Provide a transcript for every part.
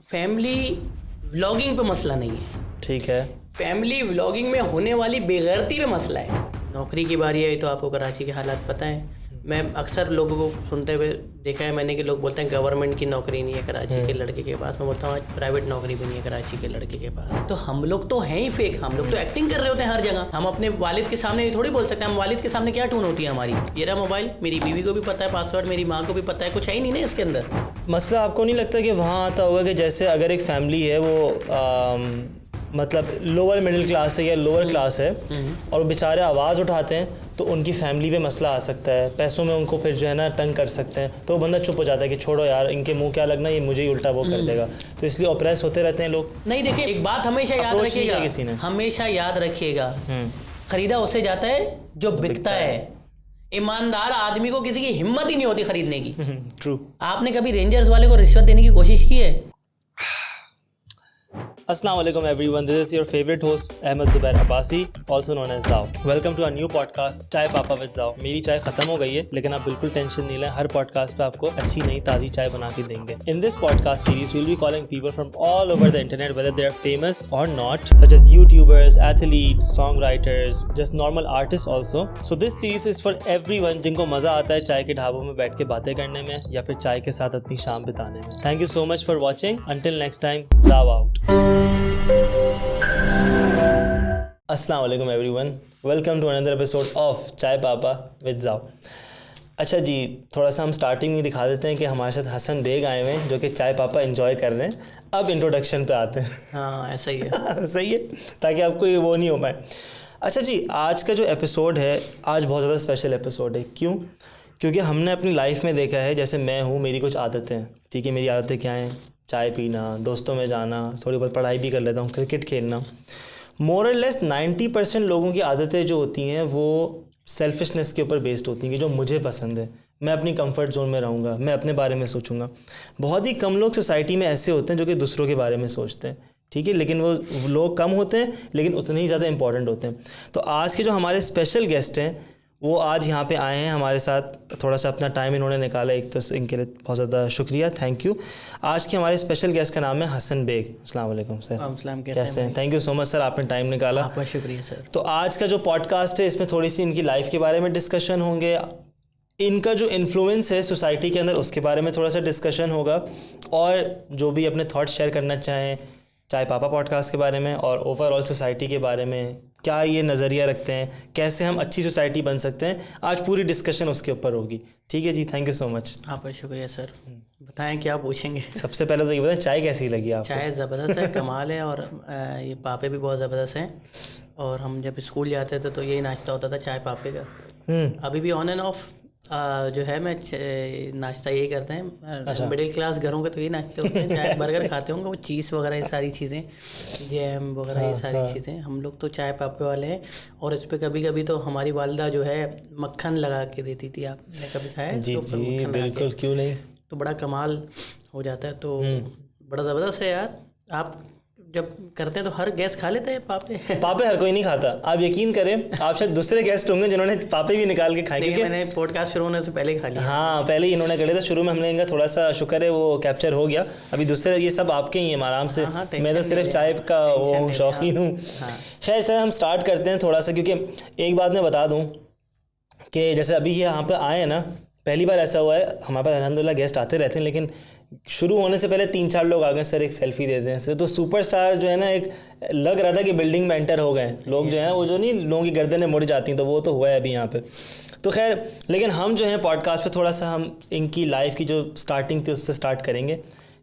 Family vlogging पे मसला नहीं है, ठीक है। फैमिली व्लॉगिंग में होने वाली बेगैरती पे मसला है। नौकरी की बारी आई तो आपको कराची के हालात पता है। मैं अक्सर लोगों को सुनते हुए देखा है मैंने कि लोग बोलते हैं गवर्नमेंट की नौकरी नहीं है कराची के लड़के के पास। मैं बोलता हूँ आज प्राइवेट नौकरी भी नहीं है कराची के लड़के के पास। तो हम लोग तो हैं ही फेक, हम लोग तो एक्टिंग कर रहे होते हैं हर जगह। हम अपने वालिद के सामने ये थोड़ी बोल सकते हैं। हम वालिद के सामने क्या टून होती है हमारी, ये रहा मोबाइल, मेरी बीवी को भी पता है पासवर्ड, मेरी माँ को भी पता है, कुछ है ही नहीं ना इसके अंदर। मसला आपको नहीं लगता कि वहाँ आता होगा कि जैसे अगर एक फैमिली है वो मतलब लोअर मिडिल क्लास है या लोअर क्लास है और वो बेचारे आवाज़ उठाते हैं तो उनकी फैमिली पे मसला आ सकता है, पैसों में उनको फिर जो है ना तंग कर सकते हैं, तो वो बंदा चुप हो जाता है कि छोड़ो यार इनके मुंह क्या लगना, ये मुझे ही उल्टा वो कर देगा। तो इसलिए ऑप्रेस होते रहते हैं लोग। नहीं देखिए, एक बात हमेशा याद रखिएगा, हमेशा याद रखिएगा, खरीदा उसे जाता है जो बिकता है। ईमानदार आदमी को किसी की हिम्मत ही नहीं होती खरीदने की। ट्रू। आपने कभी रेंजर्स वाले को रिश्वत देने की कोशिश की है? अस्सलाम वालेकुम everyone, this is your favourite host Ahmed Zubair Abbasi, also known as जाओ। Welcome to a new podcast Chai Papa with जाओ। मेरी चाय खत्म हो गई है लेकिन आप बिल्कुल टेंशन नहीं लें, हर पॉडकास्ट पे आपको अच्छी नई ताज़ी चाय बना के देंगे। In this podcast series we will be calling people from all over the internet whether they are famous और not, such as YouTubers, athletes, song writers, just normal artist also. So this series is for everyone जिनको मजा आता है चाय के ढाबों में बैठ के बातें करने में या फिर चाय के साथ अपनी शाम बिताने में। Thank you so much for watching. Until next time, जाओ आउट। अस्सलाम वालेकुम everyone, welcome to another episode of Chai Papa with जाओ। अच्छा जी, थोड़ा सा हम स्टार्टिंग में दिखा देते हैं कि हमारे साथ हसन बेग आए हुए हैं जो कि चाय पापा एंजॉय कर रहे हैं। अब इंट्रोडक्शन पे आते हैं। हाँ ऐसा ही है। सही है, ताकि आपको ये वो नहीं हो पाए। अच्छा जी, आज का जो एपिसोड है आज बहुत ज़्यादा स्पेशल एपिसोड है। क्यों? क्योंकि हमने अपनी लाइफ में देखा है, जैसे मैं हूँ, मेरी कुछ आदतें हैं, ठीक है। मेरी आदतें क्या हैं? चाय पीना, दोस्तों में जाना, थोड़ी बहुत पढ़ाई भी कर लेता हूँ, क्रिकेट खेलना। मोर और लेस 90% लोगों की आदतें जो होती हैं वो सेल्फिशनेस के ऊपर बेस्ड होती हैं कि जो मुझे पसंद है, मैं अपनी कंफर्ट जोन में रहूँगा, मैं अपने बारे में सोचूंगा। बहुत ही कम लोग सोसाइटी में ऐसे होते हैं जो कि दूसरों के बारे में सोचते हैं, ठीक है। लेकिन वो लोग कम होते हैं लेकिन उतने ही ज़्यादा इंपॉर्टेंट होते हैं। तो आज के जो हमारे स्पेशल गेस्ट हैं वो आज यहाँ पे आए हैं हमारे साथ, थोड़ा सा अपना टाइम इन्होंने निकाला, एक तो इनके लिए बहुत ज़्यादा शुक्रिया, थैंक यू। आज के हमारे स्पेशल गेस्ट का नाम है हसन बेग। अस्सलाम वालेकुम सर। कैसे हैं? Thank you so much sir, आपने टाइम निकाला। आपका शुक्रिया सर। तो आज का जो पॉडकास्ट है इसमें थोड़ी सी इनकी लाइफ के बारे में डिस्कशन होंगे, इनका जो इन्फ्लुएंस है सोसाइटी के अंदर उसके बारे में थोड़ा सा डिस्कशन होगा, और जो भी अपने थॉट्स शेयर करना चाहें चाय पापा पॉडकास्ट के बारे में और ओवरऑल सोसाइटी के बारे में, क्या ये नज़रिया रखते हैं, कैसे हम अच्छी सोसाइटी बन सकते हैं, आज पूरी डिस्कशन उसके ऊपर होगी। ठीक है जी, थैंक यू सो मच। आपका शुक्रिया सर। बताएं क्या पूछेंगे? सबसे पहले तो ये बताएं चाय कैसी लगी आपको? चाय ज़बरदस्त है, कमाल है। और ये पापे भी बहुत ज़बरदस्त हैं। और हम जब स्कूल जाते थे तो यही नाश्ता होता था, चाय पापे का। अभी भी ऑन एंड ऑफ जो है मैं नाश्ता यही करते हैं। मिडिल क्लास घरों के तो यही नाश्ते होते हैं। चाय बर्गर खाते होंगे, वो चीज़ वगैरह ये सारी चीज़ें, जैम वगैरह ये सारी चीज़ें। हम लोग तो चाय पापे वाले हैं। और इस पर कभी कभी तो हमारी वालदा जो है मक्खन लगा के देती थी। आपने कभी खाया है? जी जी बिल्कुल, क्यों नहीं। तो बड़ा कमाल हो जाता है। तो बड़ा ज़बरदस्त है यार। आप जब करते हैं तो हर गेस्ट खा लेते हैं पापे? पापे हर कोई नहीं खाता, आप यकीन करें। आप शायद दूसरे गेस्ट होंगे जिन्होंने पापे भी निकाल के खाए, क्योंकि मैंने पॉडकास्ट शुरू होने से पहले ही खा लिया। हाँ, पहले ही इन्होंने करे थे शुरू में, हमने इनका थोड़ा सा शुक्र है वो कैप्चर हो गया। अभी दूसरे ये सब आपके ही हैं आराम से। मैं तो सिर्फ चाय का वो शौकीन हूँ। खैर चलो हम स्टार्ट करते हैं थोड़ा सा, क्योंकि एक बात मैं बता दूँ कि जैसे अभी ये यहाँ पर आए हैं ना, पहली बार ऐसा हुआ है। हमारे पास अल्हम्दुलिल्लाह गेस्ट आते रहते हैं, लेकिन शुरू होने से पहले 3-4 लोग आ गए, सर एक सेल्फी दे दें सर। तो सुपरस्टार जो है ना, एक लग रहा था कि बिल्डिंग में एंटर हो गए लोग, जो है ना वो जो नहीं लोगों की गर्दनें मुड़ जाती हैं, तो वो तो हुआ है अभी यहाँ पे। तो खैर, लेकिन हम जो हैं पॉडकास्ट पे थोड़ा सा हम इनकी लाइफ की जो स्टार्टिंग थी उससे स्टार्ट करेंगे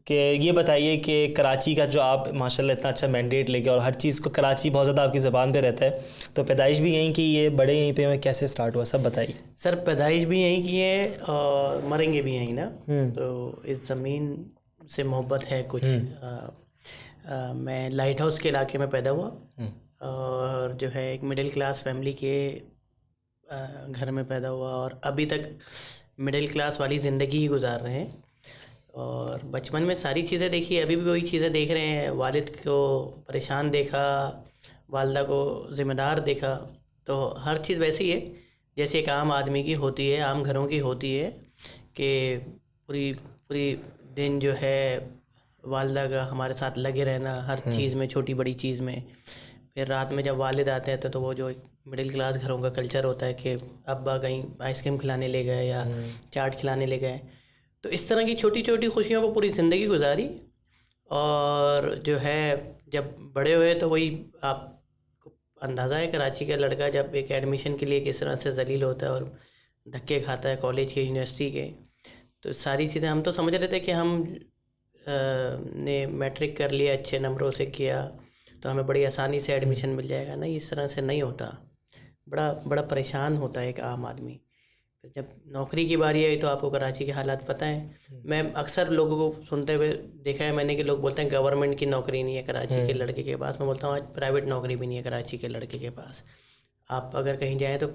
कि ये बताइए कि कराची का जो आप माशाल्लाह इतना अच्छा मैंडेट लेके, और हर चीज़ को कराची बहुत ज़्यादा आपकी ज़बान पे रहता है, तो पैदाइश भी यहीं की, ये बड़े यहीं पे में कैसे स्टार्ट हुआ सब बताइए। सर पैदाइश भी यहीं की है और मरेंगे भी यहीं ना। तो इस ज़मीन से मोहब्बत है कुछ। मैं लाइट हाउस के इलाके में पैदा हुआ और जो है एक मिडिल क्लास फैमिली के घर में पैदा हुआ, और अभी तक मिडिल क्लास वाली ज़िंदगी ही गुजार रहे हैं। और बचपन में सारी चीज़ें देखी, अभी भी वही चीज़ें देख रहे हैं। वालिद को परेशान देखा, वालदा को ज़िम्मेदार देखा, तो हर चीज़ वैसी है जैसे एक आम आदमी की होती है, आम घरों की होती है कि पूरी दिन जो है वालदा का हमारे साथ लगे रहना हर चीज़ में, छोटी बड़ी चीज़ में। फिर रात में जब वालिद आते हैं तो वो जो एक मिडिल क्लास घरों का कल्चर होता है कि अब्बा कहीं आइसक्रीम खिलाने ले गए या चाट खिलाने ले गए। तो इस तरह की छोटी छोटी खुशियों को पूरी ज़िंदगी गुजारी। और जो है जब बड़े हुए तो वही आपको अंदाज़ा है कराची का लड़का जब एक एडमिशन के लिए किस तरह से जलील होता है और धक्के खाता है कॉलेज के, यूनिवर्सिटी के। तो सारी चीज़ें हम तो समझ रहे थे कि हम ने मैट्रिक कर लिया, अच्छे नंबरों से किया तो हमें बड़ी आसानी से एडमिशन मिल जाएगा। नहीं, इस तरह से नहीं होता। बड़ा बड़ा परेशान होता है एक आम आदमी। फिर जब नौकरी की बारी आई तो आपको कराची के हालात पता है। मैं अक्सर लोगों को सुनते हुए देखा है मैंने कि लोग बोलते हैं गवर्नमेंट की नौकरी नहीं है कराची के लड़के के पास। मैं बोलता हूँ आज प्राइवेट नौकरी भी नहीं है कराची के लड़के के पास। आप अगर कहीं जाएँ तो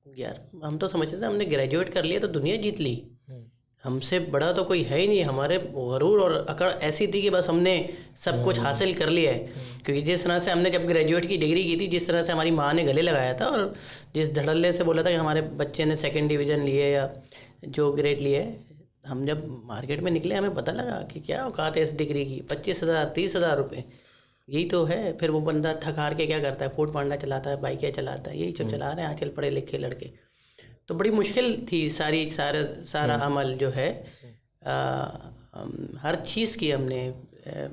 यार हम तो समझते थे हमने ग्रेजुएट कर लिया तो दुनिया जीत ली, हमसे बड़ा तो कोई है ही नहीं। हमारे गरूर और अकड़ ऐसी थी कि बस हमने सब कुछ हासिल कर लिया है। क्योंकि जिस तरह से हमने जब ग्रेजुएट की डिग्री की थी, जिस तरह से हमारी माँ ने गले लगाया था और जिस धड़ल्ले से बोला था कि हमारे बच्चे ने 2nd डिवीज़न लिए या जो ग्रेड लिए, हम जब मार्केट में निकले हमें पता लगा कि क्या औकात है इस डिग्री की। 25,000 30,000 रुपये, यही तो है। फिर वो बंदा थक हार के क्या करता है, फूड पांडा चलाता है, बाइकें चलाता है, यही जो चला रहे हैं आजकल पढ़े लिखे लड़के। तो बड़ी मुश्किल थी सारा अमल जो है। हर चीज़ की हमने।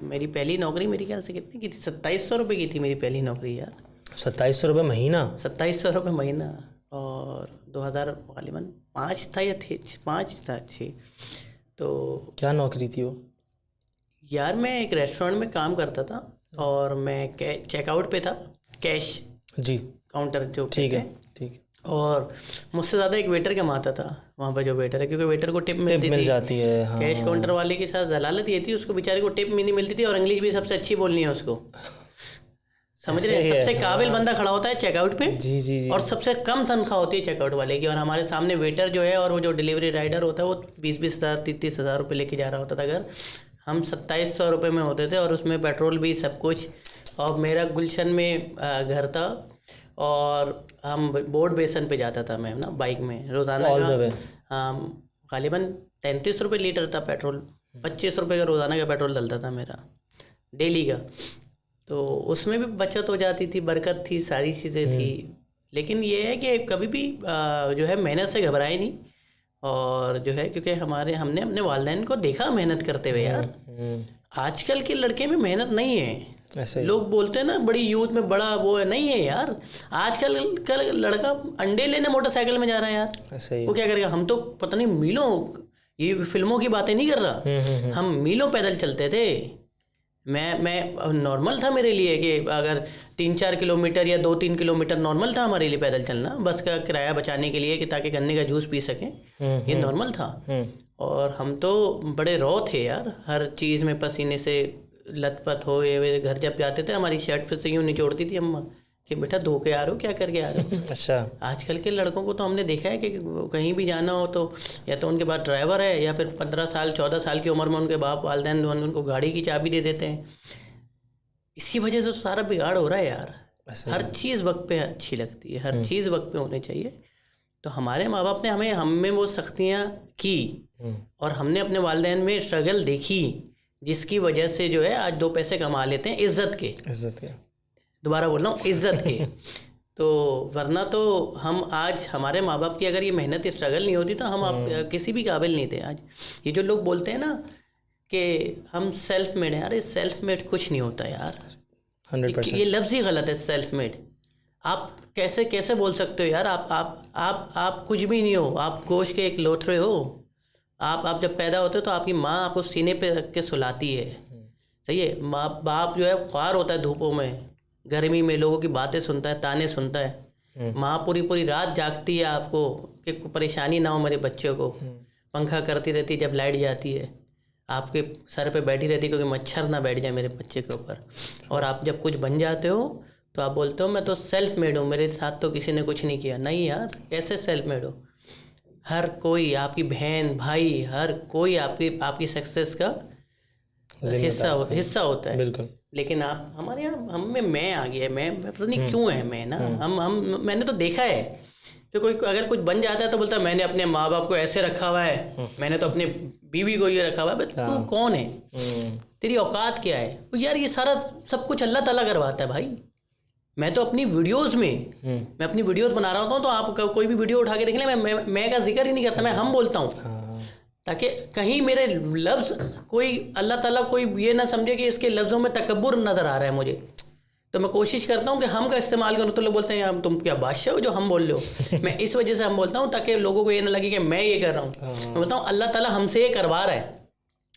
मेरी पहली नौकरी मेरी ख्याल से कितनी की थी, 2700 रुपये की थी मेरी पहली नौकरी यार। 2700 रुपये महीना? 2700 रुपये महीना। और 2000 गालिबन 5 था या 5 था। अच्छी तो क्या नौकरी थी वो? यार मैं एक रेस्टोरेंट में काम करता था और मैं चेकआउट पे था, कैश जी काउंटर जो। ठीक है। और मुझसे ज़्यादा एक वेटर कमाता था वहाँ पर जो वेटर है, क्योंकि वेटर को टिप मिल जाती है। हाँ। कैश काउंटर वाले के साथ जलालत ये थी, उसको बेचारे को टिप नहीं मिलती थी और इंग्लिश भी सबसे अच्छी बोलनी है उसको। समझ रहे हैं? सबसे काबिल बंदा खड़ा होता है चेकआउट पे। जी। और सबसे कम तनख्वाह होती है चेकआउट वाले की। और हमारे सामने वेटर जो है और वो जो डिलीवरी राइडर होता है वो 20,000 30,000 रुपये लेके जा रहा होता था। अगर हम 2700 रुपये में होते थे और उसमें पेट्रोल भी सब कुछ। और मेरा गुलशन में घर था और हम बोर्ड बेसन पे जाता था मैं ना बाइक में रोज़ाना का। गालिबन 33 रुपये लीटर था पेट्रोल, 25 रुपये का रोज़ाना का पेट्रोल डलता था मेरा डेली का। तो उसमें भी बचत हो जाती थी, बरकत थी, सारी चीज़ें थी। लेकिन ये है कि कभी भी जो है मेहनत से घबराए नहीं। और जो है क्योंकि हमने अपने वालिदैन को देखा मेहनत करते हुए यार। आजकल के लड़के में मेहनत नहीं है। लोग बोलते हैं ना बड़ी यूथ में बड़ा वो है, नहीं है यार। आजकल का लड़का अंडे लेने मोटरसाइकिल में जा रहा है यार। वो क्या करेगा? हम तो पता नहीं मीलों, ये फिल्मों की बातें नहीं कर रहा, हम मीलों पैदल चलते थे। मैं नॉर्मल था मेरे लिए कि अगर 3-4 किलोमीटर या 2-3 किलोमीटर नॉर्मल था हमारे लिए पैदल चलना, बस का किराया बचाने के लिए कि ताकि गन्ने का जूस पी सकें, ये नॉर्मल था। और हम तो बड़े रॉ थे यार, हर चीज़ में पसीने से लथपथ हो। ये घर जब जाते थे हमारी शर्ट फिर से यूँ निचोड़ती थी अम्मा कि बेटा धो के आ रहे हो, क्या करके आ रहे हो। अच्छा। आजकल के लड़कों को तो हमने देखा है कि कहीं भी जाना हो तो या तो उनके पास ड्राइवर है या फिर 15 साल 14 साल की उम्र में उनके बाप वालिदैन उनको गाड़ी की चाबी दे देते हैं। इसी वजह से तो सारा बिगाड़ हो रहा है यार। हर चीज़ वक्त पे अच्छी लगती है, हर चीज़ वक्त पे होनी चाहिए। तो हमारे माँ बाप ने हमें वो सख्तियाँ की और हमने अपने वालिदैन में स्ट्रगल देखी, जिसकी वजह से जो है आज 2 पैसे कमा लेते हैं इज़्ज़त के। दोबारा बोल रहा हूँ, इज़्ज़त के। तो वरना तो हम आज हमारे माँ बाप की अगर ये मेहनत स्ट्रगल नहीं होती तो हम आप किसी भी काबिल नहीं थे आज। ये जो लोग बोलते हैं ना कि हम सेल्फ मेड हैं, अरे सेल्फ मेड कुछ नहीं होता यार। 100% ये लफ्ज़ ही गलत है सेल्फ मेड। आप कैसे बोल सकते हो यार? आप कुछ भी नहीं हो, आप गोश्त के एक लोथरे हो। आप जब पैदा होते हो तो आपकी माँ आपको सीने पे रख के सुलाती है, सही है। माँ बाप जो है ख्वार होता है धूपों में, गर्मी में लोगों की बातें सुनता है, ताने सुनता है। माँ पूरी रात जागती है आपको कि परेशानी ना हो मेरे बच्चे को, पंखा करती रहती है जब लाइट जाती है, आपके सर पे बैठी रहती है क्योंकि मच्छर ना बैठ जाए मेरे बच्चे के ऊपर। और आप जब कुछ बन जाते हो तो आप बोलते हो मैं तो सेल्फ मेड हूँ, मेरे साथ तो किसी ने कुछ नहीं किया। नहीं यार, कैसे सेल्फ मेड हो? हर कोई, आपकी बहन भाई, हर कोई आपकी सक्सेस का हिस्सा होता है। बिल्कुल। लेकिन आप हमारे यहाँ हम में मैं आ गया, मैं पता नहीं क्यों है मैं ना, मैंने तो देखा है कि कोई अगर कुछ बन जाता है तो बोलता है मैंने अपने माँ बाप को ऐसे रखा हुआ है, मैंने तो अपने बीवी को ये रखा हुआ है। तू कौन है, तेरी औकात क्या है? तो यार ये सारा सब कुछ अल्लाह ताला करवाता है भाई। मैं तो अपनी वीडियोस में मैं अपनी वीडियोस बना रहा होता हूँ तो आप कोई भी वीडियो उठा के देख लें, मैं का जिक्र ही नहीं करता, मैं हम बोलता हूँ, ताकि कहीं मेरे लफ्ज़ कोई अल्लाह ताला कोई ये ना समझे कि इसके लफ्ज़ों में तकब्बुर नज़र आ रहा है मुझे। तो मैं कोशिश करता हूँ कि हम का इस्तेमाल करूँ। तो लोग बोलते हैं यार तुम क्या बादशाह हो जो हम बोल रहे हो। मैं इस वजह से हम बोलता हूँ ताकि लोगों को ये ना लगे कि मैं ये कर रहा हूँ। मैं बोलता हूँ अल्लाह ताला हमसे ये करवा रहा है,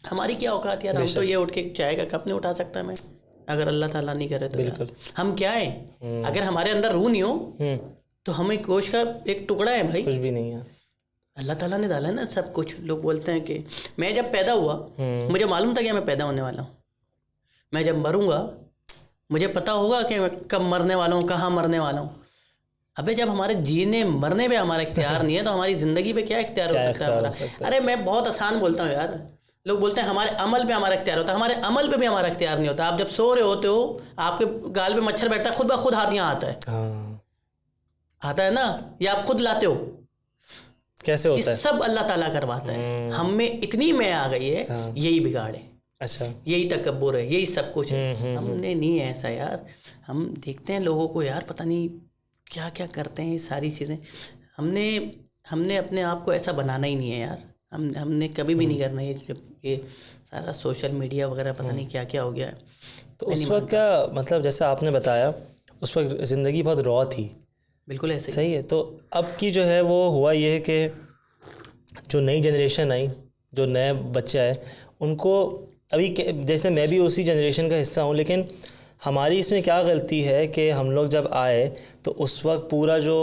हमारी क्या औकात यार। हम तो ये उठ के चाय का कप नहीं उठा सकता मैं, अगर अल्लाह ताला नहीं करे तो यार हम क्या है। अगर हमारे अंदर रूह नहीं हो तो हम एक गोश्त का एक टुकड़ा है भाई, कुछ भी नहीं है। अल्लाह ताला ने डाला है ना सब कुछ। लोग बोलते हैं कि मैं जब पैदा हुआ मुझे मालूम था कि मैं पैदा होने वाला हूँ, मैं जब मरूंगा मुझे पता होगा कि मैं कब मरने वाला हूँ, कहाँ मरने वाला हूँ। अबे जब हमारे जीने मरने पे हमारा इख्तियार नहीं है तो हमारी ज़िंदगी पे क्या इख्तियार हो सकता है हमारा। अरे मैं बहुत आसान बोलता हूँ यार, लोग बोलते हैं हमारे अमल पे हमारा इख्तियार होता है, हमारे अमल पे भी हमारा इख्तियार नहीं होता। आप जब सो रहे होते हो आपके गाल पे मच्छर बैठता है, खुद ब खुद हाथ यहाँ आता है, आता है ना, या आप खुद लाते हो, कैसे होता है? सब अल्लाह ताला करवाता है। हम में इतनी मैं आ गई है, यही बिगाड़ है। अच्छा, यही तकब्बुर है, यही सब कुछ है। हमने नहीं है ऐसा यार। हम देखते हैं लोगों को यार पता नहीं क्या क्या करते हैं ये सारी चीज़ें। हमने अपने आप को ऐसा बनाना ही नहीं है यार। हमने कभी भी नहीं करना ये सारा सोशल मीडिया वगैरह पता नहीं क्या क्या हो गया है। तो उस वक्त क्या मतलब जैसे आपने बताया उस वक्त ज़िंदगी बहुत रॉ थी। बिल्कुल ऐसे सही है। तो अब की जो है वो हुआ ये है कि जो नई जनरेशन आई, जो नए बच्चे आए, उनको अभी जैसे मैं भी उसी जनरेशन का हिस्सा हूँ, लेकिन हमारी इसमें क्या गलती है कि हम लोग जब आए तो उस वक्त पूरा जो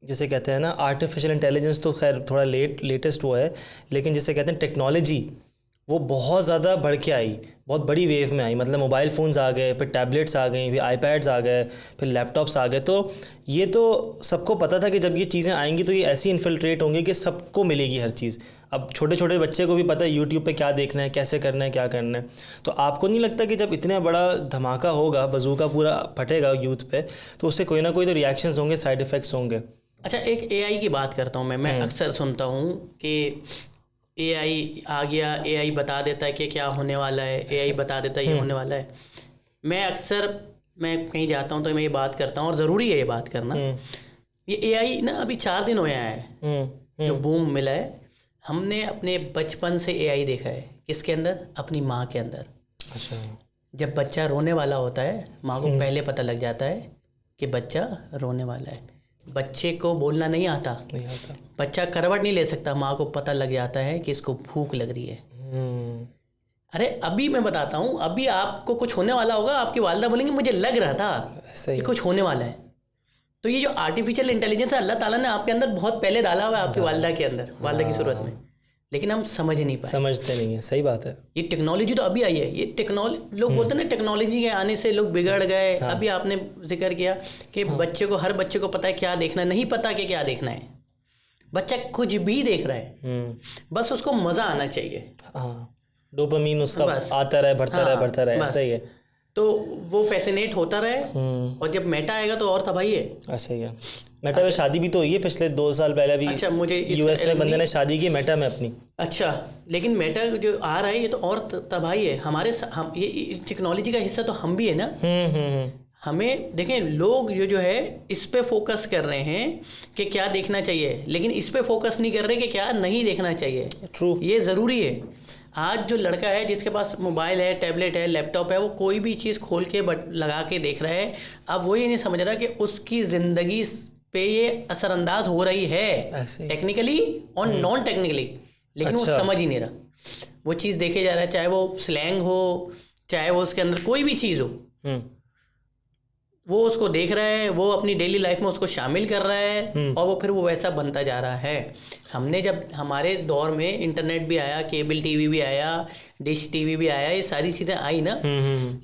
जैसे कहते हैं ना आर्टिफिशियल इंटेलिजेंस तो खैर थोड़ा लेटेस्ट वो है, लेकिन जैसे कहते हैं टेक्नोलॉजी वो बहुत ज़्यादा बढ़ के आई, बहुत बड़ी वेव में आई। मतलब मोबाइल फ़ोन्स आ गए, फिर टैबलेट्स आ गई, फिर आईपैड्स आ गए, फिर लैपटॉप्स आ गए। तो ये तो सबको पता था कि जब ये चीज़ें आएंगी तो ये ऐसी इन्फिल्ट्रेट होंगी कि सबको मिलेगी हर चीज़। अब छोटे छोटे बच्चे को भी पता है यूट्यूब पे क्या देखना है, कैसे करना है, क्या करना है। तो आपको नहीं लगता कि जब इतना बड़ा धमाका होगा, बजूका पूरा फटेगा यूथ पे, तो उससे कोई ना कोई तो रिएक्शंस होंगे, साइड इफ़ेक्ट्स होंगे? अच्छा, एक एआई की बात करता हूँ मैं अक्सर सुनता हूँ कि एआई आ गया, एआई बता देता है कि क्या होने वाला है, एआई बता देता है ये होने वाला है। मैं कहीं जाता हूँ तो मैं ये बात करता हूँ, और ज़रूरी है ये बात करना। ये एआई ना अभी 4 दिन होया है जो बूम मिला है। हमने अपने बचपन से एआई देखा है, किसके अंदर? अपनी माँ के अंदर। अच्छा। जब बच्चा रोने वाला होता है माँ को पहले पता लग जाता है कि बच्चा रोने वाला है। बच्चे को बोलना नहीं आता, बच्चा करवट नहीं ले सकता, माँ को पता लग जाता है कि इसको भूख लग रही है। अरे अभी मैं बताता हूँ, अभी आपको कुछ होने वाला होगा, आपकी वालिदा बोलेंगी मुझे लग रहा था कि कुछ होने वाला है। तो ये जो आर्टिफिशियल इंटेलिजेंस है अल्लाह ताला ने आपके अंदर बहुत पहले डाला हुआ है, आपकी वालिदा के अंदर, वालिदा की सूरत में, लेकिन हम समझ नहीं पाए, समझते नहीं है। सही बात है। ये टेक्नोलॉजी तो अभी आई है। ये टेक्नोलॉजी लोग बोलते हैं ना टेक्नोलॉजी के आने से लोग बिगड़ गए। अभी आपने जिक्र किया कि बच्चे को, हर बच्चे को पता है क्या देखना है, नहीं पता कि क्या देखना है। बच्चा कुछ भी देख रहा है, बस उसको मज़ा आना चाहिए। हाँ, डोपामीन उसका आता रहे, बढ़ता रहे, बढ़ता रहे। सही है। तो वो फैसिनेट होता रहे, और जब मेटा आएगा तो और तबाही है। ऐसा ही है। मेटा में शादी भी तो हुई है पिछले 2 साल पहले भी। अच्छा, मुझे यूएस में बंदे ने शादी की मेटा में अपनी। अच्छा, लेकिन मेटा जो आ रहा है ये तो और तबाही है। हम ये टेक्नोलॉजी का हिस्सा तो हम भी है ना। हमें देखें, लोग जो है इस पे फोकस कर रहे हैं कि क्या देखना चाहिए, लेकिन इस पे फोकस नहीं कर रहे कि क्या नहीं देखना चाहिए। ट्रू, ये ज़रूरी है। आज जो लड़का है जिसके पास मोबाइल है, टैबलेट है, लैपटॉप है, वो कोई भी चीज़ खोल के लगा के देख रहा है। अब वो ये नहीं समझ रहा कि उसकी ज़िंदगी पे ये असरअंदाज हो रही है, टेक्निकली और नॉन टेक्निकली, लेकिन वो समझ ही नहीं रहा। वो चीज़ देखे जा रहा है, चाहे वो स्लैंग हो, चाहे वो उसके अंदर कोई भी चीज़ हो, वो उसको देख रहा है, वो अपनी डेली लाइफ में उसको शामिल कर रहा है, और वो फिर वो वैसा बनता जा रहा है। हमने जब हमारे दौर में इंटरनेट भी आया, केबल टीवी भी आया, डिश टीवी भी आया, ये सारी चीज़ें आई ना,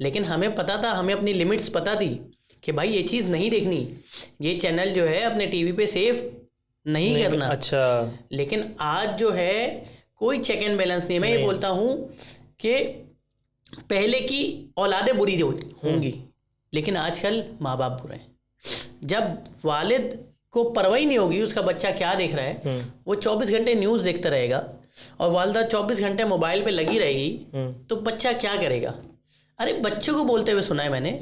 लेकिन हमें पता था, हमें अपनी लिमिट्स पता थी कि भाई ये चीज़ नहीं देखनी, ये चैनल जो है अपने टीवी पे सेव नहीं करना। अच्छा। लेकिन आज जो है कोई चेक एंड बैलेंस नहीं है। मैं ये बोलता हूँ कि पहले की औलादें बुरी होंगी, लेकिन आजकल माँ बाप बुरे हैं। जब वालिद को परवाह ही नहीं होगी उसका बच्चा क्या देख रहा है, वो 24 घंटे न्यूज़ देखता रहेगा और वालदा 24 घंटे मोबाइल पे लगी रहेगी, तो बच्चा क्या करेगा? अरे बच्चों को बोलते हुए सुना है मैंने,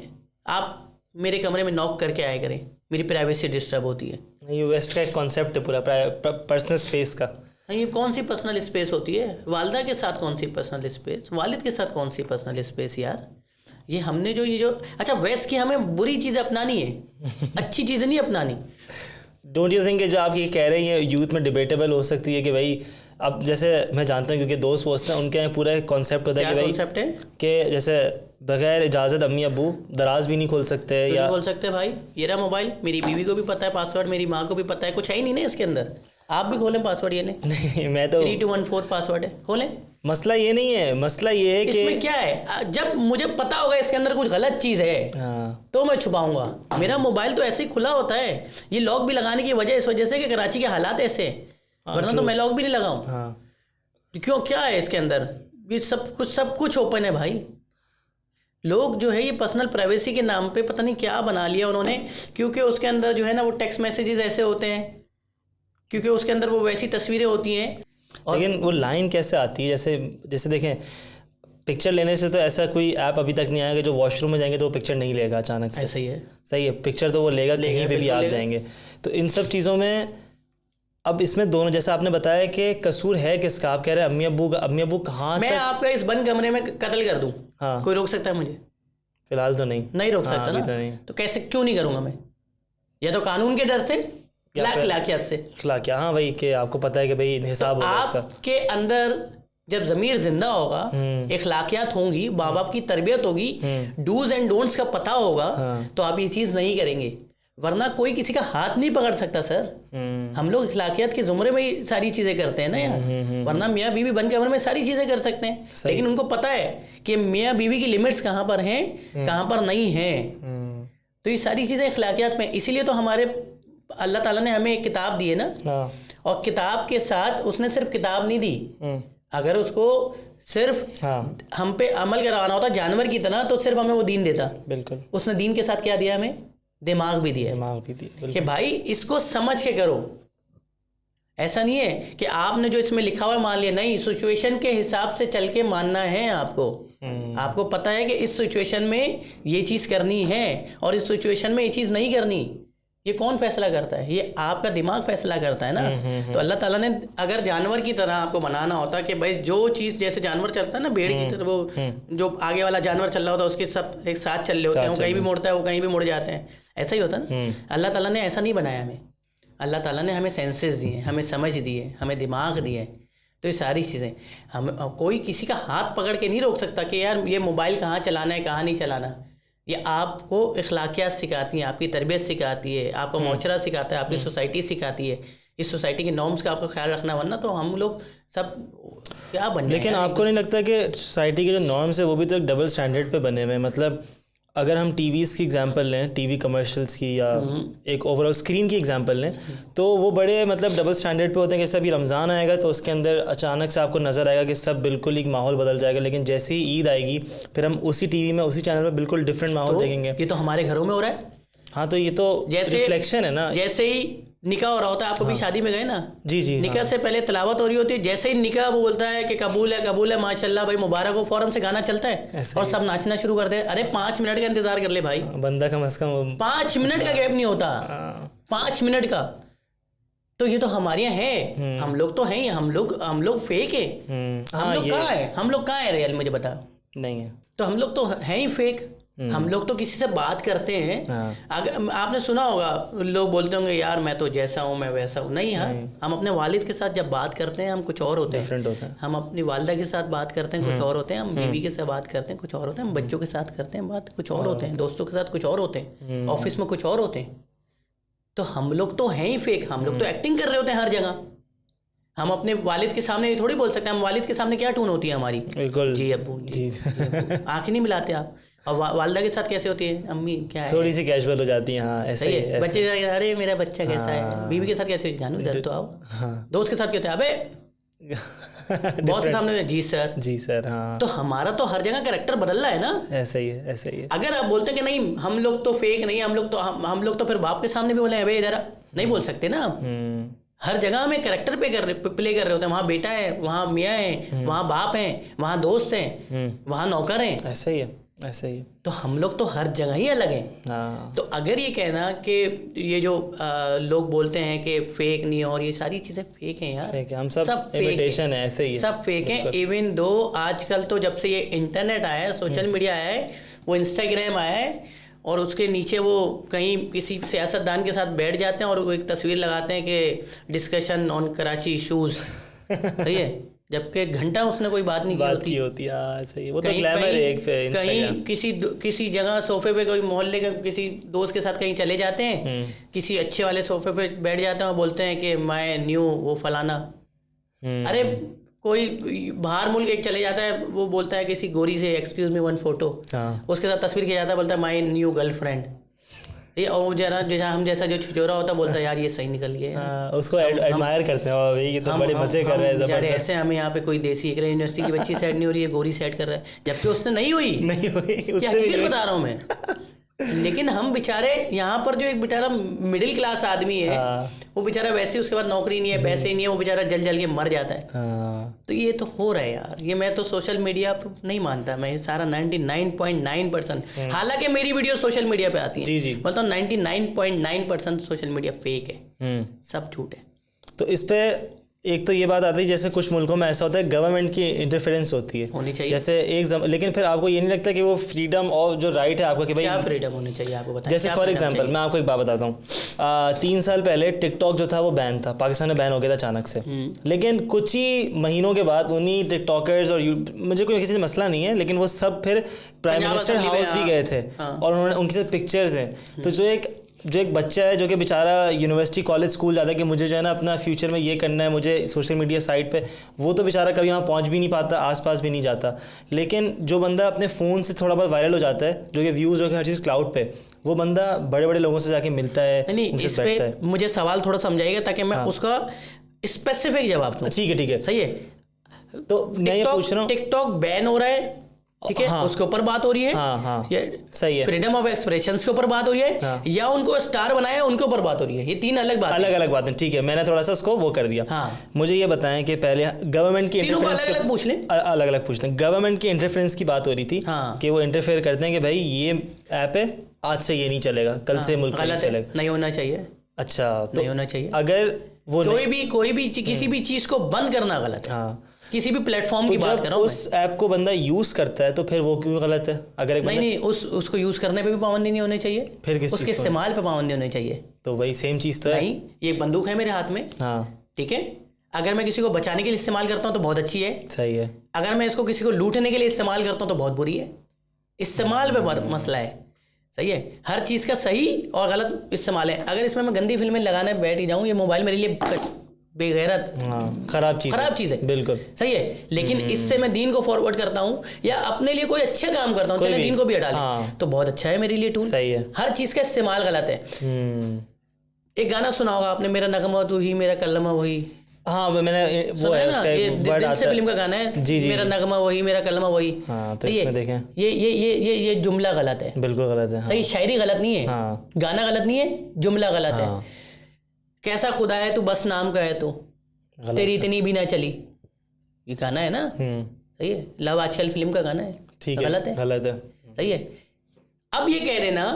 आप मेरे कमरे में नॉक करके आया करें, मेरी प्राइवेसी डिस्टर्ब होती है। ये वेस्ट का एक कॉन्सेप्ट है पूरा पर्सनल स्पेस का। ये कौन सी पर्सनल स्पेस होती है? वालदा के साथ कौन सी पर्सनल स्पेस, वालिद के साथ कौन सी पर्सनल स्पेस यार? ये हमने जो अच्छा वेस्ट की हमें बुरी चीज़ें अपनानी है, अच्छी चीज़ें नहीं अपनानी। डोंट यू थिंक कि जो आप ये कह रहे हैं यूथ में डिबेटेबल हो सकती है कि भाई अब जैसे मैं जानता हूँ क्योंकि दोस्त हैं उनके यहाँ पूरा एक कॉन्सेप्ट होता है कि भाई कॉन्सेप्ट है कि जैसे बगैर इजाज़त अम्मी अब्बू दराज भी नहीं खोल सकते या खोल सकते भाई। ये रहा मोबाइल, मेरी बीवी को भी पता है पासवर्ड, मेरी माँ को भी पता है, कुछ है ही नहीं ना इसके अंदर। आप भी खोलें पासवर्ड, ये लें। नहीं मैं तो 3214 पासवर्ड है, खोलें। मसला ये नहीं है, मसला ये है कि इसमें क्या है, जब मुझे पता होगा इसके अंदर कुछ गलत चीज़ है तो मैं छुपाऊंगा। मेरा मोबाइल तो ऐसे ही खुला होता है, ये लॉक भी लगाने की वजह इस वजह से कि कराची के हालात ऐसे, वरना तो मैं लॉक भी नहीं लगाऊं। क्यों, क्या है इसके अंदर? ये सब कुछ ओपन है भाई। लोग जो है ये पर्सनल प्राइवेसी के नाम पे पता नहीं क्या बना लिया उन्होंने, क्योंकि उसके अंदर जो है ना वो टेक्स्ट मैसेजेस ऐसे होते हैं, क्योंकि उसके अंदर वो वैसी तस्वीरें होती हैं। और लेकिन वो लाइन कैसे आती है? जैसे देखें, पिक्चर लेने से तो ऐसा कोई ऐप अभी तक नहीं आया कि जो वॉशरूम में जाएंगे तो वो पिक्चर नहीं लेगा अचानक से। ऐसा ही है, सही है, पिक्चर तो वो लेगा कहीं पे भी आप जाएंगे। तो इन सब चीज़ों में अब इसमें दोनों, जैसे आपने बताया कि कसूर है किसका, आप कह रहे हैं अम्मी अब्बू कहाँ मैं आपका इस बंद कमरे में कत्ल कर दूं, हाँ कोई रोक सकता है मुझे? फिलहाल तो नहीं रोक सकता ना। तो नहीं। तो कैसे, क्यों नहीं करूंगा मैं? या तो कानून के डर से या अखलाकियत से। अखलाकियत, हाँ भाई, कि आपको पता है कि भाई हिसाब तो होगा इसका। आपके अंदर जब ज़मीर जिंदा होगा, अखलाकियात होंगी, माँ बाप की तरबियत होगी, डूज एंड डोंट्स का पता होगा, तो आप ये चीज़ नहीं करेंगे। वरना कोई किसी का हाथ नहीं पकड़ सकता सर। हम लोग अखलाकियात के ज़ुमरे में ही सारी चीज़ें करते हैं ना यार। वरना मियाँ बीवी बन के में सारी चीज़ें कर सकते हैं, लेकिन उनको पता है कि मियाँ बीवी की लिमिट्स कहाँ पर हैं, कहाँ पर नहीं हैं। तो ये सारी चीज़ें अखलाकियात में, इसीलिए तो हमारे अल्लाह ताला ने हमें एक किताब दी है ना, और किताब के साथ उसने सिर्फ किताब नहीं दी। अगर उसको सिर्फ हम पे अमल करवाना होता जानवर की तरह, तो सिर्फ हमें वो दीन देता। बिल्कुल, उसने दीन के साथ क्या दिया? हमें दिमाग भी दिया कि भाई इसको समझ के करो। ऐसा नहीं है कि आपने जो इसमें लिखा हुआ मान लिया, नहीं, सिचुएशन के हिसाब से चल के मानना है आपको। आपको पता है कि इस सिचुएशन में ये चीज़ करनी है और इस सिचुएशन में ये चीज़ नहीं करनी। ये कौन फैसला करता है? ये आपका दिमाग फैसला करता है ना। तो अल्लाह ताला ने अगर जानवर की तरह आपको बनाना होता कि भाई जो चीज़, जैसे जानवर चलता है ना भेड़ की तरह, वो जो आगे वाला जानवर चल रहा होता है उसके सब एक साथ चल रहे होते हैं, वो कहीं भी मुड़ता है, वो कहीं भी मुड़ जाते हैं, ऐसा ही होता है ना। अल्लाह ताला ने ऐसा नहीं बनाया हमें। अल्लाह ताला ने हमें सेंसेस दिए, हमें समझ दिए, हमें दिमाग दिए। तो ये सारी चीज़ें हम, कोई किसी का हाथ पकड़ के नहीं रोक सकता कि यार ये मोबाइल कहाँ चलाना है, कहाँ नहीं चलाना। ये आपको अखलाकियात सिखाती हैं, आपकी तरबियत सिखाती है, आपको माशरा सिखाता है, आपकी सोसाइटी सिखाती है, इस सोसाइटी के नॉर्म्स का आपको ख्याल रखना, वरना तो हम लोग सब क्या बन। लेकिन आपको नहीं लगता कि सोसाइटी के जो नॉर्म्स है वो भी तो एक डबल स्टैंडर्ड पे बने हुए हैं? मतलब अगर हम टीवीज़ की एग्जांपल लें, टीवी कमर्शियल्स की, या एक ओवरऑल स्क्रीन की एग्जांपल लें, तो वो बड़े मतलब डबल स्टैंडर्ड पे होते हैं कि अभी रमज़ान आएगा तो उसके अंदर अचानक से आपको नज़र आएगा कि सब बिल्कुल एक माहौल बदल जाएगा, लेकिन जैसे ही ईद आएगी फिर हम उसी टीवी में, उसी चैनल पर बिल्कुल डिफरेंट माहौल देखेंगे। ये तो हमारे घरों में हो रहा है। हाँ, तो ये तो जैसे रिफ्लेक्शन है ना। जैसे ही निकाह हो रहा होता है, आप कभी शादी में गए ना? जी, निकाह से पहले तिलावत हो रही होती है, जैसे ही निकाह वो बोलता है कि कबूल है माशाल्लाह भाई मुबारक हो, फौरन से गाना चलता है और सब नाचना शुरू कर दे। अरे 5 मिनट का इंतजार कर ले भाई, बंदा कम से कम 5 मिनट का गैप नहीं होता, 5 मिनट का। तो ये तो हमारे यहाँ है, हम लोग तो हैं, हम लोग फेक है। हम लोग कहाँ है? हम लोग कहाँ है रियल? मुझे बता। नहीं है तो हम लोग तो हैं ही फेक। हम लोग तो किसी से बात करते हैं, अगर आपने सुना होगा लोग बोलते होंगे यार मैं तो जैसा हूँ मैं वैसा हूँ। नहीं यार, हम अपने वालिद के साथ जब बात करते हैं हम कुछ और होते हैं। हम अपनी वालिदा के साथ बात करते हैं कुछ और होते हैं, हम बीवी के साथ बात करते हैं कुछ और होते हैं, हम बच्चों के साथ करते हैं बात कुछ और होते हैं, दोस्तों के साथ कुछ और होते हैं, ऑफिस में कुछ और होते हैं। तो हम लोग तो हैं ही फेक, हम लोग तो एक्टिंग कर रहे होते हैं हर जगह। हम अपने वालिद के सामने ये थोड़ी बोल सकते हैं, हम वालिद के सामने क्या टून होती है हमारी? बिल्कुल जी अब्बू जी, आंखें नहीं मिलाते आप। और वालिदा के साथ कैसे होती है? अम्मी क्या है? थोड़ी सी कैजुअल हो जाती है। हाँ, ऐसा ही है। बच्चे अरे मेरा बच्चा कैसा है? बीवी के साथ कैसे होती है? जानू इधर तो आओ। दोस्त के साथ क्या होता है? अबे बॉस के सामने जी सर, जी सर। हाँ, तो हमारा तो हर जगह कैरेक्टर बदल रहा है ना। ऐसा ही है। अगर आप बोलते हैं कि नहीं हम लोग तो फेक नहीं, हम लोग तो फिर बाप के सामने भी बोले अबे इधर नहीं बोल सकते ना आप। हर जगह हमें कैरेक्टर प्ले कर रहे होते हैं। वहाँ बेटा है, वहाँ मियाँ है, वहाँ बाप हैं, वहाँ दोस्त हैं, वहाँ नौकर हैं। ऐसा ही है, ऐसा ही है। तो हम लोग तो हर जगह ही अलग हैं। हाँ। तो अगर ये कहना कि ये जो लोग बोलते हैं कि फेक नहीं है और ये सारी चीज़ें फेक हैं यार, फेक है, हम सब इमिटेशन है, ऐसे ही है, सब फेक हैं। इवन दो आजकल तो जब से ये इंटरनेट आया है, सोशल मीडिया आया है, वो इंस्टाग्राम आया है, और उसके नीचे वो कहीं किसी सियासतदान के साथ बैठ जाते हैं और वो एक तस्वीर लगाते हैं कि डिस्कशन ऑन कराची इशूज़। सही है, जबकि एक घंटा उसने कोई बात नहीं की होती। हाँ सही, वो तो ग्लैमर है एक कहीं किसी जगह सोफे पे, कोई मोहल्ले के किसी दोस्त के साथ कहीं चले जाते हैं, किसी अच्छे वाले सोफे पे बैठ जाते हैं और बोलते हैं कि मैं न्यू वो फलाना। अरे कोई बाहर मुल्क एक चले जाता है, वो बोलता है किसी गोरी say excuse me one photo, उसके साथ तस्वीर खिंचा जाता है, बोलता है माय न्यू गर्लफ्रेंड। ये और जरा हम जैसा जो छिचोरा होता बोलता है यार ये सही निकल गया। उसको एडमायर करते हैं, और ये तो बड़े मजे कर रहे हैं जबरदस्त। ऐसे हमें यहाँ पे कोई देसी यूनिवर्सिटी की बच्ची सेट नहीं हो रही है, गोरी सेट कर रहा है, जबकि उसने नहीं हुई। क्या बता रहा हूँ मैं। लेकिन हम बेचारे यहाँ पर जो एक बेचारा मिडिल क्लास आदमी है, वो बेचारा वैसे उसके बाद नौकरी नहीं है, पैसे नहीं है, वो बेचारा जल के मर जाता है। तो ये तो हो रहा है यार। ये मैं तो सोशल मीडिया पर नहीं मानता, मैं सारा 99.9%, हालांकि मेरी वीडियो सोशल मीडिया पे आती है, जी मतलब 99.9% सोशल मीडिया फेक है, सब झूठ है। तो इस पे एक तो ये बात आती है, जैसे कुछ मुल्कों में ऐसा होता है गवर्नमेंट की इंटरफेरेंस होती है, होनी चाहिए जैसे लेकिन फिर आपको ये नहीं लगता कि वो फ्रीडम और जो राइट है आपका कि भाई क्या फ्रीडम होनी चाहिए आपको बताएं। जैसे फॉर एग्जांपल मैं आपको एक बात बताता हूँ, 3 साल पहले टिकटॉक जो था वो बैन था, पाकिस्तान में बैन हो गया था अचानक से। लेकिन कुछ ही महीनों के बाद उन्हीं टिकटॉकर्स और मुझे कोई किसी से मसला नहीं है, लेकिन वो सब फिर प्राइम मिनिस्टर हाउस भी गए थे और उन्होंने उनके साथ पिक्चर्स हैं। तो जो एक बच्चा है जो कि बेचारा यूनिवर्सिटी कॉलेज स्कूल जाता है कि मुझे जो है ना अपना फ्यूचर में ये करना है, मुझे सोशल मीडिया साइट पे, वो तो बेचारा कभी वहाँ पहुँच भी नहीं पाता, आसपास भी नहीं जाता। लेकिन जो बंदा अपने फ़ोन से थोड़ा बहुत वायरल हो जाता है, जो कि व्यूज़ हो गए हर चीज़ क्लाउड पे, वो बंदा बड़े बड़े लोगों से जाके मिलता है। नहीं, इस पे मुझे सवाल थोड़ा समझाइएगा ताकि मैं उसका स्पेसिफिक जवाब दूँ। ठीक है सही है। तो मैं ये पूछ रहा हूँ, टिकटॉक बैन हो रहा है, ठीक है, उसके ऊपर बात हो रही है। सही है। फ्रीडम ऑफ एक्सप्रेशन के ऊपर बात हो रही है, या उनको स्टार बनाया उनको ऊपर बात हो रही है। ये 3 अलग बातें। ठीक है, मैंने थोड़ा सा उसको वो कर दिया। मुझे ये बताएं कि पहले गवर्नमेंट की अलग पूछ लें, अलग पूछते हैं। गवर्नमेंट की इंटरफेरेंस की बात हो रही थी कि वो इंटरफेयर करते हैं कि भाई ये ऐप है, आज से ये नहीं चलेगा, कल से मुल्क नहीं चलेगा, नहीं होना चाहिए। अच्छा, तो नहीं होना चाहिए। अगर वो कोई भी किसी भी चीज को बंद करना गलत है। किसी भी प्लेटफॉर्म की बात कर रहा हूं। उस ऐप को बंदा यूज करता है तो फिर वो क्यों गलत है? अगर एक नहीं उसको यूज करने पे भी पाबंदी नहीं होनी चाहिए, फिर उसके इस्तेमाल पे पाबंदी होनी चाहिए। तो वही सेम चीज तो है। नहीं, ये बंदूक है मेरे हाथ में, ठीक है, अगर मैं किसी को बचाने के लिए इस्तेमाल करता हूँ तो बहुत अच्छी है, सही है। अगर मैं इसको किसी को लूटने के लिए इस्तेमाल करता हूँ तो बहुत बुरी है। इस्तेमाल पे मसला है, सही है। हर चीज़ का सही और गलत इस्तेमाल है। अगर इसमें मैं गंदी फिल्में लगाने बैठ ही जाऊँ, ये मोबाइल मेरे लिए बेगैरत खराब चीज़ है, बिल्कुल सही है। लेकिन इससे मैं दीन को फॉरवर्ड करता हूँ या अपने लिए कोई अच्छा काम करता हूँ, चले दीन को भी हटा ले, तो बहुत अच्छा है मेरे लिए टूल। सही है। हर चीज़ का इस्तेमाल गलत है। एक गाना सुना होगा आपने, मेरा नगमा तू ही मेरा कलमा वही। हाँ, मैंने वो है उसका एक वर्ड आता है, फिल्म का गाना है, जी, मेरा नगमा वही मेरा कलमा वही। तो इसमें देखें ये जुमला गलत है, बिल्कुल गलत है। सही, शायरी गलत नहीं है, गाना गलत नहीं है, जुमला गलत है। कैसा खुदा है तू बस नाम का है तू, तेरी इतनी भी ना चली, ये गाना है ना, सही है। लव आजकल फिल्म का गाना है, ठीक है, गलत है, सही है। अब ये कह देना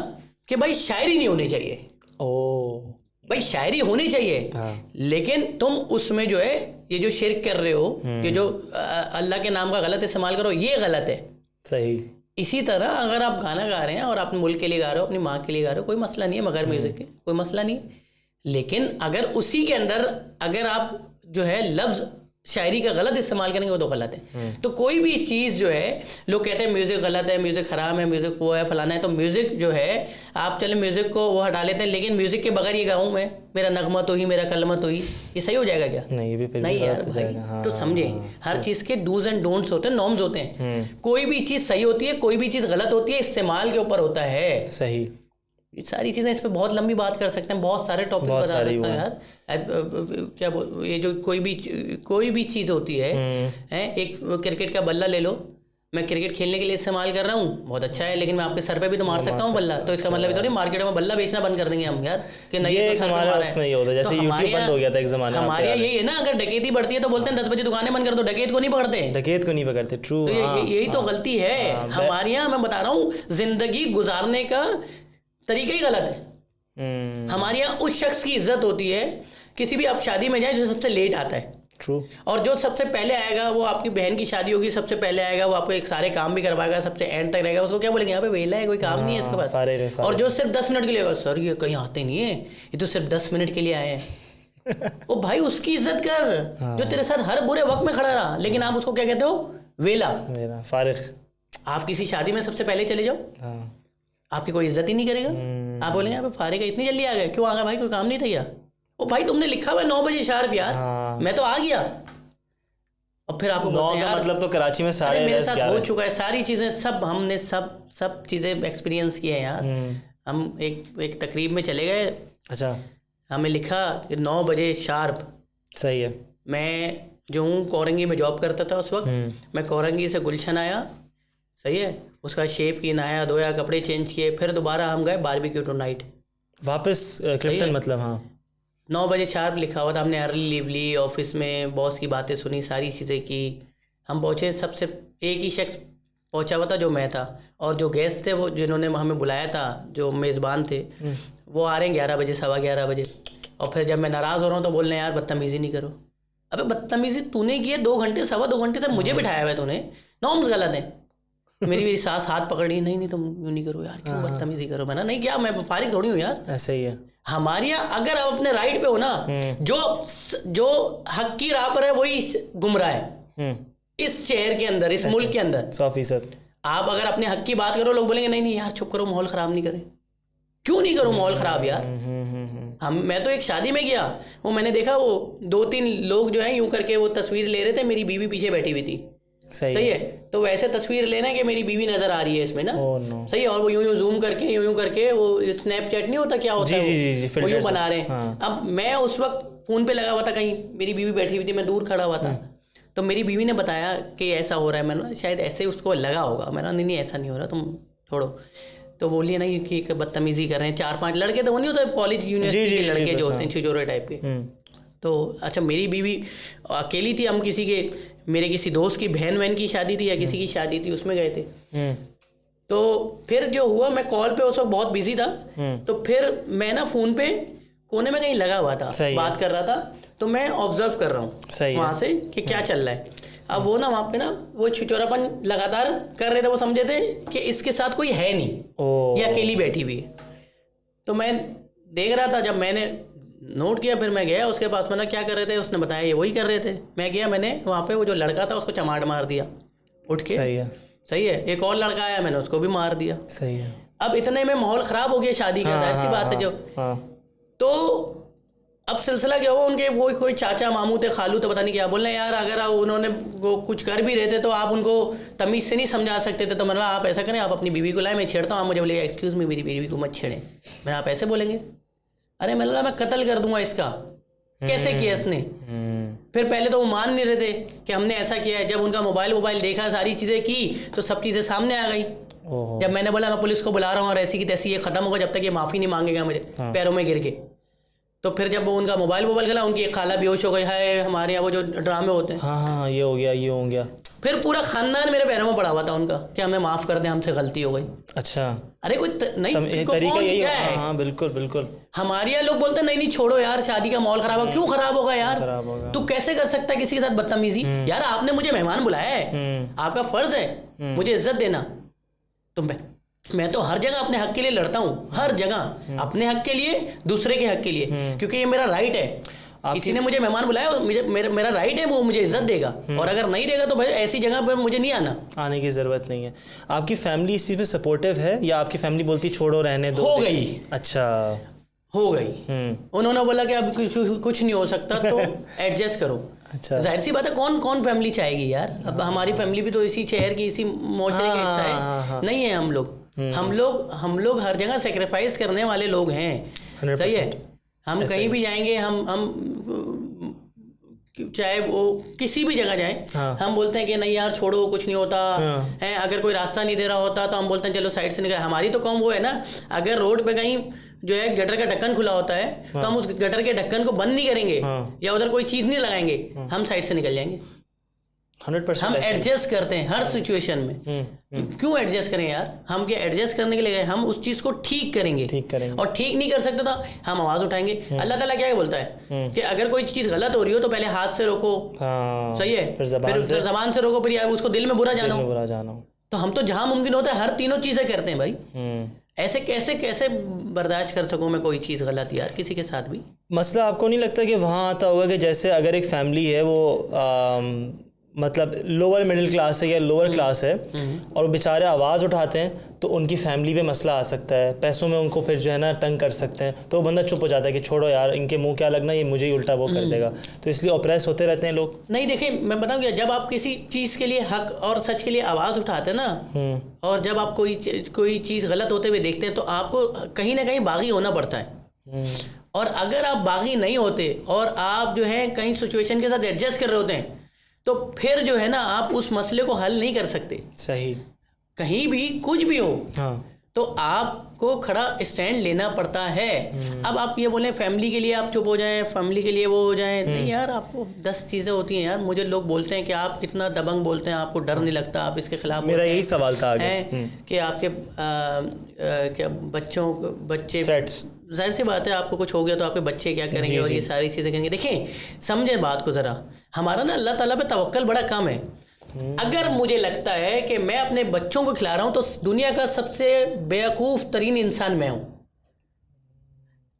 कि भाई शायरी नहीं होनी चाहिए, भाई शायरी होनी चाहिए, लेकिन तुम उसमें जो है ये जो शिर्क कर रहे हो, ये जो अल्लाह के नाम का गलत इस्तेमाल करो, ये गलत है, सही। इसी तरह अगर आप गाना गा रहे हैं और अपने मुल्क के लिए गा रहे हो, अपनी माँ के लिए गा रहे हो, कोई मसला नहीं है, मगर म्यूजिक के कोई मसला नहीं है। लेकिन अगर उसी के अंदर अगर आप जो है लफ्ज़ शायरी का गलत इस्तेमाल करेंगे वो तो गलत है। तो कोई भी चीज़ जो है, लोग कहते हैं म्यूज़िक गलत है, म्यूज़िक हराम है, म्यूज़िक वो है फलाना है, तो म्यूज़िक जो है आप चले म्यूज़िक को वो हटा लेते हैं, लेकिन म्यूज़िक के बगैर ये गाऊँ मैं मेरा नगमा तो ही मेरा कलमा तो ही, ये सही हो जाएगा क्या? नहीं, ये भी फिर नहीं यार भाई, तो समझे हर चीज़ के डूज एंड डोंट्स होते हैं, नॉर्म्स होते हैं। कोई भी चीज़ सही होती है, कोई भी चीज़ गलत होती है, इस्तेमाल के ऊपर होता है। सही, ये सारी चीज़ें, इस पर बहुत लंबी बात कर सकते हैं, बहुत सारे टॉपिक बता सकते हैं यार। क्या ये जो कोई भी चीज़ होती है, एक क्रिकेट का बल्ला ले लो, मैं क्रिकेट खेलने के लिए इस्तेमाल कर रहा हूँ, बहुत अच्छा है, लेकिन मैं आपके सर पे भी तो मार सकता हूँ बल्ला। तो इसका मतलब ये तो नहीं मार्केट में बल्ला बेचना बंद कर देंगे हम यार, कि नहीं ये तो सर पे हमारा मारा है। उसमें ये होता है, जैसे तो यूट्यूब बंद हो गया था एक ज़माने में। हमारे यहाँ यही है ना, अगर डकैती बढ़ती है तो बोलते हैं 10 बजे दुकानें बंद कर दो, डकैत को नहीं पकड़ते, डकैत को नहीं पकड़ते। ट्रू, तो यही तो गलती है हमारे यहाँ। मैं बता रहा हूँ, जिंदगी गुजारने का तरीका ही गलत है। हमारे यहाँ उस शख्स की इज्जत होती है, किसी भी आप शादी में जाए, जो सबसे लेट आता है। ट्रू। और जो सबसे पहले आएगा, वो आपकी बहन की शादी होगी, सबसे पहले आएगा, वो आपको एक सारे काम भी करवाएगा, सबसे एंड तक रहेगा, उसको क्या बोलेंगे, यहाँ पे वेला है, कोई काम नहीं है इसके पास। और जो सिर्फ 10 मिनट के लिए होगा, सर ये कहीं आते नहीं है, ये तो सिर्फ 10 मिनट के लिए आए हैं। ओ भाई, उसकी इज्जत कर जो तेरे साथ हर बुरे वक्त में खड़ा रहा, लेकिन आप उसको क्या कहते हो, वेला, फारिग। आप किसी शादी में सबसे पहले चले जाओ, आपकी कोई इज्जत ही नहीं करेगा। आप बोलेंगे यहाँ पे फारिग है, इतनी जल्दी आ गए, क्यों आ गए भाई, कोई काम नहीं था क्या? ओ भाई, तुमने लिखा हुआ 9 बजे शार्प यार, मैं तो आ गया। और फिर आपको 9 का मतलब तो कराची में 10:30 मेरे साथ हो चुका है, सारी चीज़ें सब हमने सब चीज़ें एक्सपीरियंस किए हैं यार। हम एक तकरीब में चले गए। अच्छा। हमें लिखा कि 9 बजे शार्प। सही है। मैं जो हूँ कोरंगी में जॉब करता था उस वक्त, मैं कोरंगी से गुलशन आया, सही है, उसका शेव की, नहाया धोया, कपड़े चेंज किए, फिर दोबारा हम गए बारबेक्यू टू नाइट वापस क्लिफ्टन, मतलब। हाँ, 9 बजे शार्प लिखा हुआ था। हमने अर्ली लीव ली, ऑफिस में बॉस की बातें सुनी, सारी चीज़ें की। हम पहुँचे, सबसे एक ही शख्स पहुँचा हुआ था जो मैं था, और जो गेस्ट थे वो जिन्होंने हमें बुलाया था, जो मेज़बान थे, वो आ रहे हैं 11 बजे, 11:15 बजे। और फिर जब मैं नाराज़ हो रहा हूँ तो बोल रहे हैं यार बदतमीज़ी नहीं करो। अबे बदतमीज़ी तूने की है, 2 घंटे 2.25 घंटे से मुझे बिठाया हुआ है तूने, नॉर्म्स गलत हैं। मेरी सास हाथ पकड़ी, नहीं तुम यूँ नहीं करो यार, क्यों बदतमीज़ी करो। मैंने नहीं क्या, मैं फारिग थोड़ी हूँ यार। ऐसा ही है हमारे यहाँ। अगर आप अपने राइट पे हो ना, जो हक की राह पर है वही गुमराह है इस शहर के अंदर, इस मुल्क के अंदर 100%। आप अगर अपने हक की बात करो, लोग बोलेंगे नहीं यार चुप करो, माहौल ख़राब नहीं करें। क्यों नहीं करो माहौल ख़राब यार? मैं तो एक शादी में गया, वो मैंने देखा, वो 2-3 लोग जो हैं यूं करके वो तस्वीर ले रहे थे, मेरी बीवी पीछे बैठी हुई थी। सही है, तो वैसे तस्वीर लेना कि मेरी बीवी नजर आ रही है इसमें ना। सही है, और वो यूं जूम करके, यूं करके, वो स्नैपचैट नहीं होता, क्या होता है वो यूं बना रहे हैं। अब मैं उस वक्त फोन पे लगा हुआ था, कहीं मेरी बीवी बैठी हुई थी, मैं दूर खड़ा हुआ था। तो मेरी बीवी ने बताया कि ऐसा हो रहा है। मैंने शायद ऐसे उसको लगा होगा। मैंने नहीं ऐसा नहीं हो रहा, तुम छोड़ो। तो बोलिए नहीं कि बदतमीजी कर रहे हैं। 4-5 लड़के तो वो नहीं होता कॉलेज यूनिवर्सिटी के लड़के जो होते हैं छिजोरे टाइप के। तो अच्छा, मेरी बीवी अकेली थी, हम मेरे किसी दोस्त की बहन की शादी थी या किसी की शादी थी, उसमें गए थे। तो फिर जो हुआ, मैं कॉल पे उस वक्त बहुत बिजी था, तो फिर मैं ना फ़ोन पे कोने में कहीं लगा हुआ था, बात कर रहा था, तो मैं ऑब्जर्व कर रहा हूँ वहाँ से कि क्या चल रहा है। अब वो ना वहाँ पे ना वो छिचोरापन लगातार कर रहे थे। वो समझे थे कि इसके साथ कोई है नहीं, ये अकेली बैठी हुई है। तो मैं देख रहा था, जब मैंने नोट किया, फिर मैं गया उसके पास। मैंने क्या कर रहे थे, उसने बताया ये वही कर रहे थे। मैं गया, मैंने वहाँ पे वो जो लड़का था उसको चमाट मार दिया उठ के। सही है। एक और लड़का आया, मैंने उसको भी मार दिया। सही है। अब इतने में माहौल ख़राब हो गया शादी का, ऐसी बात है जो। तो अब सिलसिला क्या हुआ, उनके वो कोई चाचा मामू थे, खालू थे, पता नहीं क्या बोल रहे हैं यार, अगर उन्होंने वो कुछ कर भी रहे थे तो आप उनको तमीज़ से नहीं समझा सकते थे। तो मैंने आप ऐसा करें, आप अपनी बीवी को लाए, मैं छेड़ता हूँ। आप मुझे बोले एक्सक्यूज़ मी, मेरी बीवी को मत छेड़ें। मैंने आप ऐसे बोलेंगे? अरे मैंने मैं कत्ल कर दूंगा इसका। कैसे किया इसने? फिर पहले तो वो मान नहीं रहे थे कि हमने ऐसा किया है। जब उनका मोबाइल देखा, सारी चीज़ें की, तो सब चीज़ें सामने आ गई। जब मैंने बोला मैं पुलिस को बुला रहा हूँ और ऐसी की तैसी ये ख़त्म होगा जब तक ये माफ़ी नहीं मांगेगा मेरे पैरों में गिर के। तो फिर जब वो उनका मोबाइल खेला, उनकी एक खाला बेहोश हो गई है। हमारे यहाँ वो जो ड्रामे होते हैं, हाँ ये हो गया। फिर पूरा खानदान मेरे पैरों में पड़ा हुआ था उनका कि हमें माफ़ कर दें, हमसे गलती हो गई। अच्छा, अरे कोई नहीं तरीका यही है। हाँ बिल्कुल। हमारे यहाँ लोग बोलते नहीं छोड़ो यार, शादी का माहौल खराब हो। क्यों खराब होगा यार? तू कैसे कर सकता है किसी के साथ बदतमीजी? यार आपने मुझे मेहमान बुलाया है, आपका फर्ज है मुझे इज्जत देना। तो मैं तो हर जगह अपने हक के लिए लड़ता हूँ, हर जगह अपने हक के लिए, दूसरे के हक के लिए, क्योंकि ये मेरा राइट है। किसी ने मुझे मेहमान बुलाया, मुझे मेरा राइट है, वो मुझे इज्जत देगा। और अगर नहीं देगा तो भाई ऐसी जगह पर मुझे नहीं आने की ज़रूरत नहीं है। आपकी फैमिली इस चीज़ में सपोर्टिव है या आपकी फैमिली बोलती छोड़ो रहने दो? हो गई। अच्छा, हो गई। उन्होंने बोला कि अब कुछ नहीं हो सकता तो एडजस्ट करो। अच्छा, जाहिर सी बात है, कौन फैमिली चाहेगी यार? अब हमारी फैमिली भी तो इसी शहर की, इसी मुआशरे का हिस्सा है। नहीं है हम लोग हर जगह सेक्रीफाइस करने वाले लोग हैं। सही है, हम कहीं भी जाएंगे, हम चाहे वो किसी भी जगह जाए, हाँ। हम बोलते हैं कि नहीं यार छोड़ो, कुछ नहीं होता है। अगर कोई रास्ता नहीं दे रहा होता तो हम बोलते हैं चलो साइड से निकल। हमारी तो कौन वो है ना, अगर रोड पे कहीं जो है गटर का ढक्कन खुला होता है तो हम उस गटर के ढक्कन को बंद नहीं करेंगे या उधर कोई चीज़ नहीं लगाएंगे, हम साइड से निकल जाएंगे। 100% हम एडजस्ट करते हैं हर सिचुएशन में। क्यों एडजस्ट करें यार, हम क्या एडजस्ट करने के लिए गए? हम उस चीज़ को ठीक करेंगे और ठीक नहीं कर सकते तो हम आवाज़ उठाएंगे। अल्लाह ताला क्या बोलता है कि अगर कोई चीज़ गलत हो रही हो तो पहले हाथ से रोको, सही है, फिर जबान से रोको, फिर उसको दिल में बुरा जानो। तो हम तो जहाँ मुमकिन होता है हर तीनों चीज़ें करते हैं भाई। ऐसे कैसे बर्दाश्त कर सकूँ मैं कोई चीज़ गलत यार किसी के साथ भी? मसला आपको नहीं लगता कि वहाँ आता होगा कि जैसे अगर एक फैमिली है वो मतलब लोअर मिडिल क्लास है या लोअर क्लास है और बेचारे आवाज़ उठाते हैं तो उनकी फैमिली पे मसला आ सकता है, पैसों में उनको फिर जो है ना तंग कर सकते हैं, तो वो बंदा चुप हो जाता है कि छोड़ो यार, इनके मुंह क्या लगना, ये मुझे ही उल्टा वो कर देगा, तो इसलिए ऑप्रेस होते रहते हैं लोग। नहीं देखिए, मैं बताऊँ क्या, जब आप किसी चीज़ के लिए हक और सच के लिए आवाज़ उठाते हैं ना, और जब आप कोई चीज़ गलत होते हुए देखते हैं तो आपको कहीं ना कहीं बागी होना पड़ता है। और अगर आप बागी नहीं होते और आप जो है कहीं सिचुएशन के साथ एडजस्ट कर रहे होते हैं तो फिर जो है ना आप उस मसले को हल नहीं कर सकते। सही, कहीं भी कुछ भी हो हाँ, तो आपको खड़ा स्टैंड लेना पड़ता है। अब आप ये बोलें फैमिली के लिए आप चुप हो जाएं, फैमिली के लिए वो हो जाएं, नहीं यार, आपको 10 चीज़ें होती हैं यार। मुझे लोग बोलते हैं कि आप इतना दबंग बोलते हैं, आपको डर नहीं लगता, आप इसके खिलाफ। मेरा यही सवाल था आगे कि आपके क्या बच्चे थ्रेट्स, जाहिर सी बात है आपको कुछ हो गया तो आपके बच्चे क्या करेंगे और ये सारी चीज़ें करेंगे। देखें, समझें बात को ज़रा, हमारा ना अल्लाह ताला पे तवक्कल बड़ा कम है। अगर मुझे लगता है कि मैं अपने बच्चों को खिला रहा हूं तो दुनिया का सबसे बेवकूफ़ तरीन इंसान मैं हूं।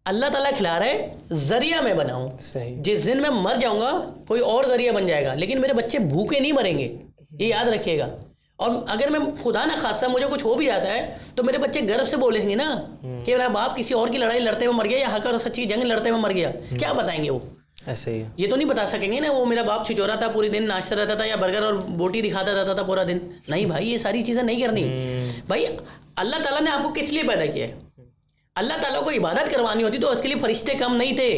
अल्लाह ताला खिला रहा है, जरिया मैं बना हूं। सही, जिस दिन मैं मर जाऊंगा कोई और जरिया बन जाएगा, लेकिन मेरे बच्चे भूखे नहीं मरेंगे, ये याद रखिएगा। और अगर मैं खुदा ना खासा मुझे कुछ हो भी जाता है तो मेरे बच्चे गर्व से बोलेंगे ना कि मेरा बाप किसी और की लड़ाई लड़ते हुए मर गया या हक और सच्ची जंग लड़ते हुए मर गया। क्या बताएंगे वो? ऐसे ही है। ये तो नहीं बता सकेंगे ना वो मेरा बाप छिचोरा था, पूरे दिन नाचता रहता था या बर्गर और बोटी दिखाता रहता था पूरा दिन। नहीं भाई, ये सारी चीज़ें नहीं करनी भाई। अल्लाह ताला ने आपको किस लिए पैदा किया है? अल्लाह ताला को इबादत करवानी होती तो उसके लिए फरिश्ते कम नहीं थे,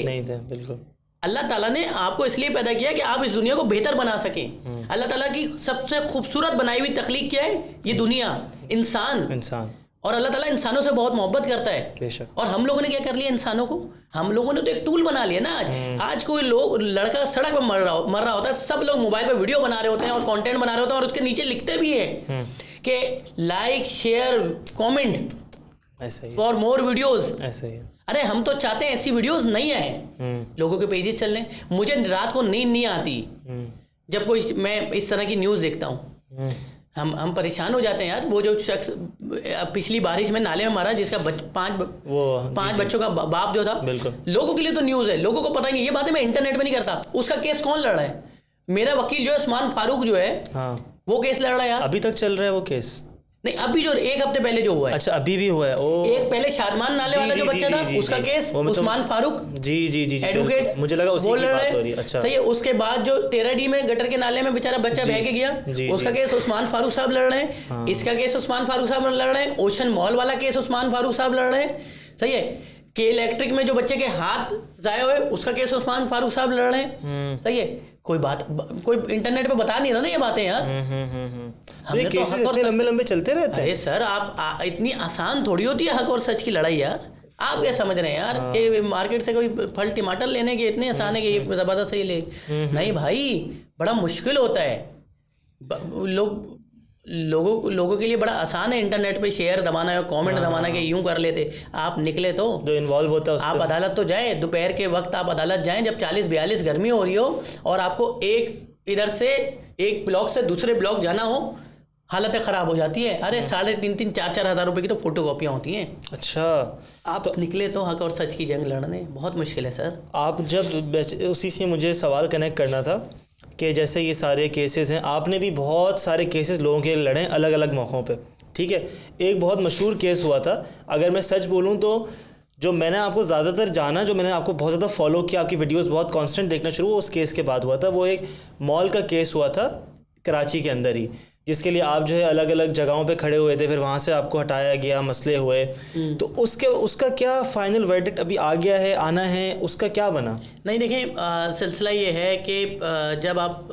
बिल्कुल। अल्लाह ताला ने आपको इसलिए पैदा किया कि आप इस दुनिया को बेहतर बना सकें। अल्लाह ताला की सबसे खूबसूरत बनाई हुई तख्लीक क्या है? ये दुनिया, इंसान। और अल्लाह ताला इंसानों से बहुत मोहब्बत करता है। बेशक। और हम लोगों ने क्या कर लिया इंसानों को? हम लोगों ने तो एक टूल बना लिया ना। आज कोई लड़का सड़क पर मर रहा होता है, सब लोग मोबाइल पर वीडियो बना रहे होते हैं और कंटेंट बना रहे होते हैं और उसके नीचे लिखते भी है कि like, share, comment for more videos. ऐसे ही। अरे हम तो चाहते हैं ऐसी वीडियोस नहीं आए, लोगों के पेजेस चल रहे। मुझे रात को नींद नहीं आती जब कोई मैं इस तरह की न्यूज़ देखता हूँ। हम परेशान हो जाते हैं यार। वो जो शख्स पिछली बारिश में नाले में मारा जिसका पांच बच्चों का बाप जो था, लोगों के लिए तो न्यूज़ है, लोगों को पता ही नहीं। ये बातें मैं इंटरनेट पे नहीं करता। उसका केस कौन लड़ रहा है? मेरा वकील जो है उस्मान फारूक जो है, वो केस लड़ रहा है यार। अभी तक चल रहा है वो केस? नहीं, अभी जो 1 हफ्ते पहले जो हुआ है। अच्छा, अभी भी हुआ है? एक पहले शादमान नाले वाला जो बच्चा था उसका केस उस्मान फारूक जी एडवोकेट, मुझे लगा उसी की बात हो रही है। अच्छा, सही है। उसके बाद जो 13D में गटर के नाले में बेचारा बच्चा बह के गया, उसका केस उस्मान फारूक साहब लड़ रहे हैं। इसका केस उस्मान फारूक साहब लड़ रहे हैं। ओशन मॉल वाला केस उस्मान फारूक साहब लड़ रहे हैं। सही है। के इलेक्ट्रिक में जो बच्चे के हाथ जाए हुए उसका केस उस्मान फारूक साहब लड़ रहे हैं। सही है। कोई इंटरनेट पे बता नहीं रहा ना ये बातें यार। ये केसेस इतने लंबे चलते रहते हैं। अरे सर, आप इतनी आसान थोड़ी होती है हक और सच की लड़ाई यार। आप क्या समझ रहे हैं यार कि मार्केट से कोई फल टमाटर लेने के इतने आसान है कि ये ज़बरदस्त ही ले? नहीं भाई, बड़ा मुश्किल होता है। लोगों के लिए बड़ा आसान है इंटरनेट पे शेयर दबाना या कमेंट दबाना कि यूं कर लेते। आप निकले तो जो इन्वॉल्व होता है आप अदालत तो जाए, दोपहर के वक्त आप अदालत जाएं जब 40-42 गर्मी हो रही हो और आपको इधर से एक ब्लॉक से दूसरे ब्लॉक जाना हो, हालतें ख़राब हो जाती है। अरे 3,500 4,000 हज़ार रुपये की तो फोटो कॉपियाँ होती हैं। अच्छा, आप तो निकले तो हक और सच की जंग लड़ने बहुत मुश्किल है सर। आप जब उसी से मुझे सवाल कनेक्ट करना था कि जैसे ये सारे केसेस हैं, आपने भी बहुत सारे केसेस लोगों के लड़े अलग अलग मौक़ों पे, ठीक है। एक बहुत मशहूर केस हुआ था, अगर मैं सच बोलूँ तो जो मैंने आपको ज़्यादातर जाना, जो मैंने आपको बहुत ज़्यादा फॉलो किया, आपकी वीडियोस बहुत कांस्टेंट देखना शुरू हुआ, उस केस के बाद हुआ था। वो एक मॉल का केस हुआ था कराची के अंदर ही, जिसके लिए आप जो है अलग अलग जगहों पे खड़े हुए थे, फिर वहाँ से आपको हटाया गया, मसले हुए, तो उसका क्या फाइनल वर्डिक्ट अभी आ गया है, आना है, उसका क्या बना? नहीं देखें, सिलसिला ये है कि जब आप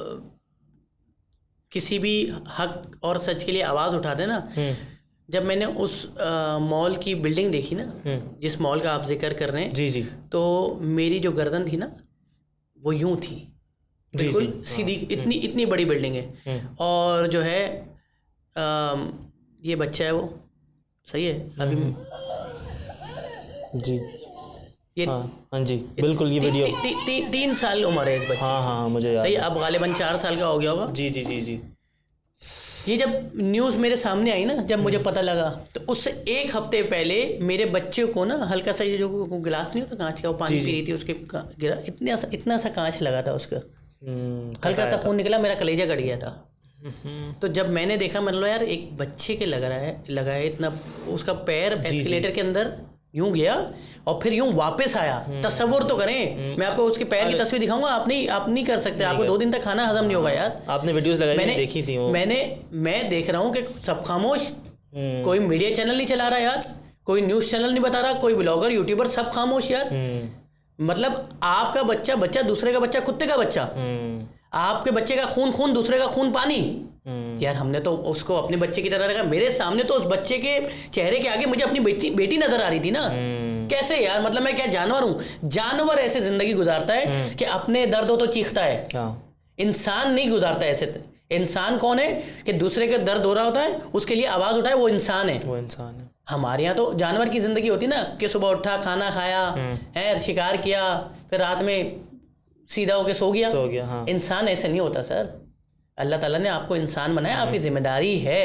किसी भी हक और सच के लिए आवाज़ उठाते ना, जब मैंने उस मॉल की बिल्डिंग देखी ना, जिस मॉल का आप जिक्र कर रहे हैं, जी जी, तो मेरी जो गर्दन थी ना वो यूं थी, बिल्कुल सीधी। इतनी बड़ी बिल्डिंग है, और जो है ये बच्चा है वो, सही है अभी जी, ये हाँ जी बिल्कुल, ये वीडियो 3 साल उम्र है इस बच्चे। हाँ मुझे याद सही, अब गालिबन 4 साल का हो गया होगा। जी जी जी जी। ये जब न्यूज़ मेरे सामने आई ना, जब मुझे पता लगा, तो उससे 1 हफ्ते पहले मेरे बच्चे को ना हल्का सा ये जो गिलास नहीं होता कांच का, वो पानी पी रही थी, उसके गिरा, इतना सा कांच लगा था उसका, हल्का सा खून निकला, मेरा कलेजा कट गया था। तो जब मैंने देखा, मैंने बोला यार एक बच्चे के लगा है इतना, उसका पैर एस्केलेटर के अंदर यूं गया और फिर यूं वापस आया। तसव्वुर तो करें, मैं आपको उसके पैर की तस्वीर दिखाऊंगा, आप नहीं कर सकते, आपको 2 दिन तक खाना हजम नहीं होगा यार। आपने वीडियोस लगाई, देखी थी वो? मैं देख रहा हूँ कि सब खामोश, कोई मीडिया चैनल नहीं चला रहा यार, कोई न्यूज़ चैनल नहीं बता रहा, कोई ब्लॉगर यूट्यूबर, सब खामोश यार। मतलब आपका बच्चा दूसरे का बच्चा, कुत्ते का बच्चा, आपके बच्चे का खून दूसरे का खून पानी। यार हमने तो उसको अपने बच्चे की तरह रखा, मेरे सामने तो उस बच्चे के चेहरे के आगे मुझे अपनी बेटी नजर आ रही थी ना। कैसे यार, मतलब मैं क्या जानवर हूँ? जानवर ऐसे जिंदगी गुजारता है कि अपने दर्द हो तो चीखता है, इंसान नहीं गुजारता ऐसे। इंसान कौन है कि दूसरे का दर्द हो रहा होता है उसके लिए आवाज उठाए, वो इंसान है। हमारे यहाँ तो जानवर की जिंदगी होती ना, कि सुबह उठा, खाना खाया है, शिकार किया, फिर रात में सीधा होके सो गया। हाँ। इंसान ऐसे नहीं होता सर, अल्लाह ताला ने आपको इंसान बनाया, आपकी जिम्मेदारी है।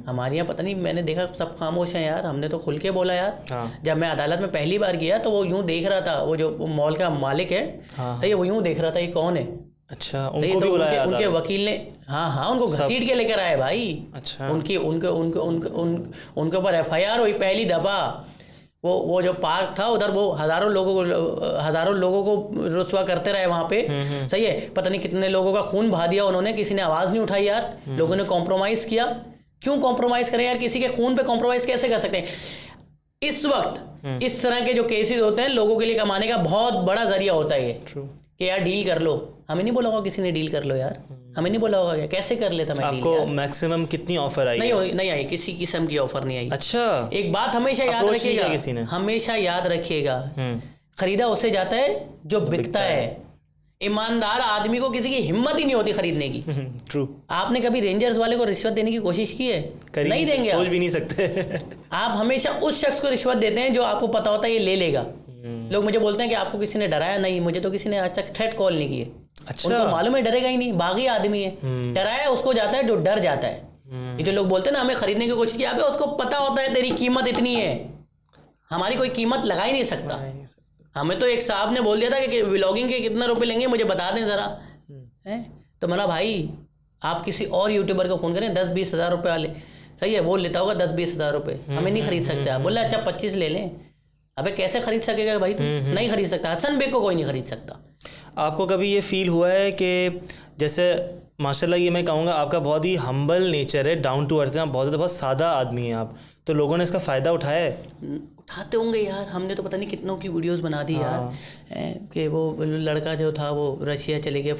हमारे यहाँ पता नहीं, मैंने देखा सब खामोश हैं यार, हमने तो खुल के बोला यार। हाँ। जब मैं अदालत में पहली बार गया तो वो यूं देख रहा था, वो जो मॉल का मालिक है, हाँ। तो वो यूं देख रहा था ये कौन है। अच्छा, उनको भी बुलाया? उनके वकील ने, हाँ उनको घसीट के लेकर आए भाई। अच्छा, उनके ऊपर FIR हुई पहली दफा। वो जो पार्क था उधर, वो हजारों लोगों को रुस्वा करते रहे वहाँ पे। सही है, पता नहीं कितने लोगों का खून बहा दिया उन्होंने, किसी ने आवाज़ नहीं उठाई यार, लोगों ने कॉम्प्रोमाइज़ किया। क्यों कॉम्प्रोमाइज़ करें यार, किसी के खून पे कॉम्प्रोमाइज़ कैसे कर सकते हैं? इस वक्त इस तरह के जो केसेस होते हैं, लोगों के लिए कमाने का बहुत बड़ा जरिया होता है ये, कि यार डील कर लो। हमें नहीं बोला होगा किसी ने डील कर लो यार, हमें नहीं बोला होगा क्या, कैसे कर लेता मैं डील? आपको मैक्सिमम कितनी ऑफर आई? नहीं आई, किसी किस्म की ऑफर नहीं आई। अच्छा, एक बात हमेशा याद रखिएगा, हमेशा याद रखिएगा, खरीदा उससे जाता है जो बिकता है। ईमानदार आदमी को किसी की हिम्मत ही नहीं होती खरीदने की। ट्रू। आपने कभी रेंजर्स वाले को रिश्वत देने की कोशिश की है? नहीं देंगे, सोच भी नहीं सकते। आप हमेशा उस शख्स को रिश्वत देते हैं जो आपको पता होता है ये ले लेगा। लोग मुझे बोलते हैं कि आपको किसी ने डराया? नहीं, मुझे तो किसी ने आज तक थ्रेट कॉल नहीं किए। अच्छा। उनको मालूम है डरेगा ही नहीं, बागी आदमी है। डराया उसको जाता है जो डर जाता है। ये जो लोग बोलते हैं ना हमें खरीदने की कोशिश की, उसको पता होता है तेरी कीमत इतनी है, हमारी कोई कीमत लगा ही नहीं सकता। हमें तो एक साहब ने बोल दिया था कि व्लॉगिंग के कितना रुपए लेंगे मुझे बता दें ज़रा, है तो मेरा भाई आप किसी और यूट्यूबर को फ़ोन करें 10-20 हज़ार रुपये वाले, सही है, वो लेता होगा 10-20 हज़ार रुपये, हमें नहीं खरीद सकते। आप बोला अच्छा 25 ले लें, अबे कैसे खरीद सकेगा भाई? तुम नहीं खरीद सकता, हसन बेग को कोई नहीं खरीद सकता। आपको कभी ये फील हुआ है कि जैसे माशाल्लाह ये मैं कहूँगा आपका बहुत ही हम्बल नेचर है, डाउन टू अर्थ है, बहुत सादा आदमी हैं आप, तो लोगों ने इसका फ़ायदा उठाया है? उठाते होंगे यार, हमने तो पता नहीं कितनों की वीडियोस बना दी यार, कि वो लड़का जो था वो रशिया चले गया,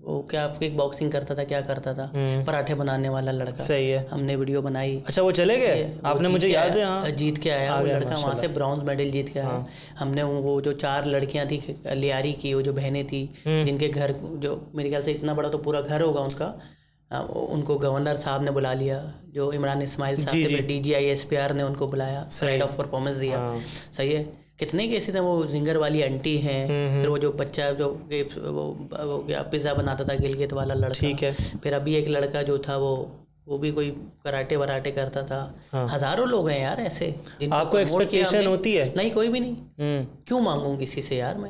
वो क्या किक बॉक्सिंग करता था, क्या करता था, पराठे बनाने वाला लड़का। सही है, हमने वीडियो बनाई। अच्छा, वो चले गए? आपने मुझे याद है, हाँ, जीत के आया वो लड़का वहाँ से, ब्रॉन्ज मेडल जीत के आया। हमने वो जो 4 लड़कियाँ थी लियारी की, वो जो बहनें थी जिनके घर, जो मेरे ख्याल से इतना बड़ा तो पूरा घर होगा उनका, उनको गवर्नर साहब ने बुला लिया, जो इमरान इस्माइल साहब थे, DGI SPR ने उनको बुलाया, राइट ऑफ परफॉर्मेंस दिया। सही है, कितने केसेस हैं, वो जिंगर वाली आंटी हैं, फिर वो जो बच्चा जो वो पिज़्ज़ा बनाता था गिलगित वाला लड़का, ठीक है, फिर अभी एक लड़का जो था वो भी कोई कराटे वराटे करता था। हज़ारों लोग हैं यार ऐसे। आपको एक्सपेक्टेशन होती है? नहीं, कोई भी नहीं। क्यों मांगूँ किसी से यार?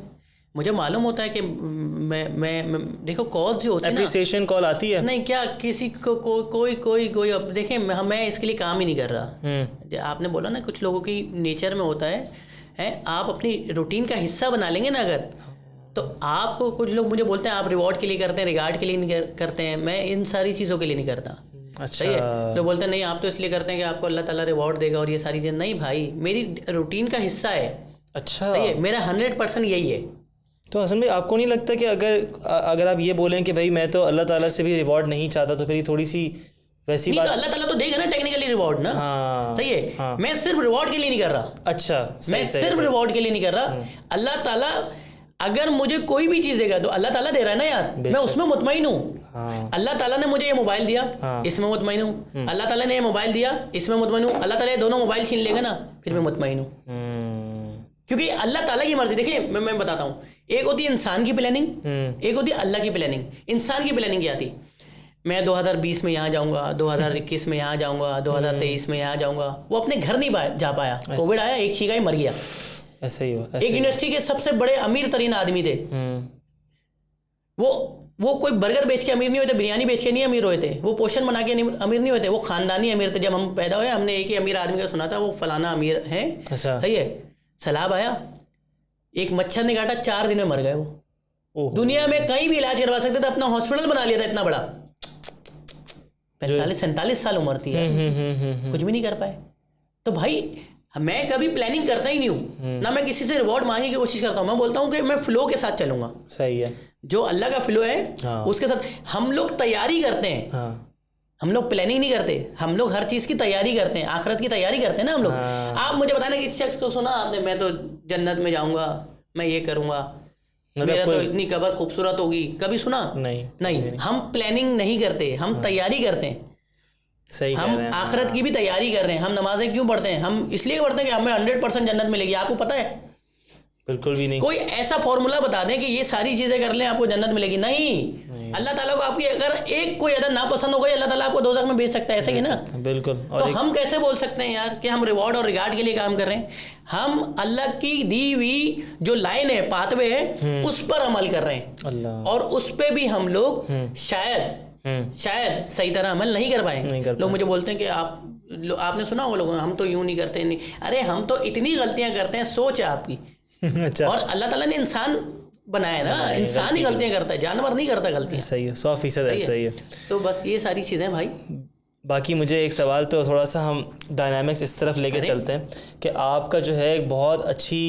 मुझे मालूम होता है कि मैं देखो कॉल जो होती है, एप्रिसिएशन कॉल आती है, नहीं क्या किसी को कोई अब देखें, मैं इसके लिए काम ही नहीं कर रहा। आपने बोला ना कुछ लोगों की नेचर में होता है, आप अपनी रूटीन का हिस्सा बना लेंगे ना अगर, तो आपको कुछ लोग मुझे बोलते हैं आप रिवॉर्ड के लिए करते हैं, रिगार्ड के लिए नहीं करते हैं। मैं इन सारी चीज़ों के लिए नहीं करता। अच्छा। सही है। तो बोलते हैं नहीं आप तो इसलिए करते हैं कि आपको अल्लाह ताला रिवॉर्ड देगा और ये सारी चीज़। नहीं भाई, मेरी रूटीन का हिस्सा है। अच्छा। सही है, मेरा 100% यही है। तो हसन भाई आपको नहीं लगता कि अगर आप ये बोलें कि भाई मैं तो अल्लाह ताला से भी रिवॉर्ड नहीं चाहता, तो फिर ये थोड़ी सी वैसी नहीं बात। तो अल्लाह ताला तो देगा ना टेक्निकली रिवॉर्ड ना। हाँ, सही है। हाँ। मैं सिर्फ रिवॉर्ड के लिए नहीं कर रहा। अच्छा, मैं सिर्फ रिवॉर्ड के लिए नहीं कर रहा। अल्लाह ताला अगर मुझे कोई भी चीज़ देगा तो अल्लाह ताला दे रहा है ना यार, मैं उसमें मुतमईन हूँ। हाँ। अल्लाह ताला ने मुझे ये मोबाइल दिया, हाँ। इसमें मुतमईन हूँ। अल्लाह ताला ने ये मोबाइल दिया, इसमें मुतमईन हूँ। अल्लाह ताला ये दोनों मोबाइल छीन लेगा ना, फिर मैं मुतमईन हूँ। क्योंकि अल्लाह ताला की मर्जी। देखिए मैं बताता हूँ, एक होती है इंसान की प्लानिंग, एक होती है अल्लाह की प्लानिंग। इंसान की प्लानिंग क्या थी? मैं 2020 में यहाँ जाऊँगा, 2021 में यहाँ जाऊँगा, 2023 में यहाँ जाऊँगा। वो अपने घर नहीं जा पाया, कोविड आया, एक छींका ही मर गया। ऐसा ही हुआ। एक यूनिवर्सिटी के सबसे बड़े अमीर तरीन आदमी थे, वो कोई बर्गर बेच के अमीर नहीं हुए थे, बिरयानी बेच के नहीं अमीर हुए थे, वो पोषण बना के अमीर नहीं हुए थे, वो खानदानी अमीर थे। जब हम पैदा हुए हमने एक ही अमीर आदमी का सुना था, वो फलाना अमीर है। अच्छा। सही है। सैलाब आया, एक मच्छर ने काटा, 4 दिन में मर गए वो। दुनिया में कहीं भी इलाज करवा सकते थे, अपना हॉस्पिटल बना लिया था इतना बड़ा। 45-47 साल उम्र थी, कुछ भी नहीं कर पाए। तो भाई मैं कभी प्लानिंग करता ही नहीं हूँ, ना मैं किसी से रिवॉर्ड मांगने की कोशिश करता हूँ। मैं बोलता हूँ कि मैं फ्लो के साथ चलूंगा। सही है। जो अल्लाह का फ्लो है, हाँ। उसके साथ हम लोग तैयारी करते हैं। हाँ। हम लोग प्लानिंग नहीं करते, हम लोग हर चीज़ की तैयारी करते हैं, आखिरत की तैयारी करते हैं ना हम लोग। आप मुझे बताना कि इस शख्स को सुना आपने, मैं तो जन्नत में जाऊंगा, मैं ये करूंगा, मेरा तो इतनी कब्र खूबसूरत होगी, कभी सुना? नहीं। हम प्लानिंग नहीं करते, हम तैयारी करते हैं। सही हम आखिरत की भी तैयारी कर रहे हैं। हम नमाजें क्यों पढ़ते हैं? हम इसलिए पढ़ते हैं कि हमें 100% जन्नत मिलेगी। आपको पता है? बिल्कुल भी नहीं। कोई ऐसा फॉर्मूला बता दें कि ये सारी चीजें कर लें आपको जन्नत मिलेगी? नहीं। अल्लाह ताला को आपकी अगर एक कोई अदर नापसंद हो गई, अल्लाह ताला आपको दोज़ख में भेज सकता है। ऐसा ही ना? बिल्कुल। तो हम कैसे बोल सकते हैं यार कि हम रिवॉर्ड और रिगार्ड के लिए काम कर रहे हैं? हम अल्लाह की दी हुई जो लाइन है, पाथवे है, उस पर अमल कर रहे हैं। अल्लाह। और उस पर भी हम लोग शायद सही तरह अमल नहीं कर पाए। लोग मुझे बोलते हैं कि आपने सुना होगा लोगों, हम तो यूं नहीं करते। नहीं, अरे हम तो इतनी गलतियां करते हैं, सोच है आपकी। अच्छा। और अल्लाह ताला ने इंसान बनाया ना, इंसान ही गलतियां करता है, जानवर नहीं करता गलतियां। सही है, 100% सही है। तो बस ये सारी चीज़ें भाई। बाकी मुझे एक सवाल, तो थोड़ा सा हम डायनामिक्स इस तरफ लेके चलते हैं कि आपका जो है एक बहुत अच्छी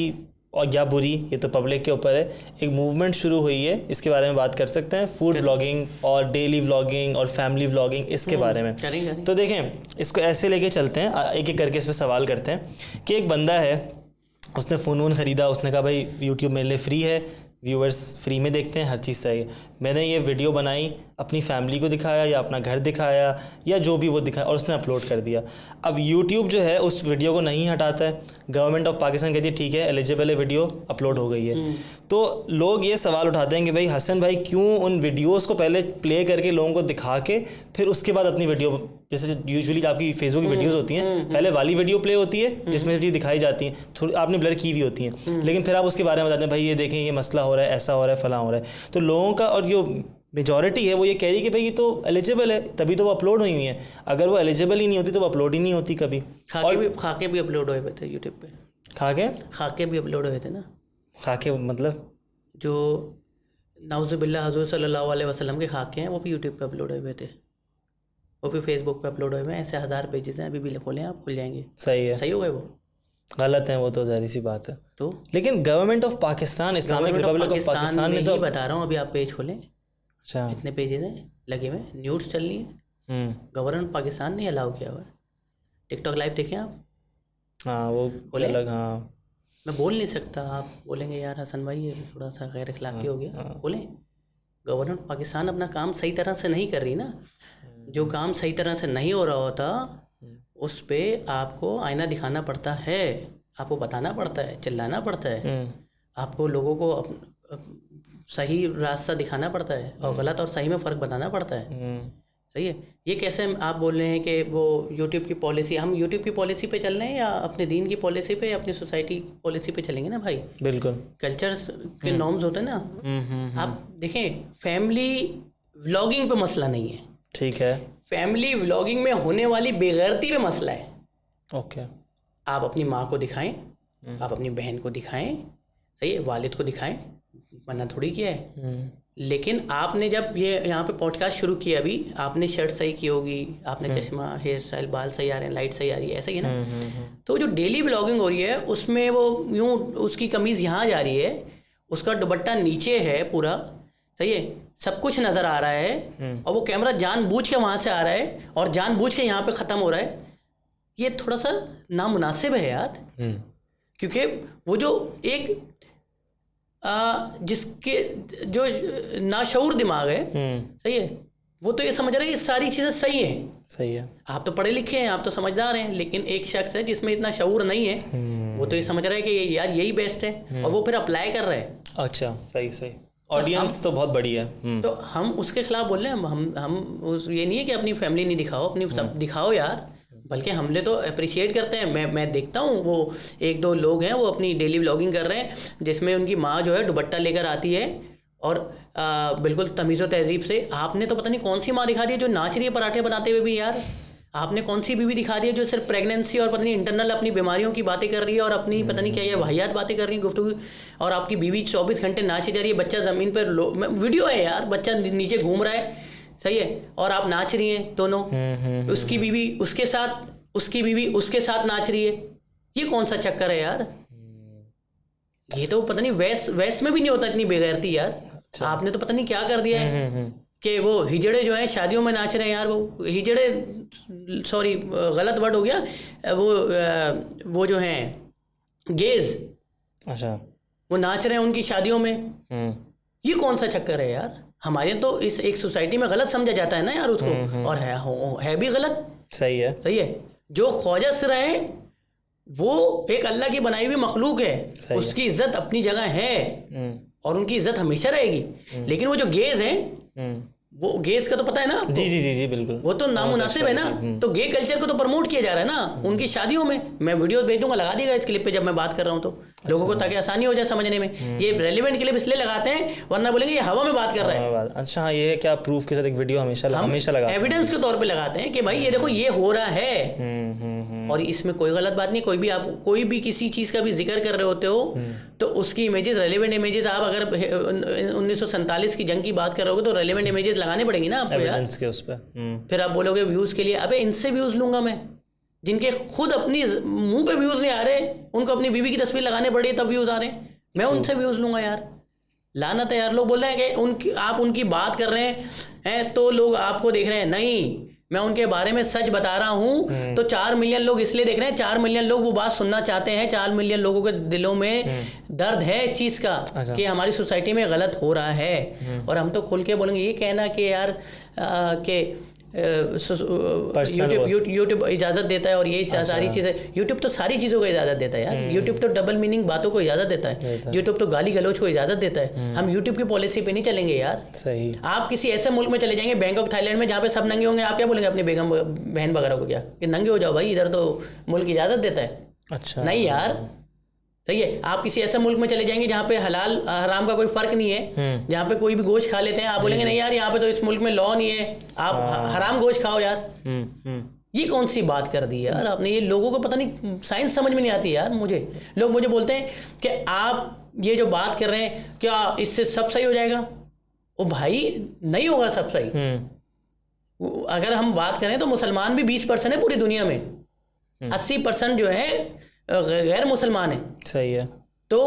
और या बुरी, ये तो पब्लिक के ऊपर है, एक मूवमेंट शुरू हुई है, इसके बारे में बात कर सकते हैं। फूड व्लॉगिंग और डेली व्लॉगिंग और फैमिली व्लॉगिंग, इसके बारे में करेंगे। तो देखें, इसको ऐसे लेके चलते हैं, एक एक करके इस पर सवाल करते हैं कि एक बंदा है, उसने फ़ोन ख़रीदा, उसने कहा भाई यूट्यूब मेरे लिए फ्री है, व्यूअर्स फ्री में देखते हैं, हर चीज़ सही है। मैंने ये वीडियो बनाई, अपनी फैमिली को दिखाया या अपना घर दिखाया या जो भी वो दिखाया, और उसने अपलोड कर दिया। अब यूट्यूब जो है उस वीडियो को नहीं हटाता है। गवर्नमेंट ऑफ पाकिस्तान कहती है ठीक है, एलिजिबल है, वीडियो अपलोड हो गई है। तो लोग ये सवाल उठाते हैं कि भाई हसन भाई क्यों उन वीडियोज़ को पहले प्ले करके लोगों को दिखा के फिर उसके बाद अपनी वीडियो, जैसे यूजुअली आपकी फेसबुक की वीडियोज़ होती हैं, पहले वाली वीडियो प्ले होती है जिसमें चीज़ दिखाई जाती हैं, थोड़ी आपने ब्लर की हुई होती हैं, लेकिन फिर आप उसके बारे में बताते हैं भाई ये देखें ये मसला हो रहा है, ऐसा हो रहा है, फलां हो रहा है। तो लोगों का, और जो मेजॉरिटी है वो ये कह रही है कि भाई ये तो एलिजिबल है, तभी तो वो अपलोड हुई हैं। अगर वो एलिजिबल ही नहीं होती तो वो अपलोड ही नहीं होती कभी। खाके भी अपलोड हुए थे यूट्यूब पे। खाके भी अपलोड हुए थे ना? खाके मतलब जो नाउज़ुबिल्लाह हुज़ूर सल्लल्लाहु अलैहि वसल्लम के खाके हैं, वो भी यूट्यूब पे अपलोड हुए थे, वो भी फेसबुक पे अपलोड हुए हैं। ऐसे 1000 पेजेस हैं, अभी भी खोलें आप, खुल जाएंगे। सही है। सही हो गए? वो गलत है, वो तो ज़ाहिर सी बात है। तो लेकिन government of Pakistan, Islamic Republic of Pakistan ने तो, ही बता रहा हूँ, अभी आप पेज खोलें। अच्छा। इतने पेजेस हैं लगे हुए, न्यूज़ चल रही है। गवर्नमेंट पाकिस्तान ने अलाउ किया हुआ है। टिकटॉक लाइव देखें आप। हाँ, वो अलग। हाँ, मैं बोल नहीं सकता, आप बोलेंगे यार हसन भाई ये थोड़ा सा गैर अखलाकी हो गया। बोलें, गवर्नमेंट पाकिस्तान अपना काम सही तरह से नहीं कर रही ना। जो काम सही तरह से नहीं हो रहा होता उस पर आपको आईना दिखाना पड़ता है, आपको बताना पड़ता है, चिल्लाना पड़ता है, आपको लोगों को सही रास्ता दिखाना पड़ता है और गलत और सही में फ़र्क बताना पड़ता है। सही है। ये कैसे आप बोल रहे हैं कि वो यूट्यूब की पॉलिसी, हम यूट्यूब की पॉलिसी पे चल रहे हैं या अपने दीन की पॉलिसी पे या अपनी सोसाइटी पॉलिसी पे चलेंगे ना भाई? बिल्कुल। कल्चर्स के नॉर्म्स होते हैं ना। आप देखें, फैमिली व्लॉगिंग पे मसला नहीं है, ठीक है। फैमिली व्लॉगिंग में होने वाली बेगैरती पे मसला है। ओके। आप अपनी माँ को दिखाएं, आप अपनी बहन को दिखाएं, सही है, वालिद को दिखाएं, मना थोड़ी किया है, लेकिन आपने जब ये यहाँ पे पॉडकास्ट शुरू किया, अभी आपने शर्ट सही की होगी, आपने चश्मा, हेयर स्टाइल, बाल सही आ रहे हैं, लाइट सही आ रही है, ऐसा ही है ना। तो जो डेली ब्लॉगिंग हो रही है उसमें वो यूँ उसकी कमीज़ यहाँ जा रही है, उसका दुपट्टा नीचे है पूरा, सही है, सब कुछ नज़र आ रहा है, और वो कैमरा जानबूझ के वहाँ से आ रहा है और जानबूझ के यहाँ पे ख़त्म हो रहा है। ये थोड़ा सा नामुनासिब है यार, क्योंकि वो जो एक जिसके जो नाशऊर दिमाग है, सही है, वो तो ये समझ रहे हैं ये सारी चीज़ें सही हैं। सही है, आप तो पढ़े लिखे हैं, आप तो समझदार हैं, लेकिन एक शख्स है जिसमें इतना शऊर नहीं है, वो तो ये समझ रहा है कि यार यही बेस्ट है, और वो फिर अप्लाई कर रहा है। अच्छा, सही सही, ऑडियंस तो बहुत बड़ी है। तो हम उसके खिलाफ बोल रहे हैं, हम उस ये नहीं है कि अपनी फैमिली नहीं दिखाओ, अपनी सब दिखाओ यार, बल्कि हमने तो अप्रिशिएट करते हैं। मैं देखता हूँ वो एक दो लोग हैं वो अपनी डेली व्लॉगिंग कर रहे हैं, जिसमें उनकी माँ जो है दुपट्टा लेकर आती है और बिल्कुल तमीज़ व तहजीब से। आपने तो पता नहीं कौन सी माँ दिखा दी है जो नाच रही है पराठे बनाते हुए भी यार। आपने कौन सी बीवी दिखा दी है जो सिर्फ प्रेगनेंसी और पता नहीं इंटरनल अपनी बीमारियों की बातें कर रही है और अपनी पता नहीं क्या ये वाहियात बातें कर रही है गुफ्तगू, और आपकी बीवी 24 घंटे नाची जा रही है, बच्चा ज़मीन पर वीडियो है यार, बच्चा नीचे घूम रहा है, सही है, और आप नाच रही हैं दोनों, उसकी बीवी उसके साथ, उसकी बीवी उसके साथ नाच रही है। ये कौन सा चक्कर है यार? ये तो पता नहीं वैस में भी नहीं होता इतनी बेगैरती यार। अच्छा। आपने तो पता नहीं क्या कर दिया है कि वो हिजड़े जो हैं शादियों में नाच रहे हैं यार। वो हिजड़े, सॉरी गलत वर्ड हो गया, वो जो हैं गेज, अच्छा, वो नाच रहे हैं उनकी शादियों में। ये कौन सा चक्कर है यार? हमारे तो इस एक सोसाइटी में गलत समझा जाता है ना यार उसको, और है भी गलत। सही है, सही है। जो ख्वाजस रहे वो एक अल्लाह की बनाई हुई मखलूक है, उसकी इज्जत अपनी जगह है और उनकी इज्जत हमेशा रहेगी। लेकिन वो जो गेज हैं, वो गेज का तो पता है ना आपको? जी जी जी जी बिल्कुल। वो तो नामुनासिब है ना। तो गे कल्चर को तो प्रमोट किया जा रहा है ना उनकी शादियों में। मैं वीडियो भेज दूंगा, लगा देगा इस क्लिप पे जब मैं बात कर रहा हूँ तो लोगों को, ताकि आसानी हो जाए समझने में। ये रेलिवेंट क्लिप इसलिए लगाते हैं, वरना बोलेंगे ये हवा में बात कर रहा है। अच्छा हाँ, ये क्या प्रूफ के साथ एक वीडियो हमेशा लगा, एविडेंस के तौर पर लगाते हैं कि भाई ये देखो ये हो रहा है, और इसमें कोई गलत बात नहीं। कोई भी किसी चीज़ का भी जिक्र कर रहे होते हो तो उसकी इमेजेस, रेलेवेंट इमेजेस, आप अगर 1947 की जंग की बात कर रहे हो तो रेलेवेंट इमेजेस लगाने पड़ेंगी ना आपको यार के उस पर। फिर आप बोलोगे व्यूज़ के लिए, अबे इनसे व्यूज़ लूंगा मैं जिनके खुद अपनी मुंह पे व्यूज़ नहीं आ रहे, उनको अपनी बीवी की तस्वीर लगाने पड़ी तब व्यूज़ आ रहे हैं, मैं उनसे व्यूज़ लूंगा यार। लानत है यार। लोग बोल रहे हैं कि आप उनकी बात कर रहे हैं तो लोग आपको देख रहे हैं। नहीं, मैं उनके बारे में सच बता रहा हूँ। तो 4 मिलियन लोग इसलिए देख रहे हैं, 4 मिलियन लोग वो बात सुनना चाहते हैं। 4 मिलियन लोगों के दिलों में दर्द है इस चीज़ का कि हमारी सोसाइटी में गलत हो रहा है। और हम तो खुल के बोलेंगे। ये कहना कि यार कि यूट्यूब इजाज़त देता है और ये सारी चीज़ें, यूट्यूब तो सारी चीज़ों को इजाज़त देता है यार। यूट्यूब तो डबल मीनिंग बातों को इजाज़त देता है। यूट्यूब तो गाली गलौज को इजाज़त देता है। हम यूट्यूब की पॉलिसी पे नहीं चलेंगे यार। सही। आप किसी ऐसे मुल्क में चले जाएंगे, बैंकॉक थाईलैंड में, जहाँ पे सब नंगे होंगे, आप क्या बोलेंगे अपनी बेगम बहन वगैरह को? क्या कि नंगे हो जाओ भाई, इधर तो मुल्क इजाज़त देता है। अच्छा, नहीं यार, सही है। आप किसी ऐसे मुल्क में चले जाएंगे जहाँ पे हलाल हराम का कोई फर्क नहीं है, जहाँ पे कोई भी गोश्त खा लेते हैं, आप बोलेंगे नहीं यार यहाँ पे तो इस मुल्क में लॉ नहीं है, आप हराम गोश्त खाओ यार। ये कौन सी बात कर दी यार आपने? ये लोगों को पता नहीं, साइंस समझ में नहीं आती यार। लोग मुझे बोलते हैं कि आप ये जो बात कर रहे हैं क्या इससे सब सही हो जाएगा? ओ भाई, नहीं होगा सब सही। अगर हम बात करें तो मुसलमान भी 20% है पूरी दुनिया में, 80% जो है गैर मुसलमान है। सही है। तो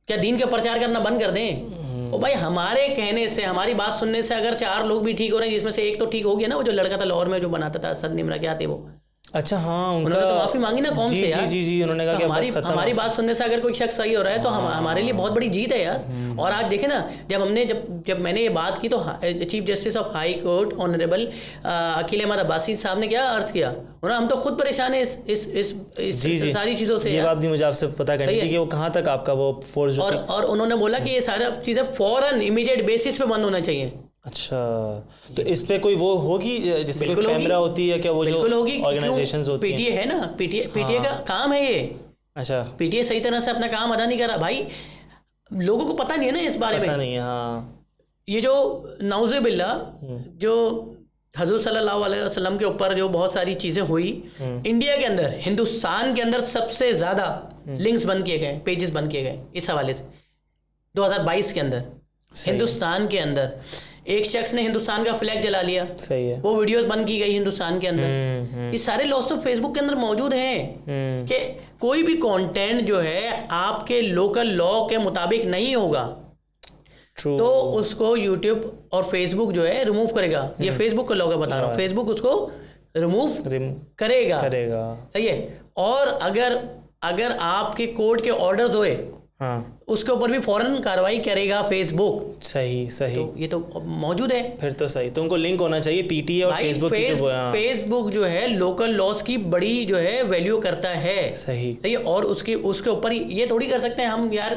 क्या दीन का प्रचार करना बंद कर दें? ओ भाई, हमारे कहने से, हमारी बात सुनने से अगर 4 लोग भी ठीक हो रहे हैं, जिसमें से एक तो ठीक हो गया ना, वो जो लड़का था लाहौर में जो बनाता था, असद निमरा, क्या थे वो? अच्छा हाँ, उन्होंने तो माफी मांगी ना। कौन से यार? जी, उन्होंने कहा कि हमारी बात सुनने से अगर कोई शख्स सही हो रहा है तो हमारे लिए बहुत बड़ी जीत है यार। और आज देखे ना, जब मैंने ये बात की तो chief justice of high court honourable Akeel Ahmed Abbasi sahab ने क्या अर्ज किया, हम तो खुद परेशान है इस सारी चीज़ों से। ये बात नहीं मुझे आपसे पता करनी थी कि वो कहाँ तक आपका वो फोर्स, और उन्होंने बोला कि ये सारा चीज़ें फौरन इमीडिएट बेसिस पे बंद होना चाहिए। अच्छा, तो इस पे कोई वो होगी जिससे कोई कैमरा होती है क्या? वो जो ऑर्गेनाइजेशंस होती हैं, पीटीए है ना, पीटीए का काम है ये। अच्छा, पीटीए सही तरह से अपना काम अदा नहीं कर रहा भाई। लोगों को पता नहीं है ना इस बारे में। पता नहीं है, हाँ। ये जो नाउज़े बिल्ला, जो हजूर सल्लल्लाहु अलैहि वसल्लम के ऊपर जो बहुत सारी चीज़ें हुई, इंडिया के अंदर, हिंदुस्तान के अंदर सबसे ज़्यादा लिंक्स बंद किए गए, पेजेस बंद किए गए इस हवाले से 2022 के अंदर। हिंदुस्तान के अंदर एक शख्स ने हिंदुस्तान का फ्लैग जला लिया, सही है, वो वीडियोस बंद की गई हिंदुस्तान के अंदर। ये सारे लॉस तो फेसबुक के अंदर मौजूद हैं कि कोई भी कंटेंट जो है आपके लोकल लॉ के मुताबिक नहीं होगा True. तो उसको यूट्यूब और फेसबुक जो है रिमूव करेगा। ये फेसबुक का लॉ का बता रहा हूँ, फेसबुक उसको रिमूव करेगा। सही है। और अगर आपके कोर्ट के ऑर्डर्स होए, हाँ, उसके ऊपर भी फौरन कार्रवाई करेगा फेसबुक। सही तो ये तो मौजूद है। फिर तो सही, तुमको लिंक होना चाहिए पीटीए और फेसबुक की जो फेसबुक जो है लोकल लॉस की बड़ी जो है वैल्यू करता है। सही। और उसके ऊपर ये थोड़ी कर सकते हैं हम यार,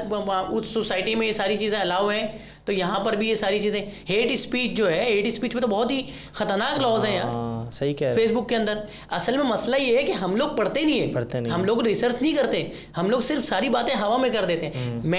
उस सोसाइटी में ये सारी चीज़ें अलाउ हैं तो यहाँ पर भी ये सारी चीज़ें। हेट स्पीच जो है, हेट स्पीच में तो बहुत ही खतरनाक लॉज हैं यार, सही कह रहे फेसबुक के अंदर। असल में मसला ये है कि हम लोग पढ़ते नहीं है, हम लोग रिसर्च नहीं करते, हम लोग सिर्फ सारी बातें हवा में कर देते हैं।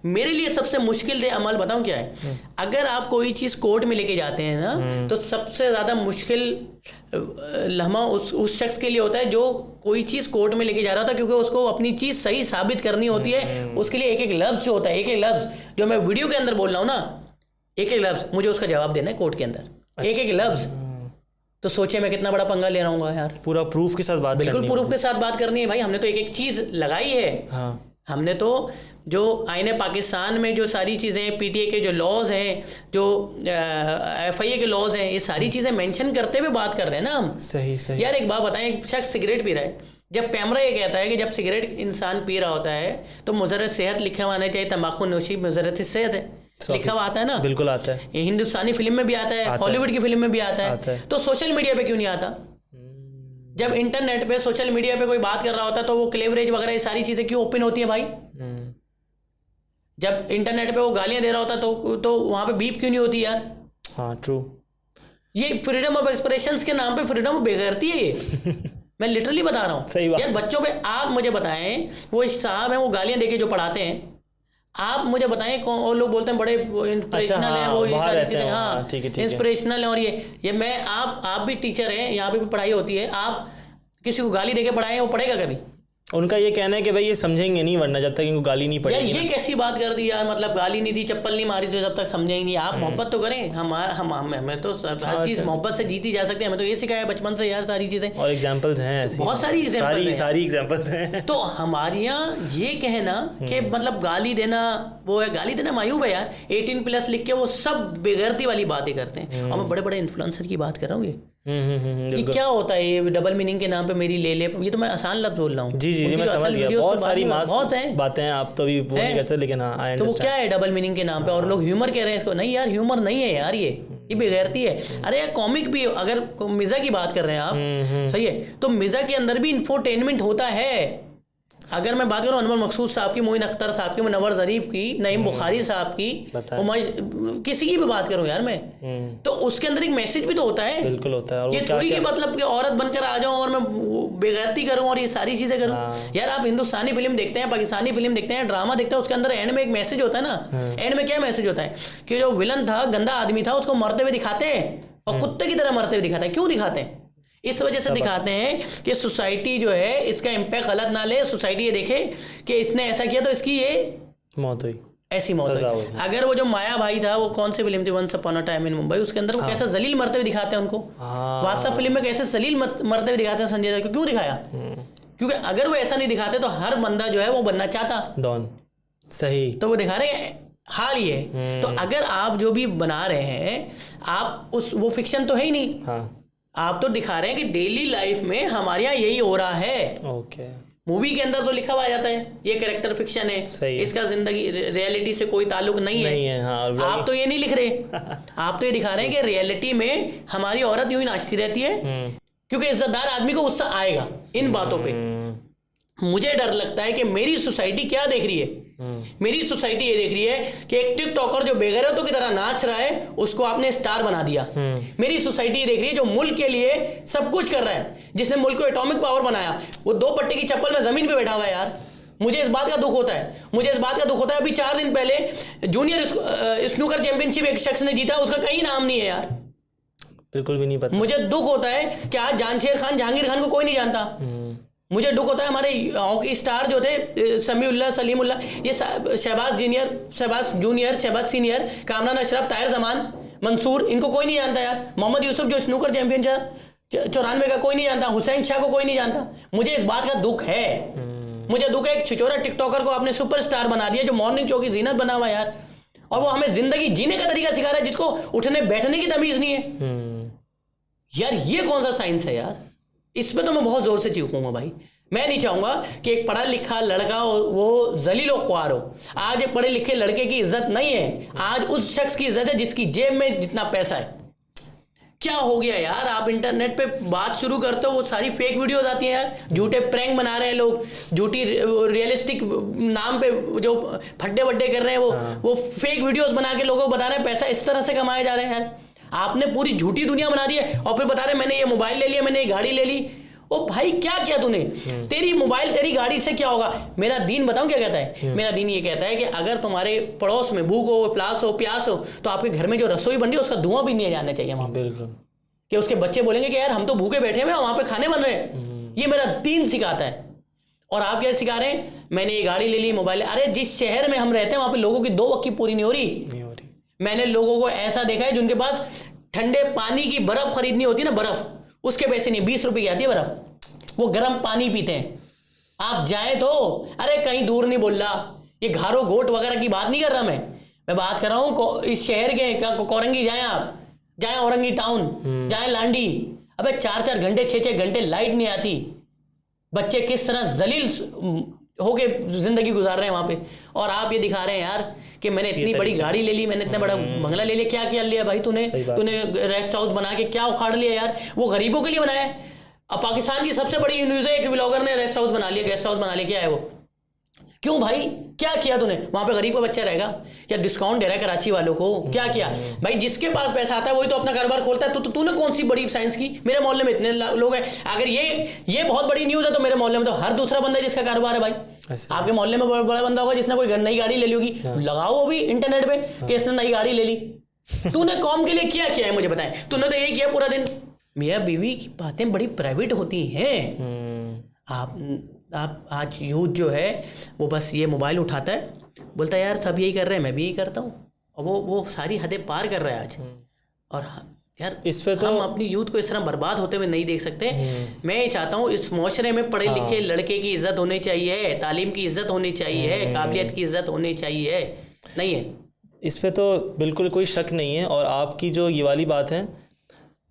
मेरे लिए सबसे मुश्किल अमल बताऊं क्या है, अगर आप कोई चीज़ कोर्ट में लेके जाते हैं ना, तो सबसे ज़्यादा मुश्किल लम्हा उस शख्स के लिए होता है जो कोई चीज़ कोर्ट में लेके जा रहा था, क्योंकि उसको अपनी चीज़ सही साबित करनी होती है। उसके लिए एक एक लफ्ज़ जो होता है, एक एक लफ्ज़ जो मैं वीडियो के अंदर बोल रहा हूँ ना, एक एक लफ्ज़ मुझे उसका जवाब देना है कोर्ट के अंदर, एक एक लफ्ज़। तो सोचे मैं कितना बड़ा पंगा ले रहा हूँ यार, पूरा प्रूफ के साथ बात, बिल्कुल प्रूफ के साथ बात करनी है भाई। हमने तो एक एक चीज़ लगाई है। हाँ, हमने तो जो आईने पाकिस्तान में जो सारी चीज़ें, पीटीए के जो लॉज हैं, जो एफआईए के लॉज हैं, ये सारी चीज़ें मेंशन करते हुए बात कर रहे हैं ना हम। सही सही यार एक बात बताएं, एक शख्स सिगरेट पी रहा है, जब कैमरा ये कहता है कि जब सिगरेट इंसान पी रहा होता है तो मुज़र्रत सेहत लिखा हुआ आना चाहिए, तंबाकू नोशी मुज़र्रत सेहत है, लिखा हुआ आता है ना, बिल्कुल आता है। ये हिंदुस्तानी फिल्म में भी आता है, हॉलीवुड की फिल्म में भी आता है। तो सोशल मीडिया पे क्यों नहीं आता? जब इंटरनेट पे सोशल मीडिया पे कोई बात कर रहा होता है तो वो क्लेवरेज वगैरह ये सारी चीज़ें क्यों ओपन होती है भाई? जब इंटरनेट पे वो गालियां दे रहा होता तो वहां पे बीप क्यों नहीं होती यार? हाँ, ट्रू। ये फ्रीडम ऑफ एक्सप्रेशंस के नाम पे फ्रीडम ऑफ बेगैरती है ये। मैं लिटरली बता रहा हूँ। सही बात। यार बच्चों पे आप मुझे बताएं, वो साहब हैं वो गालियां देके जो पढ़ाते हैं, आप मुझे बताएं कौन, और लोग बोलते हैं बड़े इंस्पिरेशनल हैं, वो ये सारी चीज़ें, हाँ इंस्पिरेशनल है। और ये मैं आप भी टीचर हैं, यहाँ पे भी पढ़ाई होती है, आप किसी को गाली देके पढ़ाएं, वो पढ़ेगा कभी? उनका ये कहना है कि भाई ये समझेंगे नहीं, वरना जब तक इनको गाली नहीं पड़ेगी। ये कैसी बात कर दी यार, मतलब गाली नहीं दी, चप्पल नहीं मारी तो जब तक समझे ही नहीं। आप मोहब्बत तो करें, हमें तो हर चीज़ मोहब्बत से जीती जा सकती है। हमें तो ये सिखाया बचपन से यार सारी चीज़ें, और एग्जांपल्स हैं ऐसी बहुत सारी एग्जांपल्स हैं। तो हमारे यहाँ ये कहना कि मतलब गाली देना वो है, गाली देना मायूब है यार। 18+ लिख के वो सब बेगैरती वाली बातें करते हैं। और मैं बड़े बड़े इन्फ्लुएंसर की बात कर रहा हूँ। ये क्या होता है ये डबल मीनिंग के नाम पे मेरी ले, ये तो मैं आसान लफ्ज बोल रहा हूँ। जी मैं समझ गया, बहुत सारी बातें हैं, आप तो भी वो नहीं कर सकते, लेकिन हाँ तो वो क्या है डबल मीनिंग के नाम पे, और लोग ह्यूमर कह रहे हैं इसको। नहीं यार, ह्यूमर नहीं है यार, ये बेगैरती है। अरे यार कॉमिक भी, अगर मिज़ा की बात कर रहे हैं आप, सही है, तो मिज़ा के अंदर भी इंफोटेनमेंट होता है। अगर मैं बात करूँ अनवर मकसूद साहब की, मोइन अख्तर साहब की, मुनव्वर ज़रीफ की, नईम बुखारी साहब की, किसी की भी बात करूँ यार मैं, तो उसके अंदर एक मैसेज भी तो होता है। बिल्कुल होता है। और ये थोड़ी कि मतलब कि औरत बनकर आ जाऊँ और मैं बेगैरती करूँ और ये सारी चीज़ें करूँ। यार आप हिंदुस्तानी फिल्म देखते हैं, पाकिस्तानी फिल्म देखते हैं, ड्रामा देखते हैं, उसके अंदर एंड में एक मैसेज होता है ना। एंड में क्या मैसेज होता है कि जो विलन था, गंदा आदमी था, उसको मरते हुए दिखाते हैं, और कुत्ते की तरह मरते हुए दिखाते हैं। क्यों दिखाते हैं? इस वजह से दिखाते हैं कि सोसाइटी जो है इसका इम्पैक्ट गलत ना ले, सोसाइटी ये देखे कि इसने ऐसा किया तो इसकी ये मौत हुई, ऐसी मौत हुई। अगर वो जो माया भाई था, वो कौन सी फिल्म थी, once upon a time in Mumbai, उसके अंदर वो कैसा जलील मरते हुए दिखाते हैं उनको। वास्तव फिल्म में कैसे जलील मरते हुए दिखाते हैं संजय दत्त को। क्यों दिखाया? क्योंकि अगर वो ऐसा नहीं दिखाते तो हर बंदा जो है वो बनना चाहता डॉन। सही, तो वो दिखा रहे हैं हाल ये। तो अगर आप जो भी बना रहे हैं, आप वो फिक्शन तो है ही नहीं, आप तो दिखा रहे हैं कि डेली लाइफ में हमारे यहाँ यही हो रहा है। मूवी के अंदर तो लिखा हुआ जाता है ये कैरेक्टर फिक्शन है, इसका जिंदगी रियलिटी से कोई ताल्लुक नहीं है। आप तो ये नहीं लिख रहे, आप तो ये दिखा रहे हैं कि रियलिटी में हमारी औरत यूं ही नाचती रहती है, क्योंकि इज्जतदार आदमी को गुस्सा आएगा इन बातों पे। मुझे डर लगता है कि मेरी सोसाइटी क्या देख रही है, मेरी सोसाइटी ये देख रही है कि एक टिकटॉकर जो बेगैरतों की तरह नाच रहा है उसको आपने स्टार बना दिया। मेरी सोसाइटी ये देख रही है जो मुल्क के लिए सब कुछ कर रहा है, जिसने मुल्क को एटॉमिक पावर बनाया, वो 2 पट्टे की चप्पल में जमीन पे बैठा हुआ है। यार मुझे इस बात का दुख होता है, अभी 4 दिन पहले जूनियर स्नूकर चैंपियनशिप एक शख्स ने जीता, उसका कहीं नाम नहीं है यार, बिल्कुल भी नहीं पता। मुझे दुख होता है कि आज जानशेर खान, जहांगीर खान को कोई नहीं जानता। मुझे दुख होता है हमारे हॉकी स्टार जो थे समीउल्लाह, सलीमुल्लाह, ये शहबाज जूनियर, शहबाज सीनियर, कामरान अशरफ, ताहिर जमान, मंसूर, इनको कोई नहीं जानता यार। मोहम्मद यूसुफ जो स्नूकर चैंपियन 94 का, कोई नहीं जानता। हुसैन शाह को कोई नहीं जानता। मुझे इस बात का दुख है। मुझे दुख है एक छिछोरा टिकटॉकर को आपने सुपरस्टार बना दिया, जो मॉर्निंग शो की जीनत बना हुआ यार, और वो हमें जिंदगी जीने का तरीका सिखा रहा है, जिसको उठने बैठने की तमीज नहीं है यार। ये कौन सा साइंस है यार? इस पे तो मैं बहुत जोर से चीखूंगा भाई। मैं नहीं चाहूंगा कि एक पढ़ा लिखा लड़का वो जलील और ख्वार हो। आज एक पढ़े लिखे लड़के की इज्जत नहीं है, आज उस शख्स की इज्जत है जिसकी जेब में जितना पैसा है। क्या हो गया यार? आप इंटरनेट पे बात शुरू करते हो, वो सारी फेक वीडियोस आती हैं यार, झूठे प्रैंक बना रहे हैं लोग, झूठी रियलिस्टिक नाम पे जो फड्डे वड्डे कर रहे हैं, वो फेक वीडियोस बना के लोगों को बता रहे हैं पैसा इस तरह से कमाए जा रहे हैं यार। आपने पूरी झूठी दुनिया बना दी है और फिर बता रहे मैंने ये मोबाइल ले लिया, मैंने ये गाड़ी ले ली। ओ भाई क्या किया तूने? तेरी मोबाइल तेरी गाड़ी से क्या होगा? मेरा दीन बताऊं क्या कहता है? मेरा दीन ये कहता है कि अगर तुम्हारे पड़ोस में भूख हो, प्यास हो, तो आपके घर में जो रसोई बन रही है उसका धुआं भी नहीं जाना चाहिए वहां। बिल्कुल। कि उसके बच्चे बोलेंगे कि यार हम तो भूखे बैठे हुए हैं, वहां पे खाने बन रहे हैं। ये मेरा दीन सिखाता है। और आप क्या सिखा रहे हैं? मैंने ये गाड़ी ले ली, मोबाइल। अरे जिस शहर में हम रहते हैं वहां पे लोगों की 2 वक्त की पूरी नहीं हो रही। मैंने लोगों को ऐसा देखा है जिनके पास ठंडे पानी की बर्फ खरीदनी होती है ना, बर्फ, उसके पैसे नहीं, 20 रुपए की आती है बर्फ, वो गर्म पानी पीते हैं। आप जाए तो, अरे कहीं दूर नहीं बोल रहा, ये घारो घोट वगैरह की बात नहीं कर रहा मैं बात कर रहा हूं इस शहर के। कोरंगी जाए आप, जाए औरंगी टाउन, जाए लांडी, अबे 4-4 घंटे 6-6 घंटे लाइट नहीं आती। बच्चे किस तरह जलील होके जिंदगी गुजार रहे हैं वहां पे, और आप ये दिखा रहे हैं यार कि मैंने इतनी बड़ी गाड़ी ले ली, मैंने इतना बड़ा बंगला ले लिया। क्या लिया भाई तूने रेस्ट हाउस बना के क्या उखाड़ लिया यार? वो गरीबों के लिए बनाया है। अब पाकिस्तान की सबसे बड़ी न्यूज है, एक ब्लॉगर ने रेस्ट हाउस बना लिया, गेस्ट हाउस बना लिया। क्या है वो? क्यों भाई? क्या किया तूने? वहां पे गरीब का बच्चा रहेगा या डिस्काउंट दे रहा है कराची वालों को? क्या किया भाई? जिसके पास पैसा आता है वही तो अपना कारोबार खोलता है। तो तूने कौन सी बड़ी साइंस की? मेरे मोहल्ले में इतने लोग हैं, अगर ये बहुत बड़ी न्यूज है तो मेरे मोहल्ले में तो हर दूसरा बंदा है जिसका कारोबार है भाई। आपके मोहल्ले में बड़ा बंदा होगा जिसने कोई नई गाड़ी ले ली होगी, लगाओ वो भी इंटरनेट पे कि इसने नई गाड़ी ले ली। तूने कौम के लिए क्या किया है मुझे बताएं? तूने तो यही किया पूरा दिन। मियाँ बीवी की बातें बड़ी प्राइवेट होती हैं। आप आज यूथ जो है वो बस ये मोबाइल उठाता है, बोलता है यार सब यही कर रहे हैं, मैं भी यही करता हूँ, और वो सारी हदें पार कर रहा है आज। और यार इस पे तो हम अपनी यूथ को इस तरह बर्बाद होते हुए नहीं देख सकते। मैं ये चाहता हूँ इस माशरे में पढ़े लिखे लड़के की इज्जत होनी चाहिए, तालीम की इज्जत होनी चाहिए, काबिलियत की इज्जत होनी चाहिए। नहीं है इस पे तो बिल्कुल कोई शक नहीं है। और आपकी जो ये वाली बात है,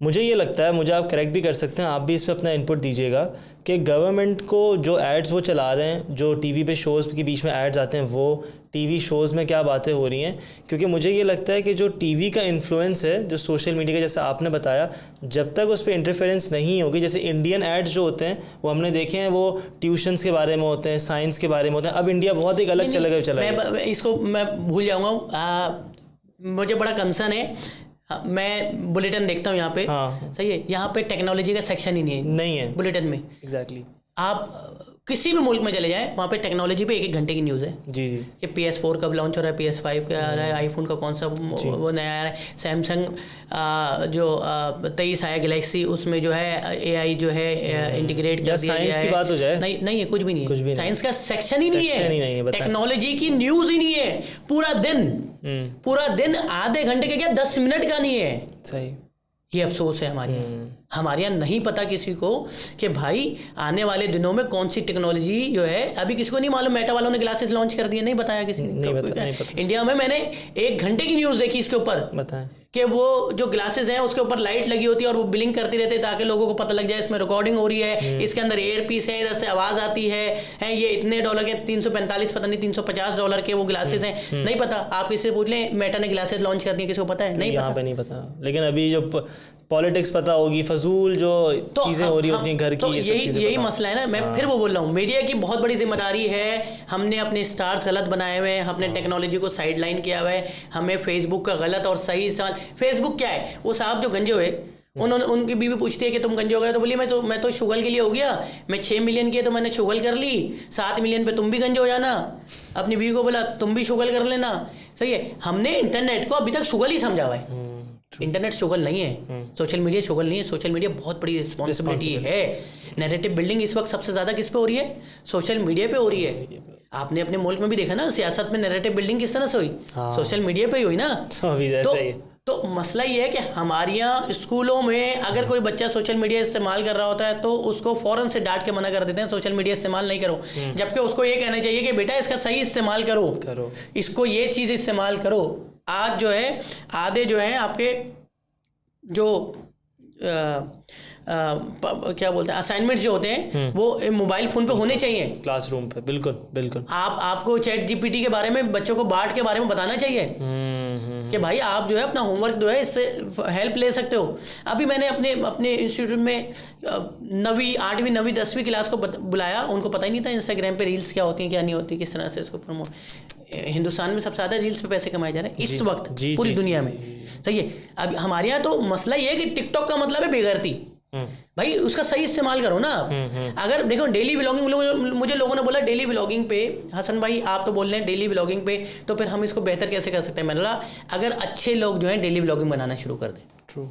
मुझे ये लगता है, मुझे आप करेक्ट भी कर सकते हैं, आप भी इस पर अपना इनपुट दीजिएगा, कि गवर्नमेंट को जो एड्स वो चला रहे हैं, जो टीवी पे शोज़ के बीच में एड्स आते हैं, वो टीवी शोज़ में क्या बातें हो रही हैं। क्योंकि मुझे ये लगता है कि जो टीवी का इन्फ्लुएंस है, जो सोशल मीडिया का, जैसे आपने बताया, जब तक उस पर इंटरफेरेंस नहीं होगी, जैसे इंडियन एड्स जो होते हैं वो हमने देखे हैं, वो ट्यूशन्स के बारे में होते हैं, साइंस के बारे में होते हैं। अब इंडिया बहुत एक अलग चला गया। इसको मैं भूल जाऊँगा, मुझे बड़ा कंसर्न है। मैं बुलेटिन देखता हूँ यहाँ पे। सही है, यहाँ पे टेक्नोलॉजी का सेक्शन ही नहीं है बुलेटिन में। एग्जैक्टली। आप किसी भी मुल्क में चले जाएं, वहाँ पे टेक्नोलॉजी पे 1-1 घंटे की न्यूज़ है। जी कि PS4 कब लॉन्च हो रहा है, PS5 क्या आ रहा है, आईफोन का कौन सा वो नया आ रहा है, सैमसंग जो 23 आया गैलेक्सी, उसमें जो है AI जो है इंटीग्रेट कर दिया गया है। की बात हो जाए नहीं है, कुछ भी नहीं है। साइंस का सेक्शन ही नहीं है, टेक्नोलॉजी की न्यूज़ ही नहीं है। पूरा दिन आधे घंटे का क्या 10 मिनट का नहीं है। सही। ये अफसोस है हमारे यहाँ नहीं पता किसी को कि भाई आने वाले दिनों में कौन सी टेक्नोलॉजी जो है, अभी किसी को नहीं मालूम। मेटा वालों ने ग्लासेस लॉन्च कर दिए, नहीं बताया किसी ने। नहीं पता। इंडिया में मैंने 1 घंटे की न्यूज़ देखी इसके ऊपर, बताएं कि वो जो ग्लासेस हैं उसके ऊपर लाइट लगी होती है और वो ब्लिंक करती रहती है ताकि लोगों को पता लग जाए इसमें रिकॉर्डिंग हो रही है, इसके अंदर एयर पीस है, इधर से आवाज़ आती है। ये इतने $, के 345 पता नहीं $350 के वो ग्लासेस हैं। नहीं पता, आप किसी से पूछ लें मेटा ने ग्लासेस लॉन्च कर दिए, किसी को पता है? नहीं, यहाँ पे नहीं पता। लेकिन अभी जो पॉलिटिक्स पता होगी, फजूल जो चीज़ें हो रही होती हैं घर की, तो यही मसला है ना। मैं फिर वो बोल रहा हूँ, मीडिया की बहुत बड़ी जिम्मेदारी है। हमने अपने स्टार्स गलत बनाए हुए हैं, हमने टेक्नोलॉजी को साइड लाइन किया हुआ है। हमें फेसबुक का गलत और सही सवाल, फेसबुक क्या है? वो साहब जो गंजे हुए, उनकी बीवी पूछती है कि तुम गंजे हो गए, तो बोलिए मैं तो शुगल के लिए हो गया, मैं 6 मिलियन की तो मैंने शुगल कर ली, 7 मिलियन पे तुम भी गंजे हो जाना। अपनी बीवी को बोला तुम भी शुगल कर लेना। सही है, हमने इंटरनेट को अभी तक शुगल ही समझा हुआ है। इंटरनेट शुगल नहीं है, सोशल मीडिया शुगल नहीं है। सोशल मीडिया बहुत बड़ी रिस्पॉन्सिबिलिटी है। नैरेटिव बिल्डिंग इस वक्त सबसे ज़्यादा किस पे हो रही है? सोशल मीडिया पे हो रही है। आपने अपने मुल्क में भी देखा ना, सियासत में नैरेटिव बिल्डिंग किस तरह से हुई? सोशल मीडिया पे ही हुई ना। तो मसला ये है कि हमारे यहाँ स्कूलों में अगर कोई बच्चा सोशल मीडिया इस्तेमाल कर रहा होता है तो उसको फ़ौरन से डांट के मना कर देते हैं, सोशल मीडिया इस्तेमाल नहीं करो। जबकि उसको ये कहना चाहिए कि बेटा इसका सही इस्तेमाल करो, इसको ये चीज़ इस्तेमाल करो। आज जो है आधे जो है आपके जो क्या बोलते हैं असाइनमेंट जो होते हैं वो मोबाइल फ़ोन पे होने चाहिए क्लासरूम पे। बिल्कुल आपको चैट जीपीटी के बारे में, बच्चों को बार्ट के बारे में बताना चाहिए कि भाई आप जो है अपना होमवर्क जो है इससे हेल्प ले सकते हो। अभी मैंने अपने इंस्टीट्यूट में 9वीं 8वीं 9वीं 10वीं क्लास को बुलाया, उनको पता ही नहीं था इंस्टाग्राम पे रील्स क्या होती हैं क्या नहीं होती, किस तरह से इसको प्रमोट। हिंदुस्तान में सबसे ज़्यादा रील्स पे पैसे कमाए जा रहे हैं इस वक्त पूरी दुनिया में। सही है। अब हमारे यहाँ तो मसला ये है कि टिकटॉक का मतलब है बेगैरती। भाई उसका सही इस्तेमाल करो ना। अगर देखो डेली व्लॉगिंग, मुझे लोगों ने बोला डेली व्लॉगिंग पे, हसन भाई आप तो बोल रहे हैं डेली व्लॉगिंग पे, तो फिर हम इसको बेहतर कैसे कर सकते हैं? मैंने बोला अगर अच्छे लोग जो हैं डेली व्लॉगिंग बनाना शुरू कर दें। ट्रू।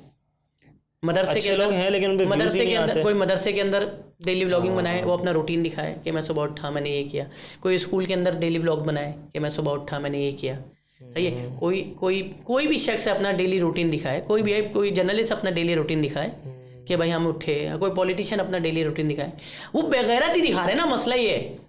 मदरसे के लोग हैं लेकिन मदरसे के अंदर कोई मदरसे के अंदर डेली व्लॉगिंग बनाए, वो अपना रूटीन दिखाए कि मैं सुबह उठा मैंने ये किया। कोई स्कूल के अंदर डेली व्लॉग बनाए कि मैं सुबह उठा मैंने ये किया। सही है। कोई भी शख्स अपना डेली रूटीन दिखाए, कोई जर्नलिस्ट अपना डेली रूटीन दिखाए कि भाई हम उठे, कोई पॉलिटिशियन अपना डेली रूटीन दिखाए। वो बेगैरती दिखा रहे हैं ना, मसला ये है।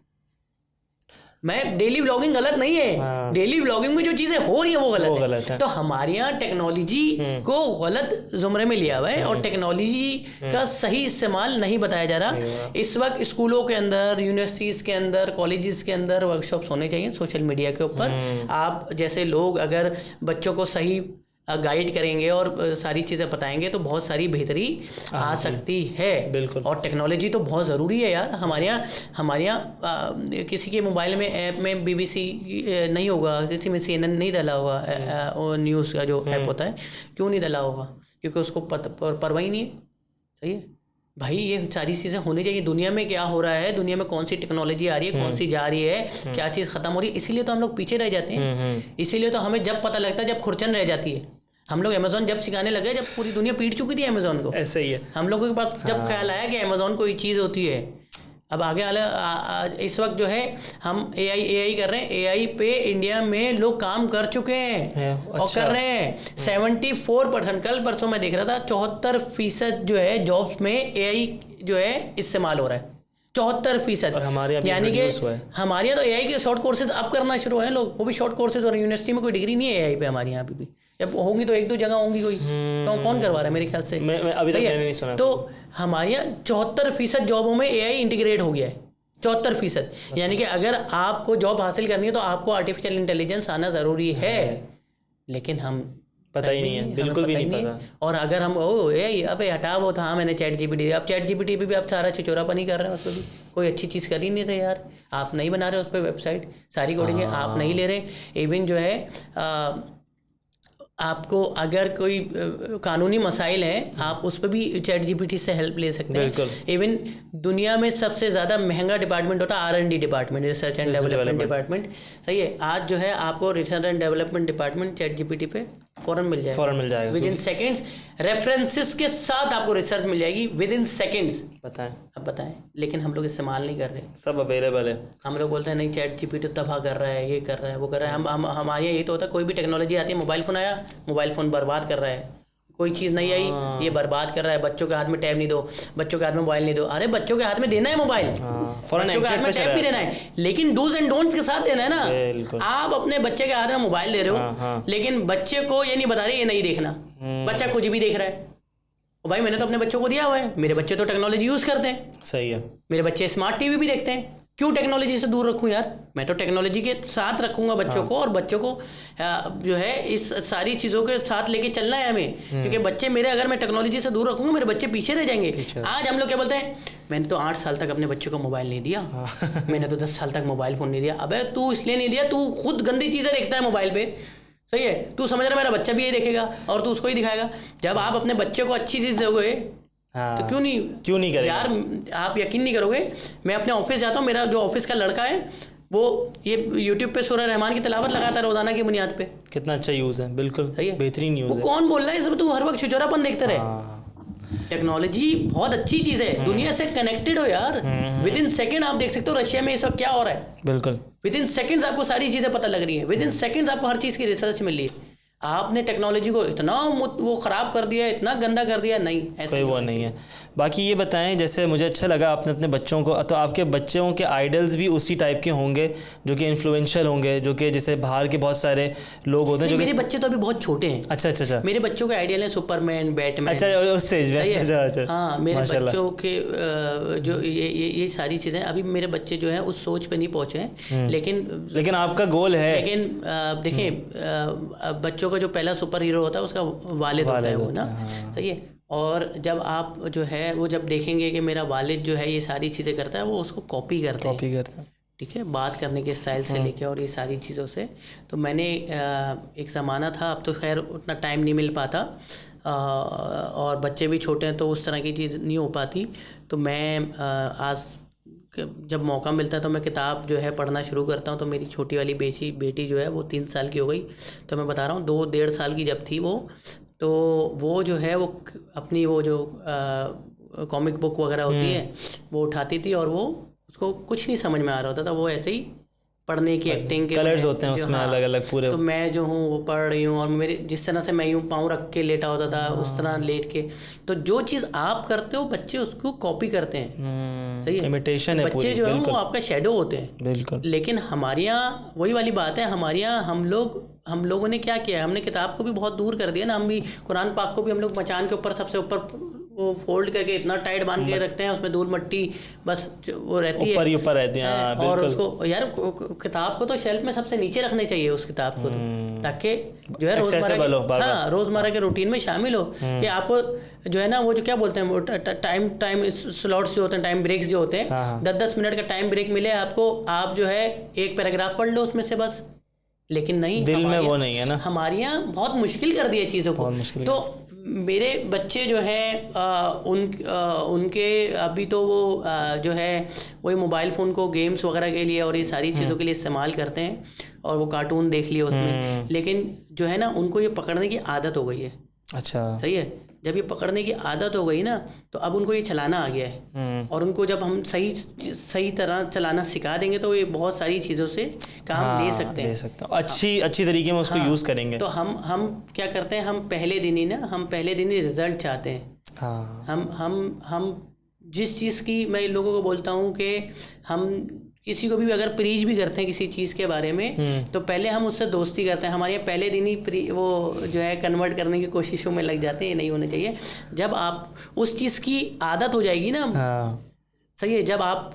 मैं डेली व्लॉगिंग गलत नहीं है, डेली व्लॉगिंग में जो चीज़ें हो रही हैं वो गलत है। तो हमारे यहाँ टेक्नोलॉजी को गलत जुमरे में लिया हुआ है और टेक्नोलॉजी का सही इस्तेमाल नहीं बताया जा रहा। इस वक्त स्कूलों के अंदर, यूनिवर्सिटीज़ के अंदर, कॉलेजेस के अंदर वर्कशॉप्स होने चाहिए सोशल मीडिया के ऊपर। आप जैसे लोग अगर बच्चों को सही गाइड करेंगे और सारी चीज़ें बताएंगे तो बहुत सारी बेहतरी आ सकती है। बिल्कुल। और टेक्नोलॉजी तो बहुत ज़रूरी है यार। हमारे यहाँ किसी के मोबाइल में ऐप में BBC नहीं होगा, किसी में CNN नहीं डाला होगा, और न्यूज़ का जो ऐप होता है क्यों नहीं डाला होगा? क्योंकि उसको परवाह ही नहीं है। सही है भाई, ये सारी चीज़ें होनी चाहिए। दुनिया में क्या हो रहा है, दुनिया में कौन सी टेक्नोलॉजी आ रही है, कौन सी जा रही है, क्या चीज़ ख़त्म हो रही है, इसीलिए तो हम लोग पीछे रह जाते हैं। इसीलिए तो हमें जब पता लगता है जब खुरचन रह जाती है। हम लोग अमेज़ॉन जब सिखाने लगे जब पूरी दुनिया पीट चुकी थी अमेज़ॉन को। ऐसे ही है। हम लोगों के पास जब ख्याल आया कि अमेज़ॉन कोई चीज़ होती है। अब आगे वाला इस वक्त जो है हम AI कर रहे हैं। AI पे इंडिया में लोग काम कर चुके हैं और कर रहे हैं। 74% कल परसों मैं देख रहा था 74% जो है जॉब्स में AI जो है इस्तेमाल हो रहा है। 74%। यानी कि हमारे यहाँ तो AI के शॉर्ट कोर्सेज अब करना शुरू हैं लोग, वो भी शॉर्ट कोर्सेज। और यूनिवर्सिटी में कोई डिग्री नहीं है AI पे हमारे यहाँ भी। जब होंगी तो 1-2 जगह होंगी कोई। तो कौन करवा रहा है मेरे ख्याल से? मैं अभी तक मैंने नहीं सुना। तो हमारे यहाँ 74% जॉबों में AI इंटीग्रेट हो गया है। 74%। यानी कि अगर आपको जॉब हासिल करनी है तो आपको आर्टिफिशियल इंटेलिजेंस आना ज़रूरी है, लेकिन हम पता ही नहीं है, बिल्कुल भी नहीं पता। और अगर हम अबे हटा वो था, मैंने चैट जीपीटी, अब चैट जीपीटी पे भी आप सारा छिचोरापन ही कर रहे हैं। उस पर भी कोई अच्छी चीज़ कर ही नहीं रहे यार। आप नहीं बना रहे उस पर वेबसाइट, सारी कोडिंग आप नहीं ले रहे। इवन जो है आपको अगर कोई कानूनी मसाइल हैं आप उस पर भी चैट जीपीटी से हेल्प ले सकते हैं। इवन दुनिया में सबसे ज़्यादा महंगा डिपार्टमेंट होता है R&D department, research and development department. सही है। आज जो है आपको research and development department chat GPT पे फ़ौरन मिल जाएगा विद इन सेकेंड्स। रेफरेंसेस के साथ आपको रिसर्च मिल जाएगी विद इन सेकेंड्स। अब बताएं, लेकिन हम लोग इस्तेमाल नहीं कर रहे। सब अवेलेबल है। हम लोग बोलते हैं नहीं चैट जीपीटी तबाह कर रहा है, ये कर रहा है, वो कर रहा है। हम हमारे यहाँ यही तो होता है, कोई भी टेक्नोलॉजी आती है, मोबाइल फ़ोन आया, मोबाइल फ़ोन बर्बाद कर रहा है। कोई चीज़ नहीं आई, ये बर्बाद कर रहा है। बच्चों के हाथ में टैब नहीं दो, बच्चों के हाथ में मोबाइल नहीं दो। अरे बच्चों के हाथ में देना है मोबाइल, बच्चों के हाथ में टैब भी देना है, लेकिन डूज एंड डोंट्स के साथ देना है ना। आप अपने बच्चे के हाथ में मोबाइल दे रहे हो, लेकिन बच्चे को ये नहीं बता रहे ये नहीं देखना। बच्चा कुछ भी देख रहा है। भाई मैंने तो अपने बच्चों को दिया हुआ है, मेरे बच्चे तो टेक्नोलॉजी यूज़ करते हैं। सही है। मेरे बच्चे स्मार्ट टीवी भी देखते हैं। क्यों टेक्नोलॉजी से दूर रखूं यार? मैं तो टेक्नोलॉजी के साथ रखूंगा बच्चों को, और बच्चों को जो है इस सारी चीज़ों के साथ लेके चलना है हमें। क्योंकि बच्चे मेरे, अगर मैं टेक्नोलॉजी से दूर रखूंगा मेरे बच्चे पीछे रह जाएंगे। आज हम लोग क्या बोलते हैं, मैंने तो 8 साल तक अपने बच्चे को मोबाइल नहीं दिया, मैंने तो 10 साल तक मोबाइल फ़ोन नहीं दिया। अबे तू इसलिए नहीं दिया, तू खुद गंदी चीज़ें देखता है मोबाइल पर। सही है। तू समझ रहा मेरा बच्चा भी यही देखेगा और तू उसको ही दिखाएगा। जब आप अपने बच्चे को अच्छी चीज़ दोगे तो क्यों नहीं करेगा यार? आप यकीन नहीं करोगे, मैं अपने ऑफिस जाता हूँ, मेरा जो ऑफिस का लड़का है वो ये यूट्यूब पे सूरह रहमान की तिलावत लगाता है रोजाना की बुनियाद पे। कितना अच्छा यूज़ है, बिल्कुल सही है, बेहतरीन यूज़ वो है। कौन बोल रहा है इसमें तू हर वक्त छिछोरापन देखते रहे। टेक्नोलॉजी बहुत अच्छी चीज़ है, दुनिया से कनेक्टेड हो यार। विद इन सेकेंड आप देख सकते हो रशिया में ये सब क्या हो रहा है। बिल्कुल विद इन सेकेंड्स आपको सारी चीज़ें पता लग रही हैं, विद इन सेकेंड्स आपको हर चीज़ की रिसर्च मिल रही है। आपने टेक्नोलॉजी को इतना वो ख़राब कर दिया है, इतना गंदा कर दिया, नहीं ऐसा कोई वो नहीं है। बाकी ये बताएं, जैसे मुझे अच्छा लगा आपने अपने बच्चों को, तो आपके बच्चों के आइडल्स भी उसी टाइप के होंगे जो कि इन्फ्लुएंशियल होंगे, जो कि जैसे बाहर के बहुत सारे लोग होते हैं जो मेरे बच्चे तो अभी बहुत छोटे हैं। अच्छा अच्छा अच्छा, मेरे बच्चों के आइडियल हैं सुपरमैन, बैटमैन। अच्छा उस स्टेज में, अच्छा अच्छा, हाँ मेरे बच्चों के जो ये सारी चीज़ें, अभी मेरे बच्चे जो हैं उस सोच पे नहीं पहुँचे हैं, लेकिन आपका गोल है। लेकिन देखिए बच्चों का जो पहला सुपर हीरो होता है उसका वालिद होता है वो ना, सही है। और जब आप जो है वो जब देखेंगे कि मेरा वालिद जो है ये सारी चीज़ें करता है, वो उसको कॉपी करते हैं, ठीक है, बात करने के स्टाइल से लेके और ये सारी चीज़ों से। तो मैंने एक ज़माना था, अब तो खैर उतना टाइम नहीं मिल पाता और बच्चे भी छोटे हैं तो उस तरह की चीज़ नहीं हो पाती। तो मैं आज जब मौका मिलता है तो मैं किताब जो है पढ़ना शुरू करता हूँ। तो मेरी छोटी वाली बेटी जो है वो 3 साल की हो गई, तो मैं बता रहा हूँ 2-1.5 साल की जब थी वो, तो वो जो है वो अपनी वो जो कॉमिक बुक वगैरह होती है वो उठाती थी और वो उसको कुछ नहीं समझ में आ रहा होता था, वो ऐसे ही पढ़ने की एक्टिंग के कलर्स होते हैं उसमें अलग अलग पूरे। तो मैं जो हूँ वो पढ़ रही हूँ और मेरे जिस तरह से मैं यूँ पाँव रख के लेटा होता था उस तरह लेट के, तो जो चीज़ आप करते हो बच्चे उसको कॉपी करते हैं, सही है, इमिटेशन है बच्चे पूरी, जो है वो आपका शेडो होते हैं, बिल्कुल। लेकिन हमारे यहाँ वही वाली बात है, हमारे यहाँ हम लोगों ने क्या किया है, हमने किताब को भी बहुत दूर कर दिया ना। हम भी कुरान पाक को भी हम लोग मचान के ऊपर सबसे ऊपर वो फोल्ड करके इतना टाइट बांध के रखते हैं, उसमें धूल मट्टी बस वो रहती है, ऊपर रहती है। और उसको यार किताब को तो शेल्फ में सबसे नीचे रखने चाहिए उस किताब को, तो ताकि जो है रोज़मर्रा के रूटीन में शामिल हो कि आपको जो है ना वो जो क्या बोलते हैं वो टाइम स्लॉट्स जो होते हैं, टाइम ब्रेक्स जो होते हैं, 10-10 मिनट का टाइम ब्रेक मिले आपको, आप जो है एक पैराग्राफ पढ़ लो उसमें से बस। लेकिन नहीं, दिल में वो नहीं है ना, हमारे यहाँ बहुत मुश्किल कर दिया चीज़ों को। तो मेरे बच्चे जो हैं उनके अभी तो वो जो है वही मोबाइल फ़ोन को गेम्स वगैरह के लिए और ये सारी चीज़ों के लिए इस्तेमाल करते हैं और वो कार्टून देख लिए उसमें, लेकिन जो है ना उनको ये पकड़ने की आदत हो गई है। अच्छा, सही है, जब ये पकड़ने की आदत हो गई ना तो अब उनको ये चलाना आ गया है, और उनको जब हम सही तरह चलाना सिखा देंगे तो ये बहुत सारी चीज़ों से काम ले सकते हैं, अच्छी तरीके में उसको यूज़ करेंगे। तो हम क्या करते हैं, हम पहले दिन ही रिजल्ट चाहते हैं। हम जिस चीज़ की मैं इन लोगों को बोलता हूँ कि हम किसी को भी अगर प्रीच भी करते हैं किसी चीज़ के बारे में तो पहले हम उससे दोस्ती करते हैं, हमारे यहाँ पहले दिन ही वो जो है कन्वर्ट करने की कोशिशों में लग जाते हैं। ये नहीं होना चाहिए। जब आप उस चीज़ की आदत हो जाएगी ना, सही है, जब आप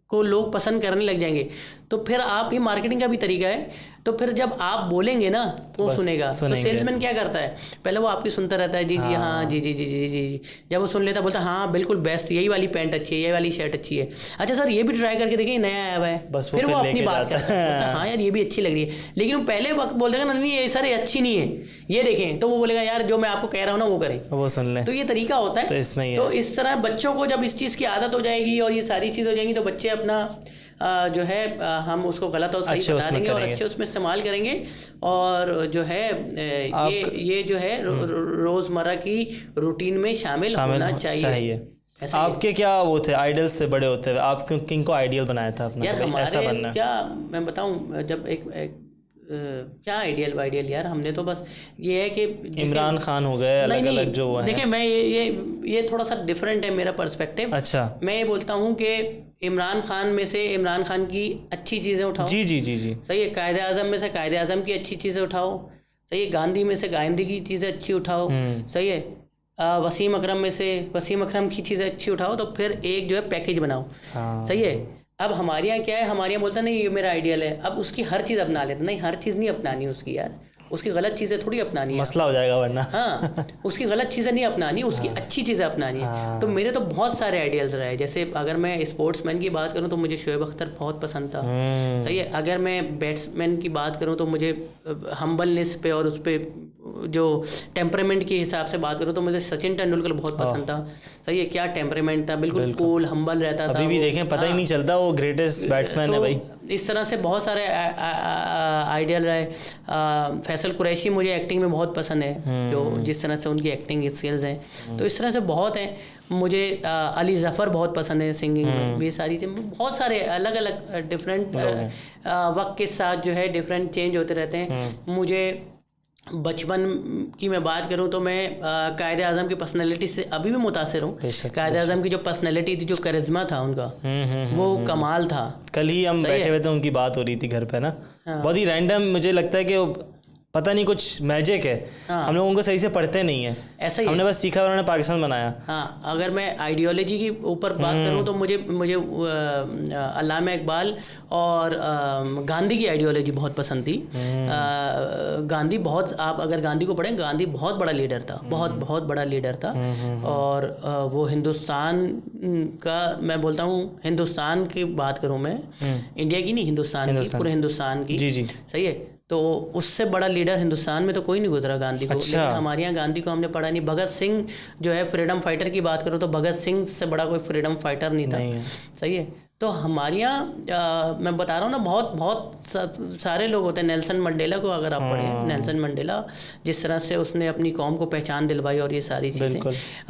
को लोग पसंद करने लग जाएंगे तो फिर आप, ये मार्केटिंग का भी तरीका है, तो फिर जब आप बोलेंगे ना वो सुनेगा। तो सेल्समैन क्या करता है, पहले वो आपकी सुनता रहता है, जी जी हाँ जी जी जी जी जी, जब वो सुन लेता बोलता हाँ बिल्कुल बेस्ट, यही वाली पैंट अच्छी है, यही वाली शर्ट अच्छी है, अच्छा सर ये भी ट्राई करके देखिए नया आया हुआ है, फिर वो अपनी बात करता है, हाँ यार ये भी अच्छी लग रही है, लेकिन वो पहले वक्त बोल देगा नहीं ये सर ये अच्छी नहीं है, ये देखें, तो वो बोलेगा यार जो मैं आपको कह रहा हूँ ना वो करें, वो सुन लें। तो ये तरीका होता है। तो इस तरह बच्चों को जब इस चीज़ की आदत हो जाएगी और ये सारी चीज़ हो जाएंगी तो बच्चे अपना जो है हम उसको गलत और सही बता देंगे और अच्छे उसमें इस्तेमाल करेंगे, और जो है ये जो है रोज़मर्रा की रूटीन में शामिल होना चाहिए। आपके क्या वो थे आइडल्स से बड़े होते हुए, आप किन को आइडियल बनाया था अपना? यार हमारे क्या मैं बताऊं, जब एक क्या आइडियल यार, हमने तो बस ये है कि इमरान खान हो गए, अलग अलग जो हुआ है। देखिए मैं ये थोड़ा सा डिफरेंट है मेरा पर्सपेक्टिव। अच्छा, मैं ये बोलता हूँ कि इमरान खान में से इमरान खान की अच्छी चीज़ें उठाओ, जी जी जी जी, सही है। कायदे आज़म में से कायदे आज़म की अच्छी चीज़ें उठाओ, सही है। गांधी में से गांधी की चीज़ें अच्छी उठाओ, सही है। वसीम अकरम में से वसीम अकरम की चीज़ें अच्छी उठाओ, तो फिर एक जो है पैकेज बनाओ, सही है। अब हमारे यहाँ क्या है, हमारे यहाँ बोलता नहीं ये मेरा आइडियल है, अब उसकी हर चीज़ अपना लेते, नहीं हर चीज़ नहीं अपनानी उसकी यार, उसकी गलत चीज़ें थोड़ी अपनानी है, मसला हो जाएगा वरना। हाँ, उसकी गलत चीज़ें नहीं अपनानी, उसकी अच्छी चीज़ें अपनानी है। तो मेरे तो बहुत सारे आइडियल्स रहे, जैसे अगर मैं स्पोर्ट्समैन की बात करूँ तो मुझे शोएब अख्तर बहुत पसंद था, सही है। अगर मैं बैट्समैन की बात करूँ तो मुझे हम्बलनेस पे और उस पर जो टेम्परामेंट के हिसाब से बात करूँ तो मुझे सचिन तेंदुलकर बहुत पसंद था। सही है, क्या टेम्परामेंट था, बिल्कुल कूल हम्बल रहता था। अभी भी देखें पता ही नहीं चलता वो ग्रेटेस्ट बैट्समैन है भाई। इस तरह से बहुत सारे आइडियल रहे। फैसल कुरैशी मुझे एक्टिंग में बहुत पसंद है, जो जिस तरह से उनकी एक्टिंग स्किल्स हैं, तो इस तरह से बहुत हैं। मुझे अली ज़फ़र बहुत पसंद है सिंगिंग में। ये सारी चीज़ बहुत सारे अलग अलग डिफरेंट वक्त के साथ जो है डिफरेंट चेंज होते रहते हैं। मुझे बचपन की मैं बात करूं तो मैं कायदे आज़म की पर्सनैलिटी से अभी भी मुतासिर हूँ। कायदे आज़म की जो पर्सनैलिटी थी, जो करिश्मा था उनका, वो कमाल था। कल ही हम बैठे हुए थे, उनकी बात हो रही थी घर पे ना। बहुत ही रैंडम, मुझे लगता है कि पता नहीं कुछ मैजिक है। हम लोग उनको सही से पढ़ते नहीं है, ऐसा ही हमने बस सीखा, उन्होंने पाकिस्तान बनाया। हाँ, अगर मैं आइडियोलॉजी की ऊपर बात करूँ तो मुझे अल्लामा इकबाल और गांधी की आइडियोलॉजी बहुत पसंद थी। गांधी बहुत, आप अगर गांधी को पढ़ें, गांधी बहुत बड़ा लीडर था, बहुत बड़ा लीडर था। और वो हिंदुस्तान का, मैं बोलता हूँ हिंदुस्तान की बात करूँ मैं, इंडिया की नहीं, हिंदुस्तान की, पूरे हिंदुस्तान की। जी जी, सही है। तो उससे बड़ा लीडर हिंदुस्तान में तो कोई नहीं गुजरा गांधी को। लेकिन हमारे यहाँ गांधी को हमने पढ़ा नहीं। भगत सिंह जो है फ्रीडम फाइटर की बात करो तो भगत सिंह से बड़ा कोई फ्रीडम फाइटर नहीं था। सही है। तो हमारे यहाँ मैं बता रहा हूँ ना, बहुत सारे लोग होते हैं। नेल्सन मंडेला को अगर आप पढ़ें, नेल्सन मंडेला जिस तरह से उसने अपनी कौम को पहचान दिलवाई और ये सारी चीज़ें।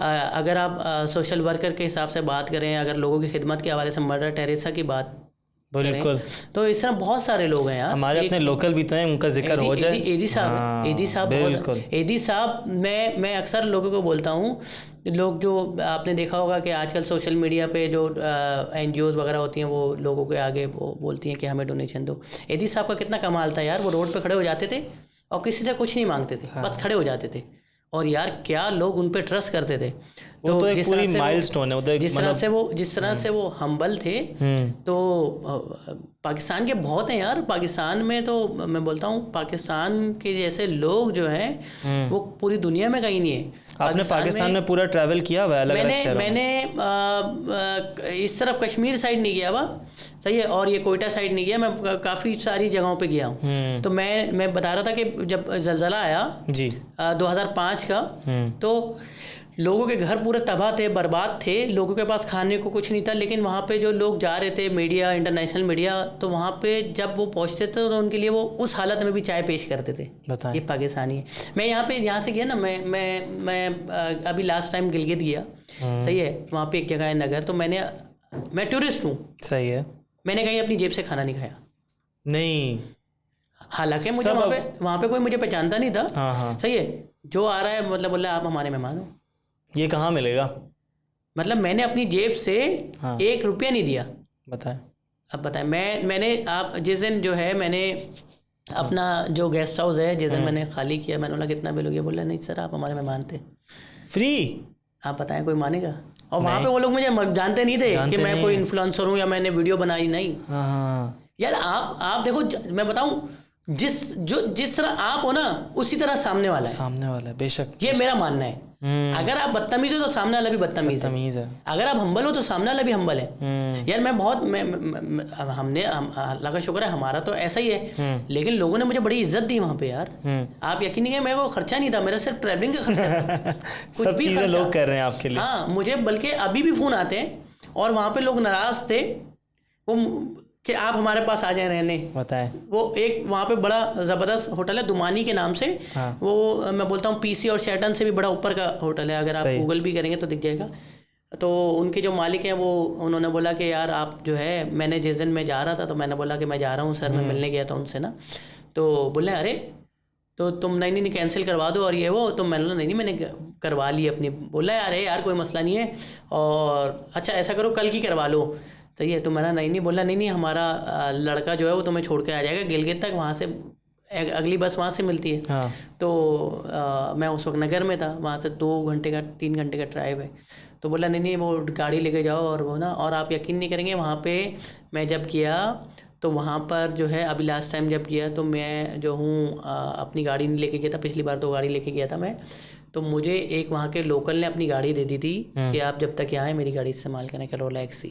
अगर आप सोशल वर्कर के हिसाब से बात करें, अगर लोगों की खिदमत के हवाले से मदर टेरेसा की बात, बिल्कुल, तो इस तरह बहुत सारे लोग हैं यार। हमारे अपने लोकल भी तो हैं, उनका जिक्र हो जाए। एदी साहब बिल्कुल। एदी साहब, मैं अक्सर लोगों को बोलता हूँ, लोग जो आपने देखा होगा कि आजकल सोशल मीडिया पे जो NGOs वगैरह होती हैं, वो लोगों के आगे वो बोलती हैं कि हमें डोनेशन दो। एदी साहब का कितना कमाल था यार। वो रोड पे खड़े हो जाते थे और किसी से कुछ नहीं मांगते थे, बस खड़े हो जाते थे। और यार क्या लोग उन पे ट्रस्ट करते थे। तो एक पूरी माइलस्टोन है, जिस तरह से वो हम्बल थे। तो पाकिस्तान के बहुत हैं यार। पाकिस्तान में तो मैं बोलता हूँ, पाकिस्तान के जैसे लोग जो हैं वो पूरी दुनिया में कहीं नहीं है। आपने पाकिस्तान में पूरा ट्रैवल किया हुआ है अलग अलग शहरों में? मैंने इस तरफ कश्मीर साइड नहीं गया हुआ, सही है, और ये कोयटा साइड नहीं गया। मैं काफ़ी सारी जगहों पे गया हूँ। तो मैं बता रहा था कि जब ज़लज़ला आया जी 2005 का, तो लोगों के घर पूरे तबाह थे, बर्बाद थे, लोगों के पास खाने को कुछ नहीं था। लेकिन वहाँ पे जो लोग जा रहे थे, मीडिया, इंटरनेशनल मीडिया, तो वहाँ पे जब वो पहुँचते थे तो उनके लिए वो उस हालत में भी चाय पेश करते थे। ये पाकिस्तानी है। मैं यहाँ से गया ना, मैं अभी लास्ट टाइम गिलगित गया, सही है। वहाँ पे एक जगह है नगर, तो मैं टूरिस्ट हूँ, सही है। मैंने कहीं अपनी जेब से खाना नहीं खाया, नहीं। हालांकि मुझे वहाँ पे कोई मुझे पहचानता नहीं था। सही है। जो आ रहा है मतलब बोल रहा है आप हमारे मेहमान हो। ये कहाँ मिलेगा? मतलब मैंने अपनी जेब से 1 रुपया नहीं दिया। बताएं। अब बताएं। मैंने आप जिस दिन जो है, मैंने अपना जो गेस्ट हाउस है जिस दिन मैंने खाली किया, मैंने बोला कितना बिल हो गया? बोला नहीं सर, आप हमारे मेहमान थे, फ्री। आप बताएं कोई मानेगा? और वहाँ पे वो लोग मुझे जानते नहीं थे कि मैं कोई इन्फ्लुएंसर हूँ या मैंने वीडियो बनाई, नहीं। यार आप देखो, मैं बताऊँ, जिस तरह आप हो ना, उसी तरह सामने वाला है। बेशक, ये मेरा मानना है। अगर आप बदतमीज हो तो सामने वाला भी बदतमीज है। अगर आप हम्बल हो तो सामने वाला भी हम्बल है। यार हमने अल्लाह का शुक्र है, हमारा तो ऐसा ही है। लेकिन लोगों ने मुझे बड़ी इज्जत दी वहाँ पे यार। आप यकीन नहीं करें, मेरे को खर्चा नहीं था, मेरा सिर्फ ट्रैवलिंग का खर्चा था। सब चीजें लोग कर रहे हैं आपके लिए। हाँ, मुझे बल्कि अभी भी फोन आते हैं और वहाँ पे लोग नाराज थे वो कि आप हमारे पास आ जाए रहने। बताएं। वो एक वहाँ पे बड़ा ज़बरदस्त होटल है दुमानी के नाम से। वो मैं बोलता हूँ PC और शेरटन से भी बड़ा ऊपर का होटल है। अगर आप गूगल भी करेंगे तो दिख जाएगा। तो उनके जो मालिक हैं उन्होंने बोला कि यार आप जो है, मैंने जिस दिन मैं जा रहा था तो मैंने बोला कि मैं जा रहा हूँ सर, मैं मिलने गया था उनसे ना। तो बोले अरे तो तुम नहीं कैंसिल करवा दो और ये वो। तो मैंने बोला नहीं मैंने करवा ली अपनी। बोला यार कोई मसला नहीं है, और अच्छा ऐसा करो कल की करवा लो। तो ये तो मेरा नहीं बोला नहीं हमारा लड़का जो है वो तुम्हें छोड़ के आ जाएगा गिलगित तक, वहाँ से अगली बस वहाँ से मिलती है। हाँ। तो मैं उस वक्त नगर में था, वहाँ से 2 घंटे का 3 घंटे का ड्राइव है। तो बोला नहीं वो गाड़ी लेके जाओ और वो ना, और आप यकीन नहीं करेंगे, वहाँ पे मैं जब किया तो वहाँ पर जो है, अभी लास्ट टाइम जब किया तो मैं जो हूँ अपनी गाड़ी नहीं लेके गया था, पिछली बार तो गाड़ी लेके गया था मैं। तो मुझे एक वहाँ के लोकल ने अपनी गाड़ी दे दी थी कि आप जब तक यहाँ आए मेरी गाड़ी इस्तेमाल करें, करोला XC।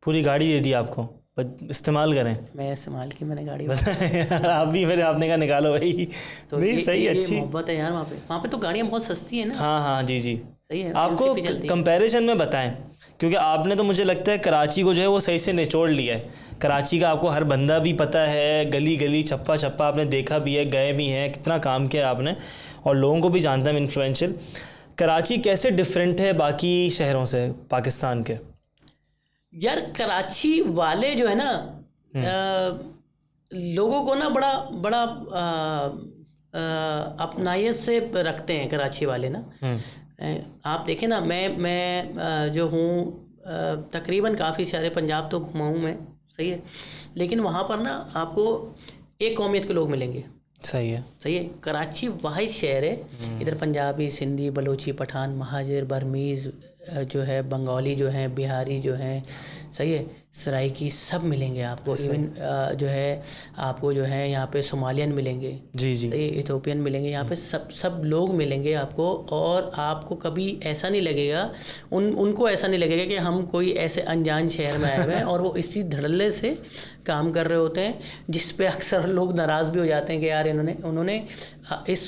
पूरी गाड़ी दे दी आपको? इस्तेमाल करें। मैं इस्तेमाल की, मैंने गाड़ी यार आप भी मेरे, आपने कहा निकालो भाई। तो नहीं सही, ये अच्छी मोहब्बत है यार। वहाँ पे तो गाड़ियाँ बहुत सस्ती है ना। हाँ हाँ जी जी। सही है, आपको LCP चलती है। कंपैरिजन में बताएं, क्योंकि आपने तो मुझे लगता है कराची को जो है वो सही से निचोड़ लिया है। कराची का आपको हर बंदा भी पता है, गली गली छप्पा छप्पा आपने देखा भी है, गए भी हैं, कितना काम किया आपने, और लोगों को भी जानता है इन्फ्लुएंशियल। कराची कैसे डिफरेंट है बाकी शहरों से पाकिस्तान के? यार कराची वाले जो है ना, लोगों को ना बड़ा बड़ा अपनायत से रखते हैं कराची वाले ना। आप देखें ना, मैं जो हूँ तकरीबन काफ़ी सारे पंजाब तो घुमा हूँ मैं, सही है, लेकिन वहाँ पर ना आपको एक कौमियत के लोग मिलेंगे। सही है। सही है, कराची वाहिद शहर है, इधर पंजाबी, सिंधी, बलोची, पठान, महाजिर, बर्मीज़ जो है, बंगाली जो है, बिहारी जो है, सही है, सराइकी, सब मिलेंगे आपको। इवन जो है आपको जो है यहाँ पे सोमालियन मिलेंगे, जी जी, इथोपियन मिलेंगे, यहाँ पे सब लोग मिलेंगे आपको। और आपको कभी ऐसा नहीं लगेगा, उनको ऐसा नहीं लगेगा कि हम कोई ऐसे अनजान शहर में आए हुए हैं। और वो इसी धड़ल्ले से काम कर रहे होते हैं, जिस पे अक्सर लोग नाराज़ भी हो जाते हैं कि यार उन्होंने इस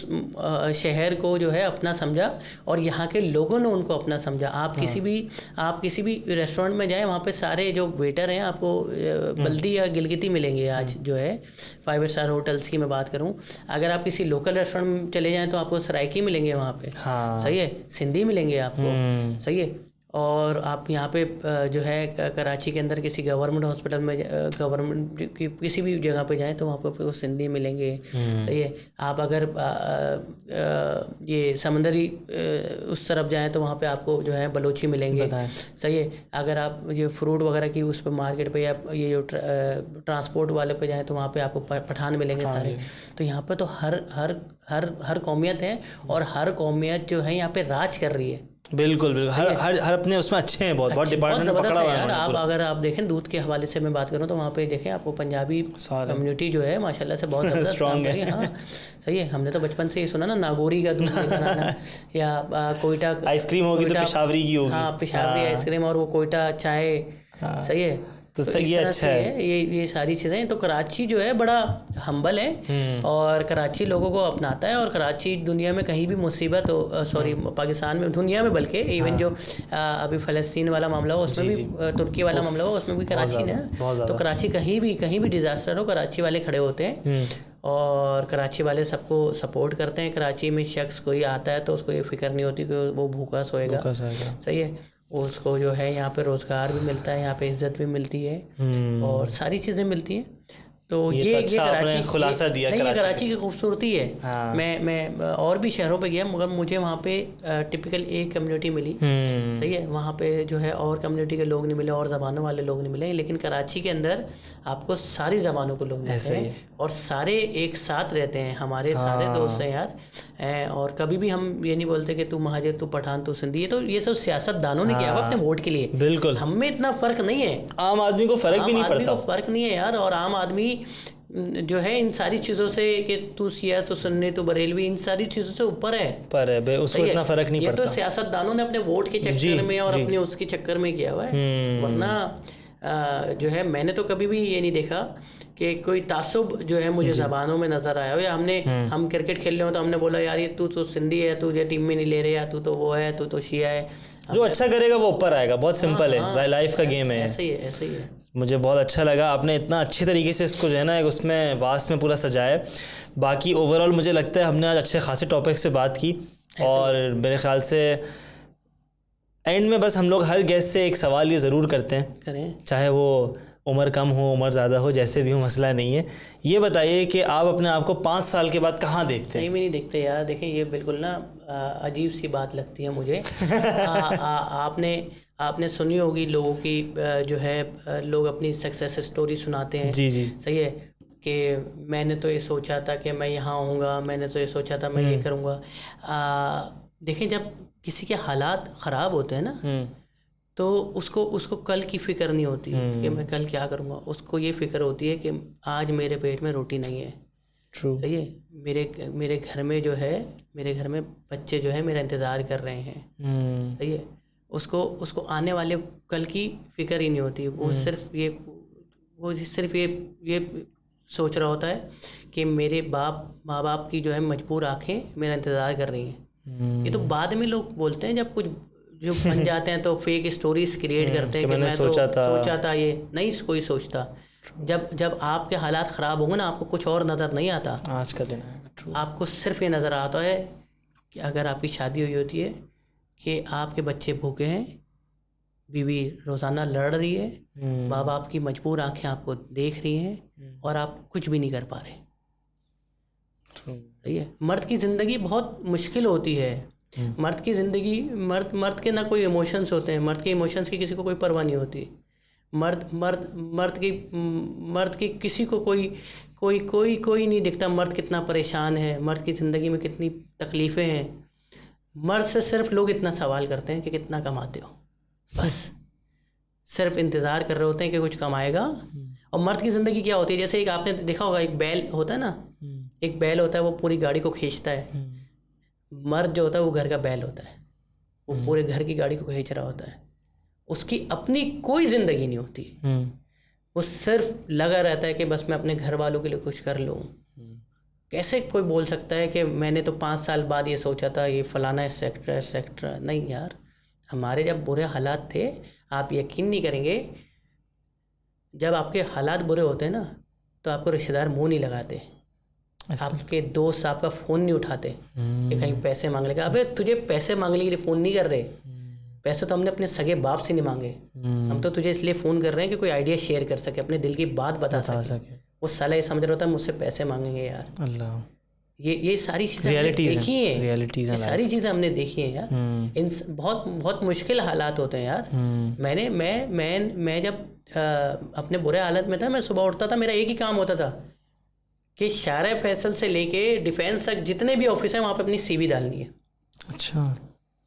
शहर को जो है अपना समझा और यहाँ के लोगों ने उनको अपना समझा। आप किसी भी रेस्टोरेंट में जाएं, वहाँ पे सारे जो वेटर हैं आपको बल्दी या गिलगिती मिलेंगे। आज जो है 5 स्टार होटल्स की मैं बात करूँ, अगर आप किसी लोकल रेस्टोरेंट में चले जाएं तो आपको सराइकी मिलेंगे वहाँ पे। हाँ। सही है, सिंधी मिलेंगे आपको। सही है, और आप यहाँ पे जो है कराची के अंदर किसी गवर्नमेंट हॉस्पिटल में, गवर्नमेंट की किसी भी जगह पे जाएं तो वहाँ पे आपको सिंधी मिलेंगे। सही है, आप अगर ये समंदरी उस तरफ जाएं तो वहाँ पे आपको जो है बलोची मिलेंगे। सही है, अगर आप ये फ्रूट वगैरह की उस पर मार्केट पे या ये जो ट्रांसपोर्ट वाले पे जाएं तो वहाँ पे आपको पठान मिलेंगे सारे। तो यहाँ पे तो हर कौमियत है, और हर कौमियत जो है यहाँ पे राज कर रही है। बिल्कुल बिल्कुल, हर अपने उसमें अच्छे हैं, बहुत डिपार्टमेंट पकड़ा हुआ है यार। अगर आप देखें दूध के हवाले से मैं बात करूं तो वहाँ पे देखें आपको पंजाबी कम्युनिटी जो है माशाल्लाह से बहुत ज़्यादा स्ट्रॉन्ग है। हाँ सही है, हमने तो बचपन से ही सुना ना, नागौरी का दूध बनाना, या कोयटा आइसक्रीम होगी तो पेशावरी की होगी। हाँ, पेशावरी आइसक्रीम, और वो कोयटा चाय। सही है, तो सही है, अच्छा है। ये सारी चीज़ें। तो कराची जो है बड़ा हम्बल है, और कराची लोगों को अपनाता है। और कराची दुनिया में कहीं भी मुसीबत हो, सॉरी पाकिस्तान में, दुनिया में, बल्कि इवन जो अभी फ़लस्तीन वाला मामला हो उसमें भी, तुर्की वाला मामला हो उसमें भी कराची ने। तो कराची कहीं भी डिज़ास्टर हो, कराची वाले खड़े होते हैं, और कराची वाले सबको सपोर्ट करते हैं। कराची में शख्स कोई आता है तो उसको ये फिक्र नहीं होती कि वो भूखा सोएगा। सही है, उसको जो है यहाँ पे रोज़गार भी मिलता है, यहाँ पे इज्जत भी मिलती है, और सारी चीज़ें मिलती हैं। तो ये अच्छा कराची खुलासा दिया। नहीं, ये कराची की खूबसूरती है। हाँ। मैं और भी शहरों पे गया, मगर मुझे वहाँ पे टिपिकल एक कम्युनिटी मिली। सही है, वहाँ पे जो है और कम्युनिटी के लोग नहीं मिले, और ज़बानों वाले लोग नहीं मिले, लेकिन कराची के अंदर आपको सारी ज़बानों के लोग मिलते हैं, और सारे एक साथ रहते हैं। हमारे सारे दोस्त हैं यार, और कभी भी हम ये नहीं बोलते कि तू महाजिर, तू पठान, तू सिंधी। ये सब सियासतदानों ने किया हुआ अपने वोट के लिए। बिल्कुल, हम में इतना फ़र्क नहीं है, आम आदमी को फ़र्क भी नहीं पड़ता। फ़र्क नहीं है यार। और आम आदमी जो है इन सारी चीज़ों से, कि तू शिया, तू सुन्नी, तू बरेलवी, इन सारी चीज़ों से ऊपर है, उसको इतना फ़र्क नहीं पड़ता। ये तो सियासतदानों ने अपने वोट के चक्कर में और अपने उसके चक्कर में किया हुआ है। वरना जो है मैंने तो कभी भी ये नहीं देखा कि कोई तासुब जो है मुझे ज़बानों में नज़र आया हो, या हम क्रिकेट खेल रहे हो तो हमने बोला यार ये तू तो सिंधी है, तुझे टीम में नहीं ले रहे, या तू तो वो है, तू तो शिया है। जो अच्छा करेगा वो ऊपर आएगा, बहुत सिंपल है, लाइफ का गेम है। ऐसे ही है। मुझे बहुत अच्छा लगा, आपने इतना अच्छे तरीके से इसको जो है ना उसमें वास में पूरा सजाया है। बाकी ओवरऑल मुझे लगता है हमने आज अच्छे खासे टॉपिक से बात की, और मेरे ख्याल से एंड में बस हम लोग हर गेस्ट से एक सवाल ये ज़रूर करते हैं, चाहे वो उम्र कम हो उम्र ज़्यादा हो, जैसे भी हो, मसला नहीं है। ये बताइए कि आप अपने आप को 5 साल के बाद कहाँ देखते हैं? नहीं, मैं नहीं देखते यार। देखें, ये बिल्कुल ना अजीब सी बात लगती है मुझे। आपने सुनी होगी लोगों की, जो है लोग अपनी सक्सेस स्टोरी सुनाते हैं। जी जी, सही है, कि मैंने तो ये सोचा था कि मैं यहाँ आऊँगा, मैंने तो ये सोचा था मैं ये करूँगा। देखें, जब किसी के हालात ख़राब होते हैं ना, तो उसको कल की फ़िक्र नहीं होती कि मैं कल क्या करूँगा। उसको ये फ़िक्र होती है कि आज मेरे पेट में रोटी नहीं है। सही है, मेरे घर में जो है, मेरे घर में बच्चे जो है मेरा इंतज़ार कर रहे हैं। सही है, उसको आने वाले कल की फ़िक्र ही नहीं होती। वो सिर्फ ये वो सिर्फ ये सोच रहा होता है कि मेरे माँ बाप की जो है मजबूर आंखें मेरा इंतज़ार कर रही हैं। ये तो बाद में लोग बोलते हैं, जब कुछ जो बन जाते हैं तो फेक स्टोरीज क्रिएट करते हैं कि मैं तो सोचा था। ये नहीं कोई सोचता। जब आपके हालात ख़राब होंगे ना, आपको कुछ और नज़र नहीं आता। आज का दिन है, आपको सिर्फ ये नज़र आता है कि अगर आपकी शादी हुई होती है कि आपके बच्चे भूखे हैं, बीवी रोज़ाना लड़ रही है, माँ बाप की मजबूर आंखें आपको देख रही हैं और आप कुछ भी नहीं कर पा रहे। सही है। मर्द की ज़िंदगी बहुत मुश्किल होती है। मर्द की ज़िंदगी, मर्द के ना कोई इमोशंस होते हैं। मर्द के इमोशंस की किसी को कोई परवाह नहीं होती। मर्द की किसी को कोई नहीं दिखता मर्द कितना परेशान है, मर्द की ज़िंदगी में कितनी तकलीफ़ें हैं। मर्द से सिर्फ लोग इतना सवाल करते हैं कि कितना कमाते हो, बस सिर्फ इंतज़ार कर रहे होते हैं कि कुछ कमाएगा। और मर्द की ज़िंदगी क्या होती है, जैसे एक आपने देखा होगा, एक बैल होता है ना, एक बैल होता है, वो पूरी गाड़ी को खींचता है। मर्द जो होता है वो घर का बैल होता है, वो पूरे घर की गाड़ी को खींच रहा होता है। उसकी अपनी कोई ज़िंदगी नहीं होती। वो सिर्फ लगा रहता है कि बस मैं अपने घर वालों के लिए कुछ कर लूँ। कैसे कोई बोल सकता है कि मैंने तो 5 साल बाद ये सोचा था, ये फलाना एक्सेट्रा। नहीं यार, हमारे जब बुरे हालात थे, आप यकीन नहीं करेंगे, जब आपके हालात बुरे होते हैं ना तो आपको रिश्तेदार मुंह नहीं लगाते, आपके दोस्त आपका फ़ोन नहीं उठाते कि कहीं पैसे मांग लेगा। अबे तुझे पैसे मांगने के लिए फ़ोन नहीं कर रहे, पैसे तो हमने अपने सगे बाप से नहीं मांगे, हम तो तुझे इसलिए फ़ोन कर रहे हैं कि कोई आइडिया शेयर कर सके, अपने दिल की बात बता सके। वो साला ये समझ रहा होता है मुझसे पैसे मांगेंगे यार। अल्लाह, ये सारी चीज़ें देखी हैं, ये सारी चीज़ें हमने देखी हैं यार। इन बहुत बहुत मुश्किल हालात होते हैं यार। मैं जब अपने बुरे हालत में था, मैं सुबह उठता था, मेरा एक ही काम होता था कि शारा फैसल से लेके डिफेंस तक जितने भी ऑफिस हैं वहाँ पे अपनी सीवी डालनी है। अच्छा।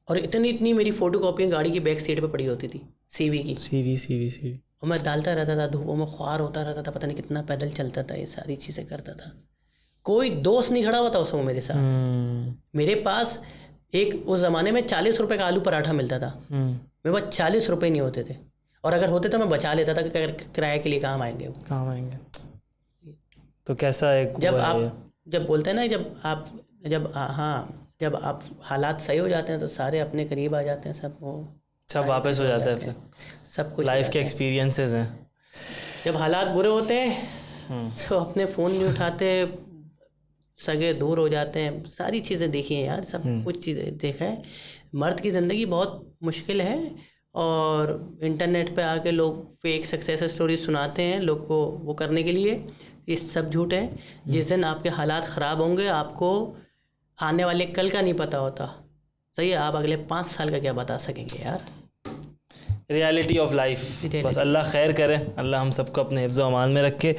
और इतनी मेरी फ़ोटो कॉपियाँ गाड़ी की बैक सीट पे पड़ी होती थी, सीवी की। सीवी और मैं डालता रहता था, धूपों में ख्वार होता रहता था, पता नहीं कितना पैदल चलता था, ये सारी चीज़ें करता था। कोई दोस्त नहीं खड़ा हुआ था उस समय मेरे साथ। मेरे पास एक उस ज़माने में 40 रुपये का आलू पराठा मिलता था, मेरे पास 40 रुपये नहीं होते थे, और अगर होते तो मैं बचा लेता था कि किराए के लिए काम आएंगे। तो कैसा है जब बोलते हैं ना, जब आप हालात सही हो जाते हैं तो सारे अपने करीब आ जाते हैं, सब वापस हो जाता है, फिर सब कुछ लाइफ के एक्सपीरियंसेस हैं। जब हालात बुरे होते हैं तो अपने फ़ोन नहीं उठाते, सगे दूर हो जाते हैं, सारी चीज़ें देखी हैं यार, सब कुछ चीज़ें देखा है। मर्द की ज़िंदगी बहुत मुश्किल है, और इंटरनेट पे आके लोग फेक सक्सेस स्टोरी सुनाते हैं लोग को वो करने के लिए। ये सब झूठ है। जिस दिन आपके हालात ख़राब होंगे, आपको आने वाले कल का नहीं पता होता। सही है, आप अगले 5 साल का क्या बता सकेंगे यार। Reality of life. बस अल्लाह खैर करे, अल्लाह हम सबको अपने हिफ्ज़ व अमान में रखे।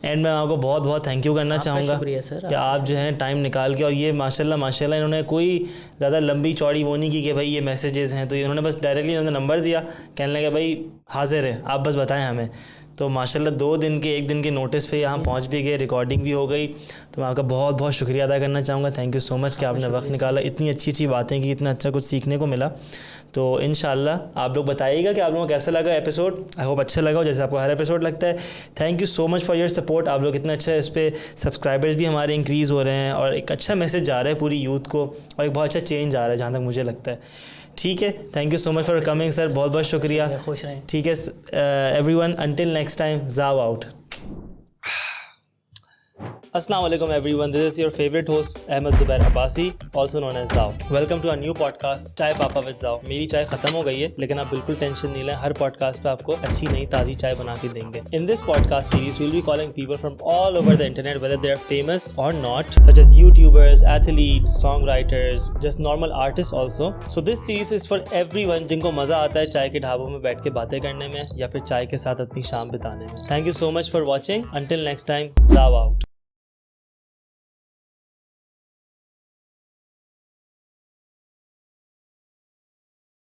एंड मैं आपको बहुत बहुत थैंक यू करना चाहूँगा कि आप जो हैं टाइम निकाल के, और ये माशाल्लाह इन्होंने कोई ज़्यादा लंबी चौड़ी वो नहीं की कि भाई ये मैसेजेस हैं, तो इन्होंने बस डायरेक्टली इन्होंने नंबर दिया, कहने लगे भाई हाजिर है, आप बस बताएं हमें। तो माशाल्लाह 2 दिन के 1 दिन के नोटिस पे यहाँ पहुँच भी गए, रिकॉर्डिंग भी हो गई। तो मैं आपका बहुत बहुत शुक्रिया अदा करना चाहूँगा। थैंक यू सो मच कि आपने वक्त निकाला, इतनी अच्छी बातें की, इतना अच्छा कुछ सीखने को मिला। तो इंशाल्लाह आप लोग बताइएगा कि आप लोगों को कैसा लगा एपिसोड। आई होप अच्छा लगा हो, जैसे आपको हर एपिसोड लगता है। Thank you so much for your support. आप लोग इतना अच्छा, इस पर सब्सक्राइबर्स भी हमारे इंक्रीज़ हो रहे हैं, और एक अच्छा मैसेज जा रहा है पूरी यूथ को, और एक बहुत अच्छा चेंज आ रहा है जहाँ तक मुझे लगता है। ठीक है, thank you so much for coming sir, बहुत बहुत शुक्रिया। खुश रहें। ठीक है एवरीवन, अंटिल नेक्स्ट टाइम, जाओ out. Assalamu alaikum everyone, this is your favorite host Ahmed Zubair Abbasi, also known as Zao. Welcome to our new podcast चाय पापा with Zao। मेरी चाय ख़त्म हो गई है, लेकिन आप बिल्कुल टेंशन नहीं लें, हर पॉडकास्ट पे आपको अच्छी नई ताज़ी चाय बना के देंगे। In this podcast series, we'll be calling people from all over the internet, whether they are famous or not, such as YouTubers, athletes, songwriters, just normal artists also. So this series is for everyone जिनको मज़ा आता है चाय के ढाबों में बैठ के बातें करने में, या फिर चाय के साथ अपनी शाम बिताने में। Thank you so much for watching. Until next time, Zao out.